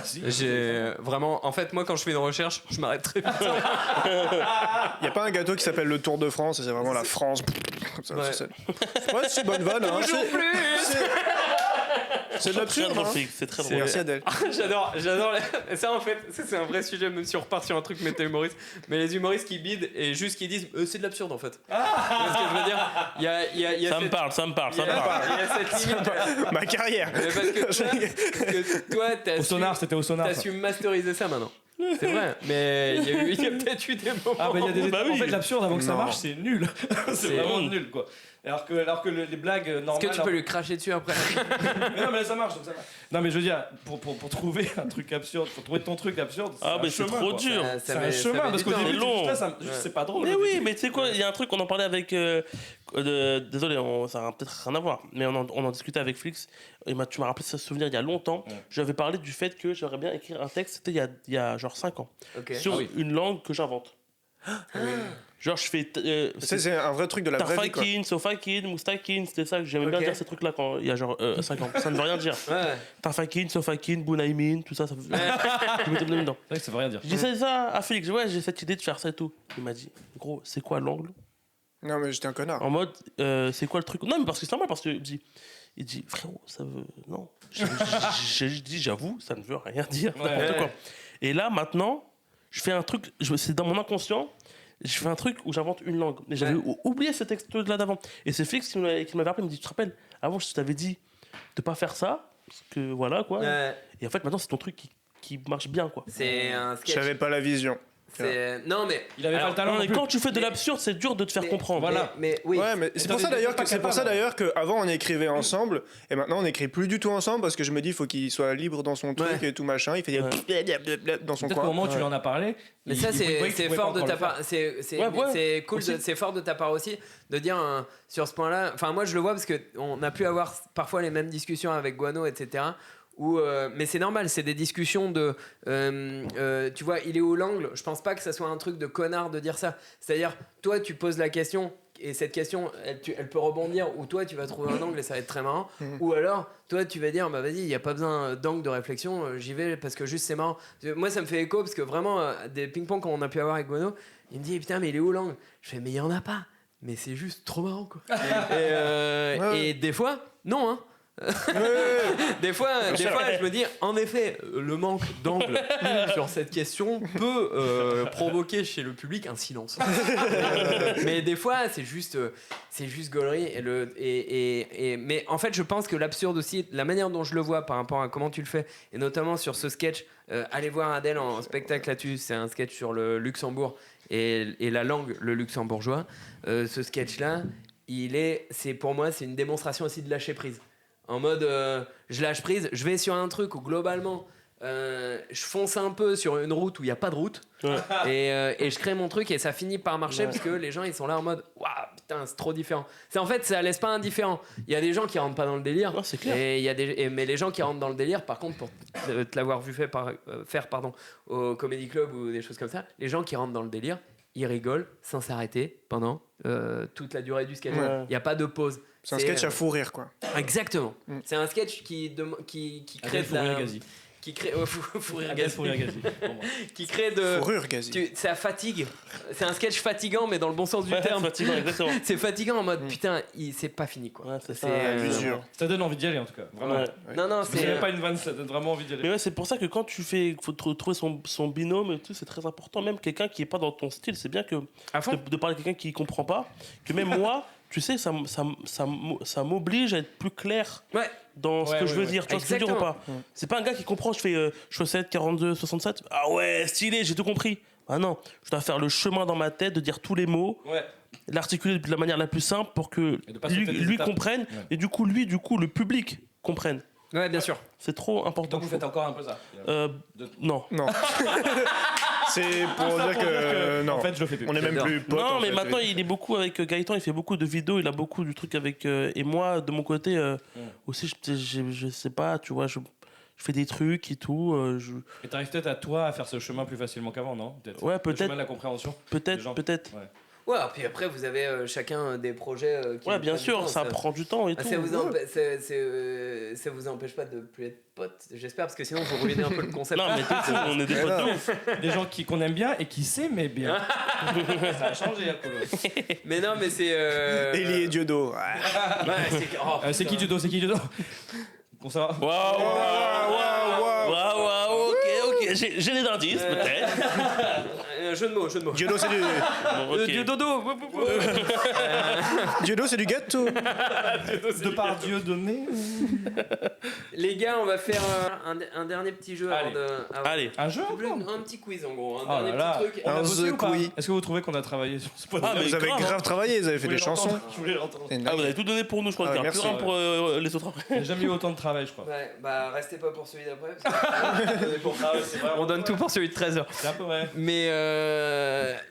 Si. J'ai vraiment, en fait moi quand je fais une recherche, je m'arrête très vite. Il y a pas un gâteau qui s'appelle le Tour de France et c'est vraiment la France. Comme ça, Ouais. ouais, c'est bonne vanne. Hein. Toujours plus. C'est de l'absurde, hein. C'est très drôle. Merci Adèle. J'adore. Ça, en fait, c'est un vrai sujet, même si on repart sur un truc méta-humoriste. Mais les humoristes qui bident et juste qui disent c'est de l'absurde, en fait. Parce que je veux dire, il y a Ça me parle. Il y a cette limite. Ma carrière. Mais parce que toi, Au sonar, c'était au sonar. t'as ça. su masteriser ça maintenant. C'est vrai, mais il y a peut-être eu des moments. Ah, bah, il y a des. Bah oui. En fait, l'absurde avant que ça Non. marche, c'est nul. C'est vraiment nul, quoi. Alors que les blagues normales. Est-ce que tu peux lui cracher dessus après? Mais non, mais là, ça marche, donc ça va. Non, mais je veux dire, pour trouver un truc absurde, pour trouver ton truc absurde, c'est un Mais c'est chemin, trop quoi. dur. C'est un chemin, parce qu'au temps. début, C'est long. c'est pas drôle. Mais au oui, début. mais tu sais quoi, il y a un truc, on en parlait avec. Désolé, ça n'a peut-être rien à voir, mais on en discutait avec Flix. Et tu m'as rappelé ce souvenir il y a longtemps. Ouais. J'avais parlé du fait que j'aimerais bien écrire un texte, c'était il y a genre 5 ans, Ok. sur une langue que j'invente. Genre, je fais. C'est un vrai truc de la vraie vie, quoi. Tarfakin, Sofakin, Moustakin, c'était ça que j'aimais bien Ok. dire ces trucs-là quand il y a genre 5 ans. Ça ne veut rien dire. Ouais. Tarfakin, Sofakin, Bunaimin, tout ça, ça je mettais dedans. C'est vrai que ça veut rien dire. Je disais ça à Félix, ouais, j'ai cette idée de faire ça et tout. Il m'a dit, gros, c'est quoi l'angle? Non, mais j'étais un connard. En mode, c'est quoi le truc? Non, mais parce que c'est normal, parce qu'il dit, frérot, ça veut. Non. J'ai dit, j'avoue, ça ne veut rien dire, n'importe quoi. Et là, maintenant, je fais un truc, c'est dans mon inconscient, je fais un truc où j'invente une langue. Mais j'avais oublié ce texte-là d'avant. Et c'est Félix qui m'avait appelé, il me dit, tu te rappelles, avant, je t'avais dit de pas faire ça, parce que voilà, quoi. Et en fait, maintenant, c'est ton truc qui marche bien, quoi. C'est un sketch. J'avais pas la vision. Non, mais. Il avait pas le talent. Non, non mais plus. quand tu fais de l'absurde, c'est dur de te faire comprendre. Voilà. Mais oui. Ouais, mais c'est pour ça d'ailleurs qu'avant on écrivait ensemble et maintenant on écrit plus du tout ensemble parce que je me dis il faut qu'il soit libre dans son truc et tout machin, il fait des dans son Peut-être qu'au coin. moment où tu lui en as parlé. Mais ça, c'est fort de ta part. C'est cool, Aussi. c'est fort de ta part aussi de dire sur ce point-là. Enfin, moi, je le vois parce qu'on a pu avoir parfois les mêmes discussions avec Guano, etc. Mais c'est normal, c'est des discussions de. Tu vois, il est où l'angle? Je pense pas que ça soit un truc de connard de dire ça. C'est-à-dire, toi, tu poses la question. Et cette question, elle peut rebondir, ou toi tu vas trouver un angle et ça va être très marrant, ou alors toi tu vas dire bah vas-y, il n'y a pas besoin d'angle de réflexion, j'y vais parce que juste c'est marrant. Moi ça me fait écho parce que vraiment, des ping-pong qu'on a pu avoir avec Guano, il me dit putain, mais il est où l'angle? Je fais mais il n'y en a pas, mais c'est juste trop marrant quoi. Et des fois, non hein. Des fois, je me dis, en effet, le manque d'angle sur cette question peut provoquer chez le public un silence. Mais des fois, c'est juste gaulerie. Mais en fait, je pense que l'absurde aussi, la manière dont je le vois par rapport à comment tu le fais, et notamment sur ce sketch, allez voir Adèle en spectacle là-dessus, c'est un sketch sur le Luxembourg et la langue, le luxembourgeois. Ce sketch-là, pour moi, c'est une démonstration aussi de lâcher prise. En mode, je lâche prise, je vais sur un truc où globalement, je fonce un peu sur une route où il n'y a pas de route, et je crée mon truc et ça finit par marcher parce que les gens ils sont là en mode, waouh, putain, c'est trop différent. Ça laisse pas indifférent. Il y a des gens qui rentrent pas dans le délire, Non, c'est clair. mais les gens qui rentrent dans le délire, par contre, pour te l'avoir vu faire au Comedy Club ou des choses comme ça, les gens qui rentrent dans le délire, ils rigolent sans s'arrêter pendant toute la durée du sketch. Il n'y a pas de pause. C'est un sketch à fou rire quoi. Exactement. C'est un sketch qui crée de la... Qui crée... Fourrir Gazi. Qui crée de... Fourrure Gazi. Ça fatigue. C'est un sketch fatigant, mais dans le bon sens du terme. Fatigant, exactement. C'est fatigant en mode, putain, c'est pas fini quoi. Ouais, c'est ça. L'usure. Ça donne envie d'y aller en tout cas. Vraiment. Ouais. Non, C'est même pas une vanne, ça donne vraiment envie d'y aller. Mais ouais, c'est pour ça que quand tu fais, faut trouver son binôme et tout, c'est très important. Même quelqu'un qui est pas dans ton style, c'est bien que À fond. de parler à quelqu'un qui comprend pas. Que même moi, tu sais, ça m'oblige à être plus clair dans ce que je veux dire. Tu vois ce que je veux dire ou pas? C'est pas un gars qui comprend. Je fais chaussette 42, 67. Ah ouais, stylé, j'ai tout compris. Ah non, je dois faire le chemin dans ma tête de dire tous les mots. L'articuler de la manière la plus simple pour que lui comprenne et du coup le public comprenne. Ouais, bien sûr. C'est trop important. Donc vous faites encore un peu ça. Non. C'est pour dire que non. En fait, je le fais plus. On est même plus potes. Non, en mais fait. maintenant il est beaucoup avec Gaëtan, il fait beaucoup de vidéos, il a beaucoup du truc avec et moi de mon côté aussi je sais pas, tu vois, je fais des trucs et tout. Et t'arrives peut-être à toi à faire ce chemin plus facilement qu'avant, non? Ouais, Le peut-être. chemin de la compréhension. des gens. Peut-être. Ouais. Ouais, puis après, vous avez chacun des projets qui Ouais, vous bien prennent du sûr, temps, ça prend du temps et tout. Ça vous empêche pas de plus être potes, j'espère, parce que sinon vous ruinez un peu le concept. Non, mais on est des potes de ouf. Des gens qu'on aime bien et qui s'aimaient bien. Ça a changé, Apollo. Mais non, mais c'est. Elie et Diodo. Ouais, C'est qui Judo? Qu'on saura. Waouh, ok. J'ai des indices, peut-être. Jeu de mots. Dieudo, c'est du... Dieu dodo. Dieudo, c'est du gâteau. De par Dieu donné. Les gars, on va faire un dernier petit jeu avant Allez. de. Allez. Un jeu encore. Un petit quiz en gros, un Oh dernier là là. petit truc. On a Un bossé The ou pas Quiz. Est-ce que vous trouvez qu'on a travaillé sur ce podcast Ah, mais Vous avez grave travaillé, vous avez fait des chansons. Je voulais l'entendre. C'est une Ah, vous dinguerie. avez tout donné pour nous, je crois. Ah, qu'il y a merci. plus rien pour les autres après. J'ai jamais eu autant de travail, je crois. Ouais, bah restez pas pour celui d'après. On On donne tout pour celui de 13h. C'est un peu vrai. Mais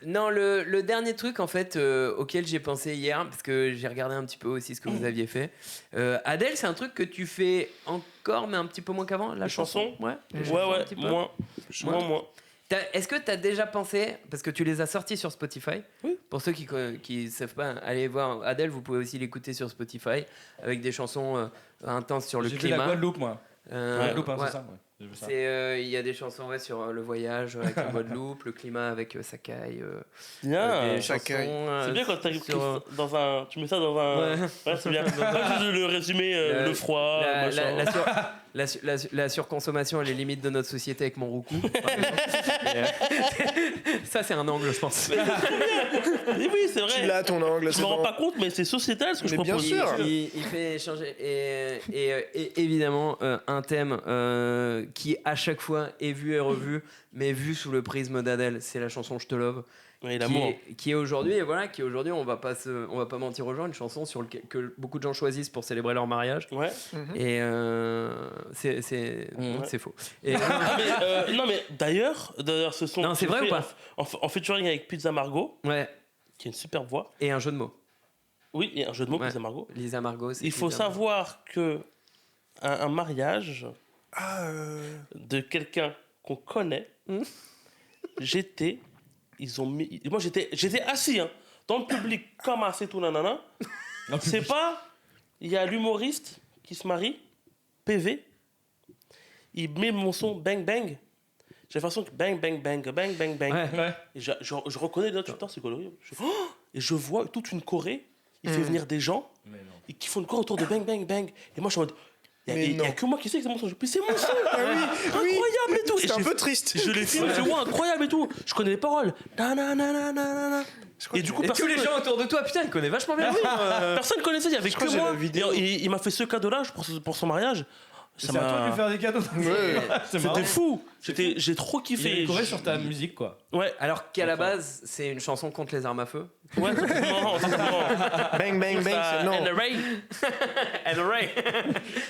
non, le dernier truc en fait auquel j'ai pensé hier, parce que j'ai regardé un petit peu aussi ce que vous aviez fait. Adèle, c'est un truc que tu fais encore, mais un petit peu moins qu'avant, la Les chansons Ouais. Ouais, un petit peu. moins. Est-ce que tu as déjà pensé, parce que tu les as sortis sur Spotify, Oui. pour ceux qui savent pas, allez voir Adèle, vous pouvez aussi l'écouter sur Spotify, avec des chansons intenses sur le J'ai fait la climat. Guadeloupe, moi. Guadeloupe, hein, Ouais. c'est ça. Ouais. J'ai vu ça. Il y a des chansons sur le voyage avec la Guadeloupe, le climat avec Sakai. Bien. Des Sakai. chansons, C'est bien quand t'as sur- dans un. Tu mets ça dans un. Ouais. Ouais, c'est bien. Pas juste le résumé, le froid, machin. la surconsommation et les limites de notre société avec mon Roku. par exemple. Ça, c'est un angle, je pense. Oui, c'est vrai. Tu l'as ton angle, Je c'est me rends bon. pas compte, mais c'est sociétal ce que je Mais bien propose. sûr. Il fait changer. Et évidemment, un thème qui, à chaque fois, est vu et revu, mais vu sous le prisme d'Adèle, c'est la chanson Je te love. Oui, l'amour. Qui est aujourd'hui, et voilà, qui est aujourd'hui, on va pas mentir aux gens, une chanson que beaucoup de gens choisissent pour célébrer leur mariage. Ouais. Et c'est faux. Et, Non, mais d'ailleurs, ce son. Non, c'est vrai ou pas En featuring avec Pizza Margot, ouais. qui a une super voix. Et un jeu de mots. Oui, et un jeu de mots, Ouais. Pizza Margot. Lisa Margot. c'est Il faut Lisa Margot. savoir que un mariage de quelqu'un qu'on connaît, moi j'étais assis dans le public comme assez tout nanana. C'est pas, il y a l'humoriste qui se marie, PV, il met mon son bang bang. J'ai l'impression que bang bang bang bang bang bang. Ouais. Et je reconnais là, putain c'est coloré. Et je vois toute une choré. Il fait venir des gens et qui font une choré autour de bang bang bang. Et moi je suis en mode, il y a que moi qui sais que c'est mon son. Puis c'est mon son. Incroyable et tout. C'est un peu triste. Je les filme, je vois incroyable et tout. Je connais les paroles. Nanana. Et du coup, Et tous les gens autour de toi, putain, ils connaissent vachement bien. personne connaissait, il y avait crois que que j'ai moi. la vidéo. Et il m'a fait ce cadeau-là pour son mariage. Ça C'est à toi de m'a. lui faire des cadeaux. C'est marrant. C'était fou. J'ai trop Il kiffé. est correct sur ta musique, quoi. Ouais, Alors qu'à la base, c'est une chanson contre les armes à feu. ouais, non. Bang, bang, bang, c'est non. And the rain.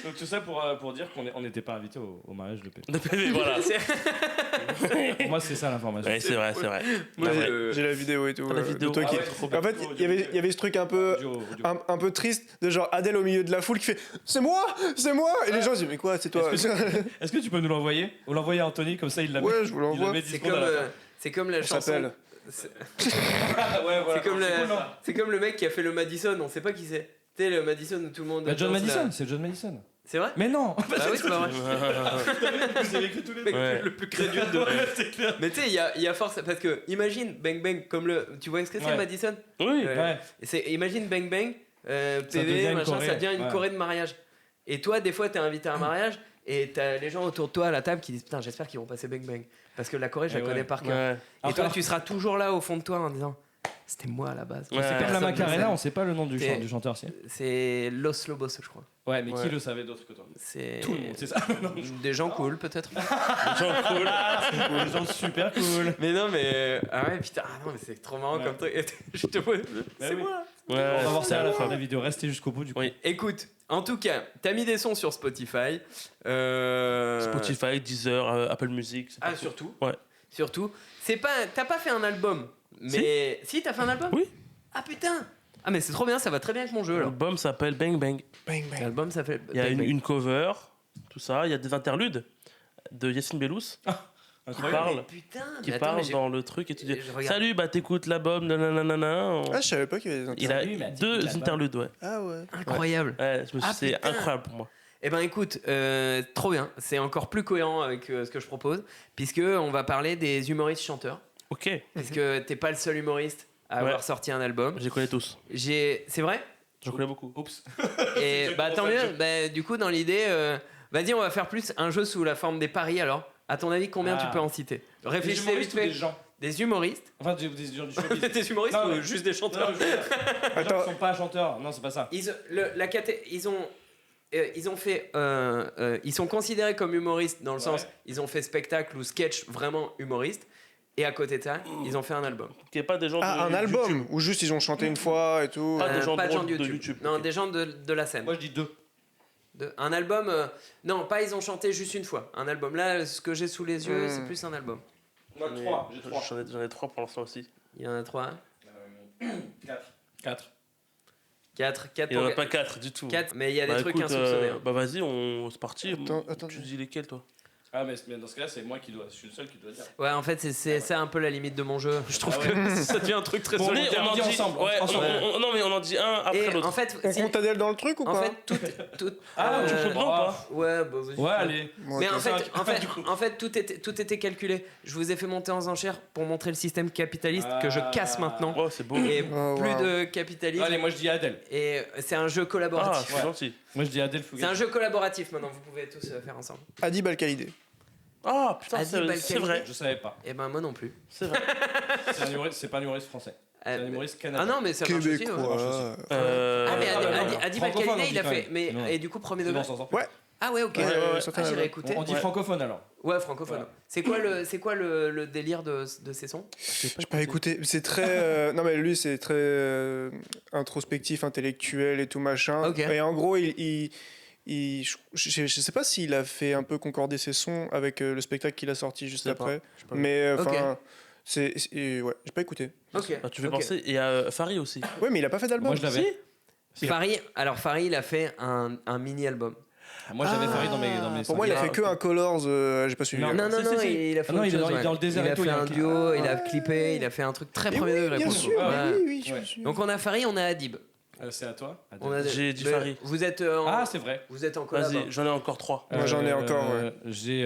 Donc tout ça pour dire qu'on n'était pas invité au mariage de Pépé. Voilà. Pour moi, c'est ça l'information. Ouais, c'est vrai. Moi, J'ai la vidéo et tout. La vidéo. de toi Ah qui- ouais, trop bien. En fait, il y avait ce truc un peu, Audio. un peu triste de genre Adèle au milieu de la foule qui fait c'est moi. Et les gens se disent mais quoi, c'est toi. Est-ce que tu peux nous l'envoyer? Ou l'envoyer à Anthony, comme ça il l'a Ouais, je vous il la l'envoie. met c'est dispo dans la fin. comme la On chanson. s'appelle. Ouais, voilà. C'est comme le mec qui a fait le Madison, on sait pas qui c'est. Tu sais, le Madison où tout le monde. Bah, John danse Madison, là. c'est John Madison. C'est vrai? Mais non. Ah oui, c'est pas vrai. Vous avez écrit tous les Le mec Ouais. le plus crédule de. C'est clair. Mais tu sais, il y a force. Parce que, imagine Bang Bang comme le. Tu vois ce que c'est Ouais. le Madison? Oui. Ouais. Imagine Bang Bang, devient PV, une machin, choré. ça devient une Ouais. choré de mariage. Et toi, des fois, t'es invité à un mariage et t'as les gens autour de toi à la table qui disent putain, j'espère qu'ils vont passer Bang Bang. Parce que la choré, je la Et connais ouais. par cœur. Ouais. Et Alors, toi, alors- tu seras toujours là au fond de toi en disant c'était moi à la base. Ouais. C'est comme la Personne ne Macarena, sait. on sait pas le nom du, Et- du chanteur, si. C'est Los Lobos, je crois. Ouais, mais Ouais. qui le savait d'autre que toi? C'est Tout le monde, c'est ça. Non, des gens cool, peut-être. Des gens super cool. Mais non, mais. Ah ouais, putain, ah non, mais c'est trop marrant Ouais. comme truc. Je te vois. C'est oui. moi. On va voir ça à la fin de Ouais. la vidéo. Restez jusqu'au bout du coup. Oui. Écoute, en tout cas, t'as mis des sons sur Spotify. Spotify, Deezer, Apple Music. c'est Ah, partout. surtout. Ouais. Surtout. C'est pas. T'as pas fait un album. Mais. Si, t'as fait un album? Oui. Ah putain. Ah, mais c'est trop bien, ça va très bien avec mon jeu là. L'album s'appelle Bang Bang. Bang, bang. L'album, ça fait. Il y a Bang Bang. une cover, tout ça. Il y a des interludes de Yacine Bellous qui Incroyable. parle, Mais putain, mais attends, mais j'ai- dans le truc et tu dis je regarde. salut, bah t'écoutes l'album, nanana. Ah, je savais pas qu'il y avait des Il a Oui, mais t'écoutes deux l'album. interludes, ouais. Ah ouais. Incroyable. Ouais, Ah, c'est putain. incroyable pour moi. Eh ben écoute, trop bien. C'est encore plus cohérent avec ce que je propose, puisque on va parler des humoristes chanteurs. Ok, Parce que t'es pas le seul humoriste à avoir Ouais. sorti un album. je les connais tous. C'est vrai. J'en connais beaucoup. Oups. Et bah tant mieux. Bah, du coup, dans l'idée, vas-y, on va faire plus un jeu sous la forme des paris alors. À ton avis, combien tu peux en citer? Des Réfléchissez humoristes vite ou fait. des gens? Des humoristes. Enfin, des gens du showbiz. Des humoristes Non, ou mais- juste des chanteurs? Non, je veux dire, les gens qui sont pas chanteurs. Non, c'est pas ça. Ils ont fait. Ils sont considérés comme humoristes dans le sens. Ouais. Ils ont fait spectacle ou sketch vraiment humoriste. Et à côté de ça, ils ont fait un album. Qui est pas des gens Ah, de un album YouTube. ou juste ils ont chanté une fois et tout. Pas des gens pas de gens de de YouTube. YouTube. Non, Ok. des gens de la scène. Moi, je dis 2. Un album. Non, pas ils ont chanté juste une fois. Un album. Là, ce que j'ai sous les yeux, c'est plus un album. Moi, 3. J'ai 3. J'en ai 3 pour l'instant aussi. Il y en a 3. 4. 4 Il n'y en a pas 4 du tout. 4, mais il y a des Bah, trucs écoute, insoupçonnés. Hein. bah vas-y, c'est parti. Attends. Tu dis lesquels toi? Ah, mais dans ce cas-là, c'est moi qui dois. Je suis le seul qui doit dire. Ouais, en fait, c'est ça un peu la limite de mon jeu. Je trouve Ah ouais. que ça devient un truc très Bon, solide. on en dit ensemble, Ouais, ensemble. non, mais on en dit un après Et l'autre. en fait, On si- compte Adèle dans le truc ou en pas fait, tout. Ah, tu peux pas ou pas? Ouais, bah vas-y. Ouais, allez. Bon, Mais ok. en fait, tout était calculé. Je vous ai fait monter en enchères pour montrer le système capitaliste que je casse maintenant. Oh, c'est beau. Et Oh, plus wow. de capitalisme. Allez, moi, je dis Adèle. Et c'est un jeu Ah, collaboratif. c'est gentil. Moi, je dis Adèle C'est Fouguet. un jeu collaboratif maintenant. Vous pouvez tous faire ensemble. Adib Al-Khalidé. Ah, putain, Adib c'est Al-Khalidi. vrai. Je savais pas. Et ben moi non plus. C'est vrai. C'est pas un humoriste français. C'est un humoriste Ah canadien. non, mais ça marche aussi. Ouais. Québécois. Ah mais Adib Francophone, Al-Khalidi, on il a dit fait. quand Mais même. Non. et du coup premier C'est degré. bon, on s'en sort. Ouais. Ah ouais, ok. Ouais, Ah, j'irai ouais. écouter. On dit Ouais. francophone alors. Ouais, francophone. Ouais. C'est quoi le délire de ces sons? J'ai pas écouté. C'est très. Non, mais lui, c'est très introspectif, intellectuel et tout machin. Ok. Et en gros, je sais pas s'il a fait un peu concorder ses sons avec le spectacle qu'il a sorti juste sais pas. après. Je sais pas. Mais enfin. Ok. Ouais, j'ai pas écouté. Ok. Ah, tu fais Ok. penser. Et à Farid aussi. Ouais, mais il a pas fait d'album. Moi, je l'avais. Farid, il a fait un mini-album. Moi, j'avais Farid dans mes. Pour moi, il a cinq. fait que un Colors. J'ai pas suivi. Non, Non, non, Si, non, si, si. il a fait Ah non, autre il est chose, dans le désert il et a tout, fait il y a un un clip. duo, il a clippé, il a fait un truc très Mais premier oui, degré. bien pour le sûr. coup. Ouais. Oui, Ouais. sûr. Donc on a Farid, on a Adib. C'est à toi. On a J'ai dit mais Farid. Vous êtes Ah, c'est vrai. vous êtes en collab. Vas-y, j'en ai encore 3. Moi, j'en ai encore, ouais. J'ai.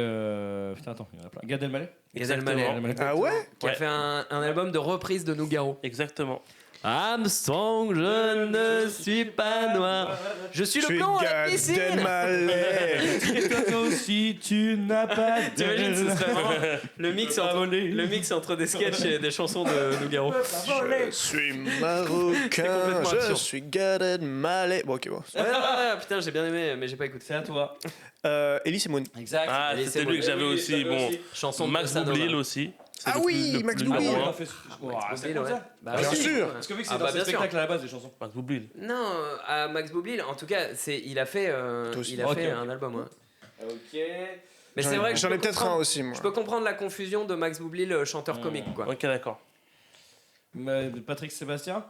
Putain, attends, il y en a plein. Gad Elmaleh. Gad Elmaleh, Ah ouais? qui a Ouais. fait un album de reprise de Nougaro. Exactement. Armstrong, je ne suis pas noir. Je suis le blanc à la piscine. Elmaleh. Et toi aussi, tu n'as pas T'imagines, ce serait vraiment le mix T'as entre, volé. le mix entre des sketchs et des chansons de Nougaro. Je suis marocain. complètement Je absurde. suis Gad Elmaleh. Bon, ok, bon. Ouais, putain, j'ai bien aimé, mais j'ai pas écouté. C'est à toi. Elise Moon. Exact. Ah, Allez, c'était c'est lui bon. que j'avais aussi. Bon, Chanson de Max Bossa Nova. Boublil aussi. C'est Ah le oui, plus- le Max plus Boublil. numéro on un. a fait. C'est Boublil, comme ouais. ça. Bah, Bien oui. sûr. Parce que vu que Ah c'est bah, dans ce bien sûr. spectacle à la base, les chansons. Max Boublil. Non, à Max Boublil, en tout cas, il a fait, Toi aussi. il a Ok, fait ok. un album. Ouais. Ok. Mais c'est vrai que J'en je ai peux peut-être un comprendre- aussi, moi. Je peux comprendre la confusion de Max Boublil, chanteur comique, quoi. Ok, d'accord. Patrick Sébastien.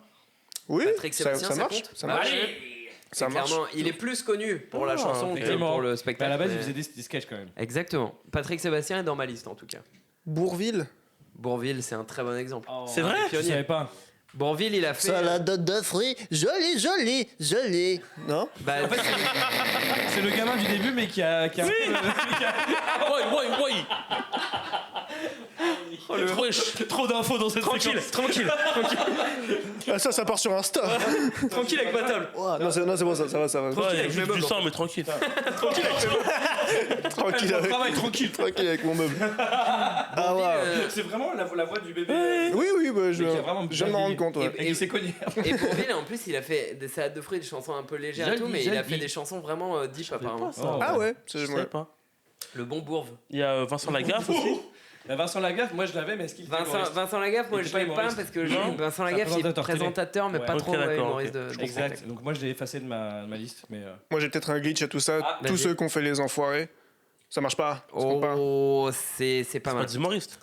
Oui, Patrick Sébastien, ça ça marche. compte Ça Bah, marche. allez. Ça marche. Clairement, il est plus connu pour la Ah, chanson que effectivement. pour le Mais spectacle. à la base, il mais- faisait des sketchs quand même. Exactement. Patrick Sébastien est dans ma liste, en tout cas. Bourville. Bourville, c'est un très bon exemple. C'est vrai? Je savais pas. Bourville, il a fait. Salade de fruits, joli. Non? Bah, C'est le gamin du début, mais qui a. Oh, le wesh. Trop d'infos dans cette Tranquille, tranquille. Ah, ça part sur Insta. tranquille avec ma table. Ouah, non, c'est bon, ça va. Ouais, il y a juste du sang, mais tranquille. Tranquille avec, Travail tranquille. tranquille avec mon meuble. Ah, ouais. C'est vraiment la voix du bébé. Oui, bah, je Mais qui a vraiment viens de m'en rendre compte. Ouais. Et il s'est cogné. Et Bourville, en plus, il a fait des salades de fruits, des chansons un peu légères et tout, Joli, mais il a joli. fait des chansons vraiment deep apparemment. Oh. Ah ouais, Je c'est savais pas. Le bon bourve. Il y a Vincent Lagaffe aussi. Vincent Lagaffe, moi je l'avais, mais est-ce qu'il était humoriste Vincent Lagaffe, moi Il je était pas l'aime pas humoriste. parce que Non. Vincent C'est un Lagaffe, il est présentateur télé. présentateur, mais Ouais. pas Ok, trop d'accord, humoriste ok. de Je comprends. spectacle. Exact. Donc moi je l'ai effacé de ma liste, mais. Moi, j'ai peut-être un glitch à tout ça. Ah, Tous vas-y. ceux qui ont fait les enfoirés, ça marche pas. Ça compte pas. Oh, c'est pas Pas mal. des humoristes.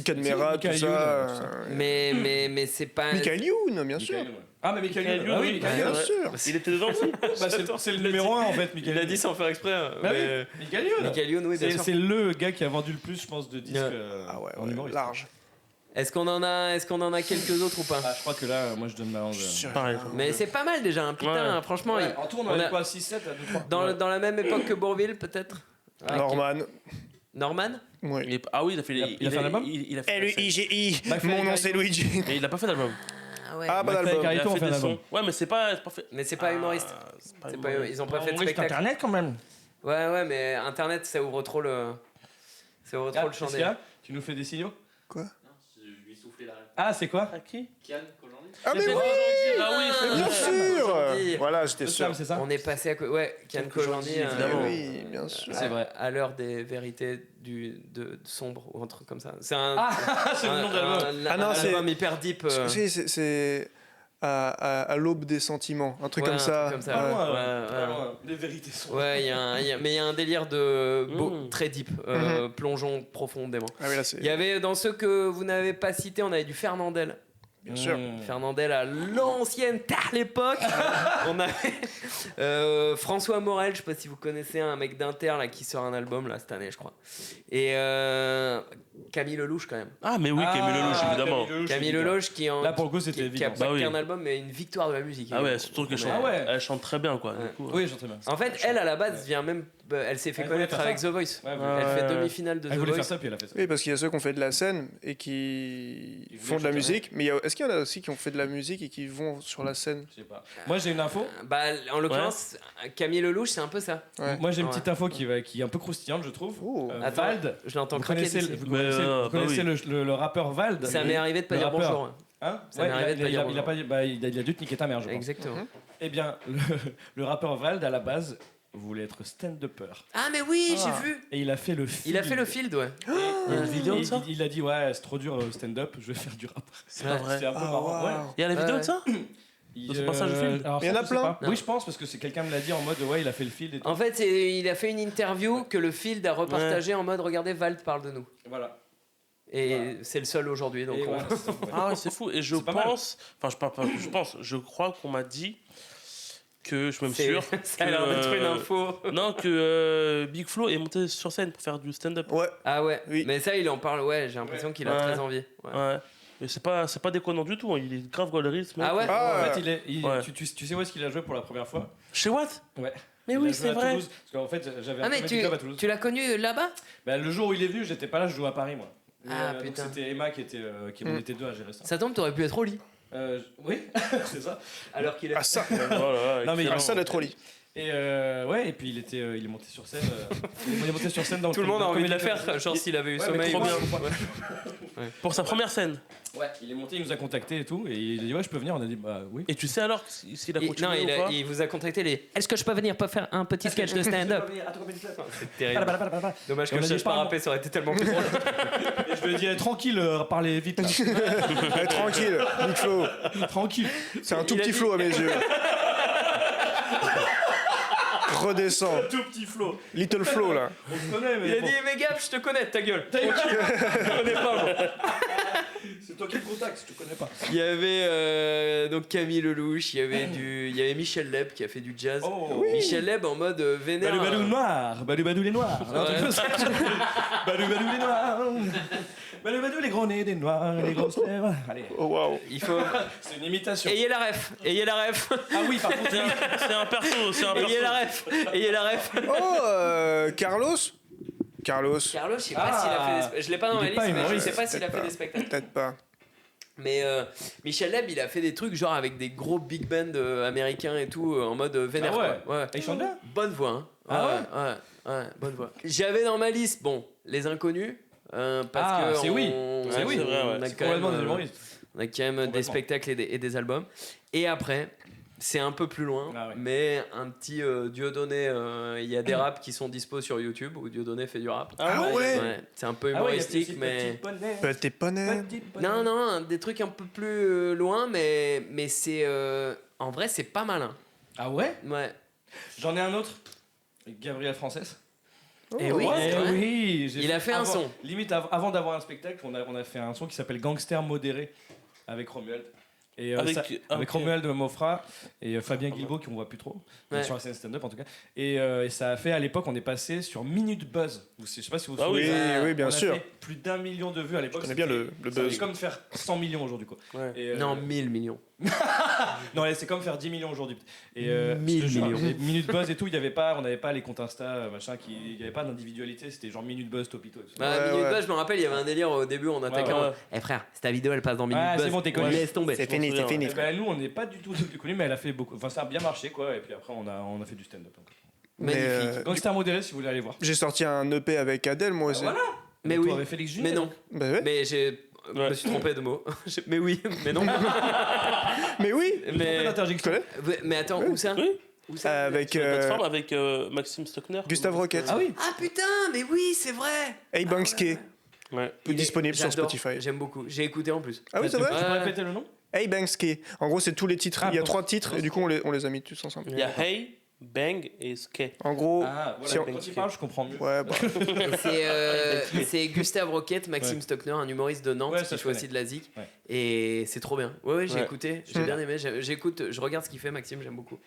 Cadmera, tout Michael ça. Youn, tout ça. Mais c'est pas. Michael Youn, bien sûr. Michael Youn, ouais. Ah, mais Michael Youn. Youn, Ah oui, oui. Michael Bien Youn. sûr. Il était dedans aussi. Bah, c'est le numéro 1 en fait, Michael Il a Youn. dit sans faire exprès. Bah oui, Michael Youn. Michael Youn, oui, bien sûr. C'est le gars qui a vendu le plus, je pense, de disques Ah ouais, en humoriste. large. Est-ce qu'on en a quelques autres ou pas? Ah, je crois que là, moi je donne ma langue. Pareil. Mais c'est pas mal déjà, hein, putain, Ouais. franchement. Ouais, en tout, on en on avait a- quoi 6, 7 à 2, 3 Dans la même époque que Bourville, peut-être? Norman. Norman? Oui. Ah oui, il a fait. Il a fait un album Il a fait. L-U-I-G-I. Bah, Mon nom, Frédéric c'est Luigi. Mais il a pas fait d'album. Ah ouais. Ah, pas McFly et d'album. Carlito Il a ont fait fait un des album. sons. Ouais, mais c'est pas fait. Mais c'est pas humoriste. C'est pas C'est pas- humoriste. ils ont pas fait de En vrai, c'est spectacle. internet quand même. Ouais, mais Internet, ça ouvre trop le champ Qu'est-ce qu'il des... y a Tu nous fais des signaux Quoi? Ah, c'est quoi? À qui? Ah, mais oui! Ah oui, Mais bien sûr! Aujourd'hui. Voilà, j'étais sûr. C'est ça? On est passé à côté. Ouais, Kian Kojandi. évidemment. Oui, bien sûr. C'est vrai. À l'heure des vérités de sombre ou un truc comme ça. C'est un. c'est le nom de l'album. Ah non, c'est- album hyper deep. Si, c'est à l'aube des sentiments, un truc Ouais, comme un ça. truc comme ça. Ouais. Ouais. Les vérités sont. Ouais, mais il y a un délire de très deep, plongeons profondément. Ah oui, là, c'est. Il y avait dans ceux que vous n'avez pas cités, on avait du Fernandel. Bien sûr. Fernandel à l'ancienne, à l'époque. On avait François Morel, je sais pas si vous connaissez, un mec d'Inter là qui sort un album là cette année, je crois. Et Camille Lelouch quand même. Ah, mais oui, Camille Lelouch, évidemment. Camille Lelouch qui en Là, pour le coup, c'était qui a évident. pas Bah oui. qu'un album mais une victoire de la musique. Ah ouais, surtout qu'elle chante. Ah ouais. Elle chante très bien, quoi. Ouais. Du coup, Oui, j'entends bien. En fait, elle à la base vient même, elle s'est fait Elle connaître voulait faire avec ça. The Voice. Ouais, Elle fait ouais. demi-finale de Elle The voulait faire Voice. ça, puis elle a fait ça. Oui, parce qu'il y a ceux qui ont fait de la scène et qui Ils font de voulaient la chanter. musique, mais est-ce qu'il y en a aussi qui ont fait de la musique et qui vont sur la scène? Je sais pas. Moi, j'ai une info. Bah, en l'occurrence, Camille Lelouch, c'est un peu ça. Ouais. Moi, j'ai une Ouais. petite info qui est un peu croustillante, je trouve. Oh. Attends, Vald. je l'entends Vous craquer. connaissez, d'ici. vous Mais, connaissez, bah vous connaissez oui. le rappeur Vald. Ça m'est arrivé de pas Le dire rappeur. bonjour. hein. Hein Ça m'est arrivé de pas dire il a bonjour. pas dit- bah, il a dû te niquer ta mère, je pense. Exactement. Eh bien, le rappeur Vald, à la base, voulait être stand-upper. Ah, mais oui, Ah. j'ai vu. Et il a fait le field. Il a fait le field, ouais. Il y a une vidéo de ça? Il a dit, ouais, c'est trop dur stand-up, je vais faire du rap. C'est pas vrai. C'est un peu Ah, marrant. Ouais. waouh. Il y a la vidéo Ouais. de ça? C'est pas ça, le field alors Il y en ça, a je sais plein. pas. Non. Oui, je pense, parce que c'est quelqu'un me l'a dit en mode, ouais, il a fait le field et tout. En fait, il a fait une interview que le field a repartagé en mode regardez, Vald parle de nous. Voilà. Et c'est le seul aujourd'hui. Donc Et on- voilà, c'est- ouais. Ah ouais, c'est fou. Et je C'est pas mal. pense, enfin, je parle pas, je pense, je crois qu'on m'a dit que, je suis même c'est- sûr, ça a l'air d'être une info. non, que Big Flo est monté sur scène pour faire du stand-up. Ouais. Ah ouais, Oui. mais ça, il en parle, ouais, j'ai l'impression qu'il a Ouais. très envie. Ouais. Ouais. Mais c'est pas déconnant du tout. Hein. Il est grave gaulerie, ce mec. Ah ouais. Ah, En fait, Ouais. tu sais où est-ce qu'il a joué pour la première fois? Chez Watt? Ouais. Mais Il oui, a joué c'est à vrai. Toulouse, parce qu'en fait, j'avais Ah un mais comedy club à Toulouse. tu l'as connu là-bas? Bah, le jour où il est venu, j'étais pas là, je jouais à Paris, moi. Ah, Donc putain. c'était Emma qui était, on était deux à gérer ça. Ça tombe, t'aurais pu être au lit. Oui, c'est ça. Alors qu'il est. Ah, ça. Oh là là, Non, mais excellent. Ah, ça d'être au lit. Et ouais, et puis il est monté sur scène. Il est monté sur scène dans Tout le monde a dans envie de la Comedy Club. faire, genre s'il avait eu Ouais, sommeil. mais trop ou- bien. Pour sa première scène. Ouais, il est monté, il nous a contactés et tout, et il a dit ouais, je peux venir. On a dit bah oui. Et tu sais alors s'il a continué Non, ou pas? il vous a contacté les. Est-ce que je peux venir pour faire un petit sketch de stand-up? C'est terrible. Dommage que On a je dit sache pas pardon. rapper, ça aurait été tellement plus drôle. Et je lui ai dit tranquille, parlez vite. Là. Eh, tranquille, Big Flo. Tranquille. C'est un tout Il a petit dit- Flo à mes yeux. Redescends. Tout petit Flo. Little Flo, là. On se connaît, mais Il a bon. dit mais gars, je te connais, ta gueule. Je connais pas moi. C'est toi qui le contacte, je te connais pas. Il y avait donc Camille Lelouch, il y avait Michel Leb qui a fait du jazz. Oh. Michel Leb en mode vénère. Badou badou noir, badou badou les noirs. Un truc comme ça. Badou badou les noirs. Badou badou les gros nez des noirs, les grosses lèvres. Allez, Oh, waouh. Il faut. c'est une imitation. Ayez la ref. Ayez la ref. Ah oui, par contre. C'est un perso, c'est un perso. Ayez la ref. Ayez la ref. Oh, Carlos. Carlos, je sais pas s'il a fait des. Je l'ai pas dans Il ma est liste, pas mais je humoriste. sais pas s'il a Peut-être fait pas. des spectacles. Peut-être pas. Mais Michel Leb, il a fait des trucs genre avec des gros big bands américains et tout, en mode vénère. Ah ouais. quoi. Ouais. Il chante bien. Bonne voix, hein. Ah ouais, bonne voix. J'avais dans ma liste, bon, les inconnus, parce Ah, que c'est oui. C'est oui. c'est vrai, ouais. on a C'est quand complètement même, des humoristes. on a quand même des Complètement. spectacles et des albums. Et après, c'est un peu plus loin, Ah ouais. mais un petit Dieudonné, il y a des raps qui sont dispo sur YouTube où Dieudonné fait du rap. Ah ouais. C'est un peu Ah ouais, il y a humoristique, aussi mais. Petit Poney. Petit poney. Petit Poney. Non, des trucs un peu plus loin, mais c'est. En vrai, c'est pas malin. Ah ouais. Ouais. J'en ai un autre. Gabriel Frances. Et oui, Eh c'est vrai. oui, j'ai Il a fait un avant- son. Limite avant d'avoir un spectacle, on a fait un son qui s'appelle Gangster modéré avec Romuald. Et avec ok. Romuald Mofra et Fabien Guilbault qui on voit plus trop Ouais. sur la scène stand-up en tout cas. Et ça a fait à l'époque on est passé sur Minute Buzz. Je sais pas si vous vous Ah oui. souvenez. Oui, oui, bien On a sûr. fait plus d'1 million de vues à l'époque. Je connais bien le C'est buzz. comme de faire 100 millions aujourd'hui quoi. Ouais. Et, Non, 1000 millions. Non, c'est comme faire 10 millions aujourd'hui. Et 1000 millions. Les minutes buzz et tout, on n'avait pas les comptes Insta, machin, il n'y avait pas d'individualité, c'était genre minute buzz, Topito. Minute Buzz, je me rappelle, il y avait un délire au début, on attaquant. Eh frère, si ta vidéo elle passe dans Minute Buzz, c'est bon, t'es connu. laisse tomber. C'est fini, c'est fini. Et ben, nous, on n'est pas du tout connus, mais elle a fait beaucoup. Enfin, ça a bien marché, quoi. Et puis après, on a fait du stand-up. Magnifique. Gangster modéré, si vous voulez aller voir. J'ai sorti un EP avec Adèle, moi aussi. Voilà. Mais Toi, oui. avec Félix Junior. Mais non. Bah ouais. Mais je me suis trompé de mots. Mais oui, mais non. Mais oui. Mais attends, où ça? Oui. Où ça? Avec Sur la plateforme avec Maxime Stockner. Gustave Roquette. Ah oui. Ah putain, mais oui, c'est vrai. Hey Banksky. Ouais. Disponible sur J'adore, Spotify. J'aime beaucoup. J'ai écouté en plus. Ah oui, c'est vrai. Tu peux répéter le nom? Hey Banksky. En gros, c'est tous les titres. Il y a 3 titres et du coup, on les a mis tous ensemble. Il y a Hey, Bang et Skate. En gros, Ah, si voilà. on- Quand il parle, je comprends mieux. ouais, bah, Et c'est Gustave Roquette, Maxime Stockner, un humoriste de Nantes Ouais, ça, qui je fait aussi connais. de la zik. Ouais. Et c'est trop bien. Ouais, j'ai Ouais. écouté, j'ai bien aimé. J'écoute, je regarde ce qu'il fait, Maxime, j'aime beaucoup.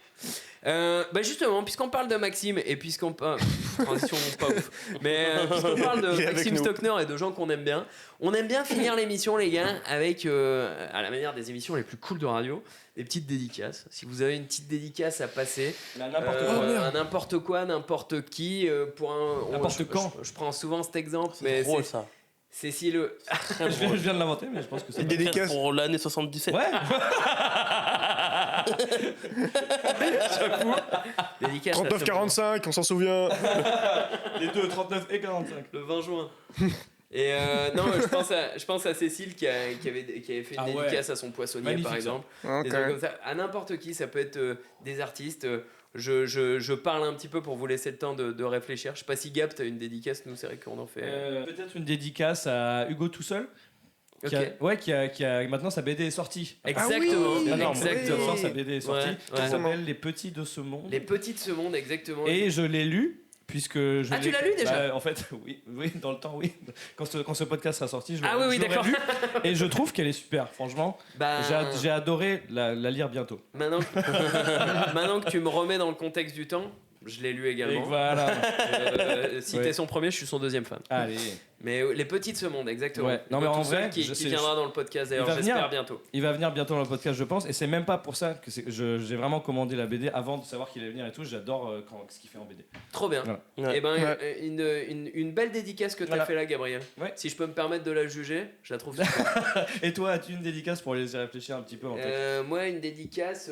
Bah justement, puisqu'on parle de Maxime et puisqu'on transition pas ouf, mais puisqu'on parle de Il est avec Maxime nous. Stockner et de gens qu'on aime bien, on aime bien finir l'émission, les gars, avec à la manière des émissions les plus cool de radio, des petites dédicaces. Si vous avez une petite dédicace à passer, Mais à n'importe à n'importe quoi, n'importe qui, pour un N'importe quand. Je prends souvent cet exemple, C'est mais drôle ça. Cécile. je viens de l'inventer, mais je pense que c'est. une dédicace. Pour l'année 77. Ouais. Dédicace à 39-45, on s'en souvient. Les deux, 39 et 45. le 20 juin. Et non, je pense à Cécile qui avait fait une Ah ouais. dédicace à son poissonnier, Magnifique, par ça. exemple. Ok. Des trucs comme ça. À n'importe qui, ça peut être des artistes. Je parle un petit peu pour vous laisser le temps de réfléchir. Je sais pas si Gap, t'as une dédicace, nous c'est vrai qu'on en fait. Peut-être une dédicace à Hugo tout seul. Ok. Qui a maintenant sa BD est sortie. Exactement, oui. Maintenant, exactement. sa BD est sortie. Ouais, Qui ouais. s'appelle Les Petits de ce monde. Les petits de ce monde, exactement. Et je l'ai lu. Puisque je Ah, tu l'as lu déjà? En fait, oui, dans le temps, oui. Quand ce podcast sera sorti, je Ah oui, je l'aurai d'accord. lu. Et je trouve qu'elle est super, franchement. Bah, J'ai adoré la lire bientôt. maintenant que tu me remets dans le contexte du temps, je l'ai lu Et également. voilà. Si Ouais. t'es son premier, je suis son deuxième fan. Allez. Mais les petits de ce monde, exactement. Ouais. Non, mais Hugo en tout seul vrai, qui je sais- viendra dans le podcast d'ailleurs, va j'espère venir. bientôt. Il va venir bientôt dans le podcast, je pense. Et c'est même pas pour ça que j'ai vraiment commandé la BD avant de savoir qu'il allait venir et tout. J'adore ce qu'il fait en BD. Trop bien. Voilà. Ouais. Et ben, Ouais. une belle dédicace que t'as Voilà. fait là, Gabriel. Ouais. Si je peux me permettre de la juger, je la trouve super. Et toi, as-tu une dédicace pour les réfléchir un petit peu en fait Moi, une dédicace.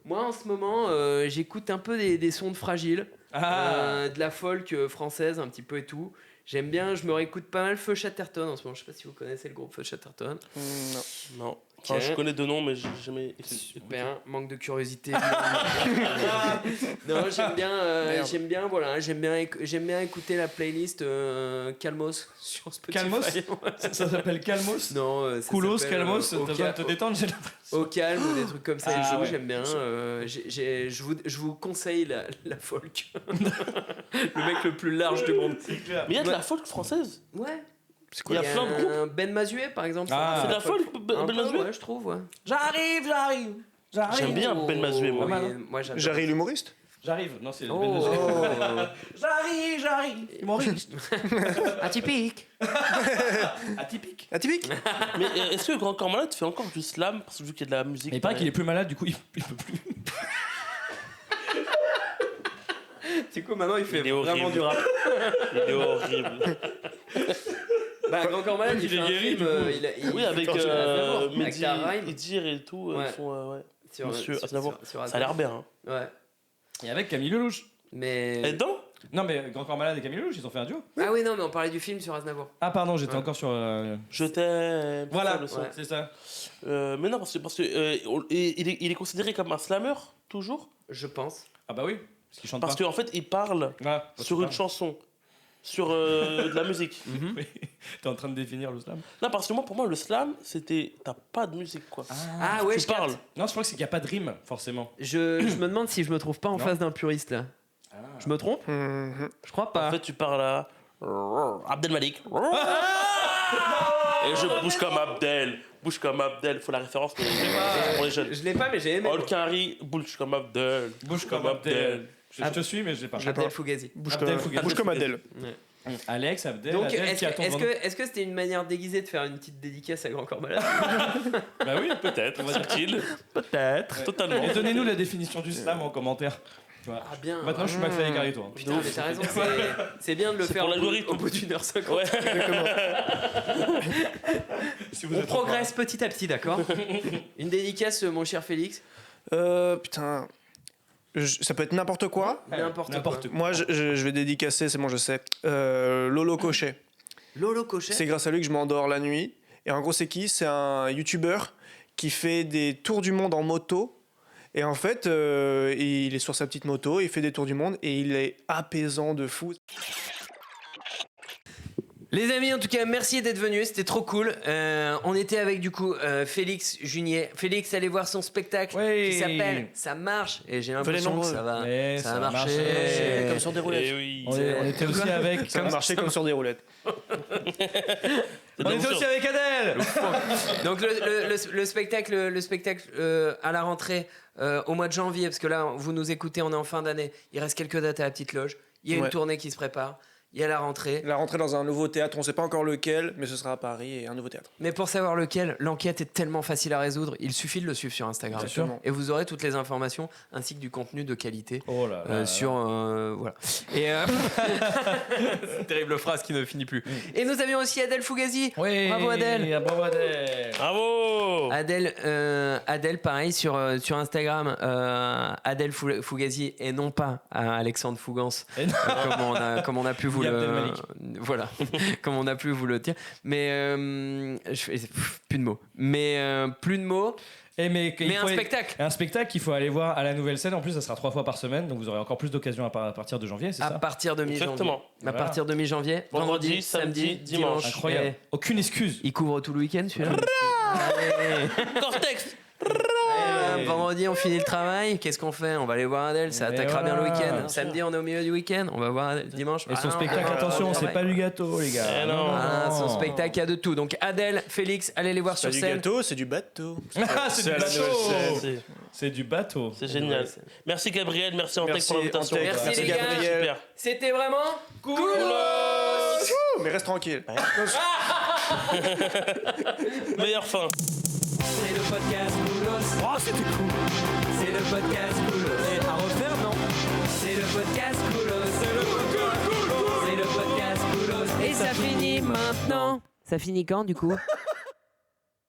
Moi, en ce moment, j'écoute un peu des sons de Fragile, de la folk française un petit peu et tout. J'aime bien, je me réécoute pas mal Feu Chatterton en ce moment. Je sais pas si vous connaissez le groupe Feu Chatterton. Non. Non. Enfin, Ok. je connais deux noms, mais j'ai jamais écouté. Super, manque de curiosité. Non, j'aime bien, voilà, j'aime bien écouter la playlist Calmos sur Spotify. Calmos Ça s'appelle Calmos Non, ça Coulos, s'appelle, Calmos, au t'as besoin de te détendre, j'ai l'impression. Au calme ou des trucs comme ça. Ah, et tout, ouais. j'aime bien. Je vous conseille la folk. Le mec le plus large du monde. C'est clair. Mais il y a de la folk française. Ouais. C'est Il y a plein de groupes. Ben Mazuet, par exemple. Ah. C'est de la folk, Un Ben peu, Mazuet. ouais, je trouve, ouais. J'arrive. J'aime bien Ben Mazuet, moi. Oui, Pas mal, hein. moi j'adore. Jarry l'humoriste. J'arrive. Non, c'est Oh. J'arrive. Humoriste. Atypique. Atypique. Atypique. Mais est-ce que Grand Corps Malade fait encore du slam? Parce que vu qu'il y a de la musique. Mais il paraît qu'il est plus malade, du coup, il peut plus. Du coup, maintenant il fait Il est vraiment horrible. du rap. Il est horrible. Bah, Grand Corps Malade, il Il est fait un guéri, film. du coup. Il Oui, avec Aznavour, avec Mehdi, ta rhyme. Idir et tout. Ouais. Ils font. Ouais. Sur- Monsieur sur- Aznavour. sur Ça a l'air bien. Hein. Ouais. Et avec Camille Lelouch. Mais. Et dedans? Non, mais Grand Corps Malade et Camille Lelouch, ils ont fait un duo. Ah oui, non, mais on parlait du film sur Aznavour. Ah, pardon, j'étais Ouais. encore sur. Je t'aime. Voilà, Ça, le son. Ouais. c'est ça. Mais non, parce que il est considéré comme un slammer, toujours. Je pense. Ah, bah oui, parce qu'il chante Parce pas. qu'en fait, il parle Ah, sur une chanson, sur de la musique. Oui. T'es en train de définir le slam. Non, parce que moi, pour moi, le slam, c'était. T'as pas de musique, quoi. Ah ouais, tu je parles. capte. Non, je crois que c'est qu'il n'y a pas de rime, forcément. Je me demande si je me trouve pas en Non. face d'un puriste là. Je me trompe? Mhm. Je crois pas. En fait, tu parles à. Abdel Malik. Et je bouge comme Abdel. Bouge comme Abdel. Faut la référence pour les jeunes. Je l'ai pas, mais j'ai aimé. All Carry, bouge comme Abdel. Bouge comme Abdel. Je te suis, mais je l'ai pas. Abdel Fugazi. Bouge Abdel comme, Fougazi. bouge comme Adèle. Ouais. Alex, Abdel, Donc, Adèle qui attend vraiment. est-ce que c'était une manière déguisée de faire une petite dédicace à Grand Corps Malade? Bah oui, Peut-être, subtil. Peut-être. Totalement. Et donnez-nous la définition du slam en commentaire. Tu vois. Ah bien. Maintenant, je suis McFly et Carlito. hein. Putain, mais t'as raison, c'est bien de le C'est faire pour au l'algorithme. bout d'une heure 50. Ouais. Si vous On êtes progresse petit à petit, d'accord? Une dédicace, mon cher Félix. Putain. Ça peut être n'importe quoi. N'importe quoi. Moi, je vais dédicacer, c'est bon, je sais. Lolo Cochet. Lolo Cochet. C'est grâce à lui que je m'endors la nuit. Et en gros, c'est qui? C'est un YouTuber qui fait des tours du monde en moto. Et en fait, il est sur sa petite moto, il fait des tours du monde et il est apaisant de fou. Les amis, en tout cas, merci d'être venus, c'était trop cool. On était avec du coup Félix Junier. Félix, allez voir son spectacle Oui. qui s'appelle Ça marche. Et j'ai l'impression que ça va, Ouais, ça ça va a marcher. marché. Comme sur des roulettes. Et oui. On était aussi avec. Ça marchait comme sur des roulettes. On était aussi avec Adèle. Donc le spectacle à la rentrée au mois de janvier, parce que là vous nous écoutez, on est en fin d'année. Il reste quelques dates à la petite loge. Il y a une tournée qui se prépare. Il y a la rentrée. La rentrée dans un nouveau théâtre, on sait pas encore lequel, mais ce sera à Paris et un nouveau théâtre. Mais pour savoir lequel, l'enquête est tellement facile à résoudre, il suffit de le suivre sur Instagram. Bien sûr. Et vous aurez toutes les informations ainsi que du contenu de qualité. Oh là là. Sur voilà. Et c'est une terrible phrase qui ne finit plus. Et nous avions aussi Adèle Fugazi. Oui. Bravo Adèle. Bravo Adèle. Bravo. Adèle pareil sur Instagram, Adèle Fugazi et non pas Alexandre Fougance, Et non. comme on a pu vous Ni le Abdelmalik. voilà, comme on a pu vous le dire. Mais plus de mots. Mais plus de mots. Mais un spectacle. Un spectacle qu'il faut aller voir à la Nouvelle Scène. En plus, ça sera 3 fois par semaine, donc vous aurez encore plus d'occasions à partir de janvier, c'est À ça? partir de mi-janvier. Exactement. À partir de mi-janvier. Vendredi, samedi, dimanche. Incroyable. Et Aucune excuse. il couvre tout le week-end celui-là. Allez. Cortex. Vendredi, on finit le travail. Qu'est-ce qu'on fait? On va aller voir Adèle. Ça Mais attaquera bien le voilà. week-end. Bien Samedi, on est au milieu du week-end. On va voir Adèle. Dimanche. Et son non, spectacle, on va attention, au c'est travail. pas du gâteau, les gars. Eh non. Ah, son spectacle, il y a de tout. Donc Adèle, Félix, allez les voir C'est sur pas du scène. gâteau, c'est du bateau. Ah, c'est du à la bateau. Nouvelle Scène. C'est- C'est du bateau. C'est génial. Merci Gabriel, merci Antec pour l'invitation. Antec, Merci, les gars. Gabriel. Super. C'était vraiment cool. Mais reste tranquille. Meilleure fin. C'est le podcast Koulos. Oh, c'était cool. C'est le podcast Koulos. Et à refaire, non? C'est le podcast Koulos. C'est le podcast Koulos. C'est le podcast Koulos. Et ça finit maintenant. Ça finit quand, du coup?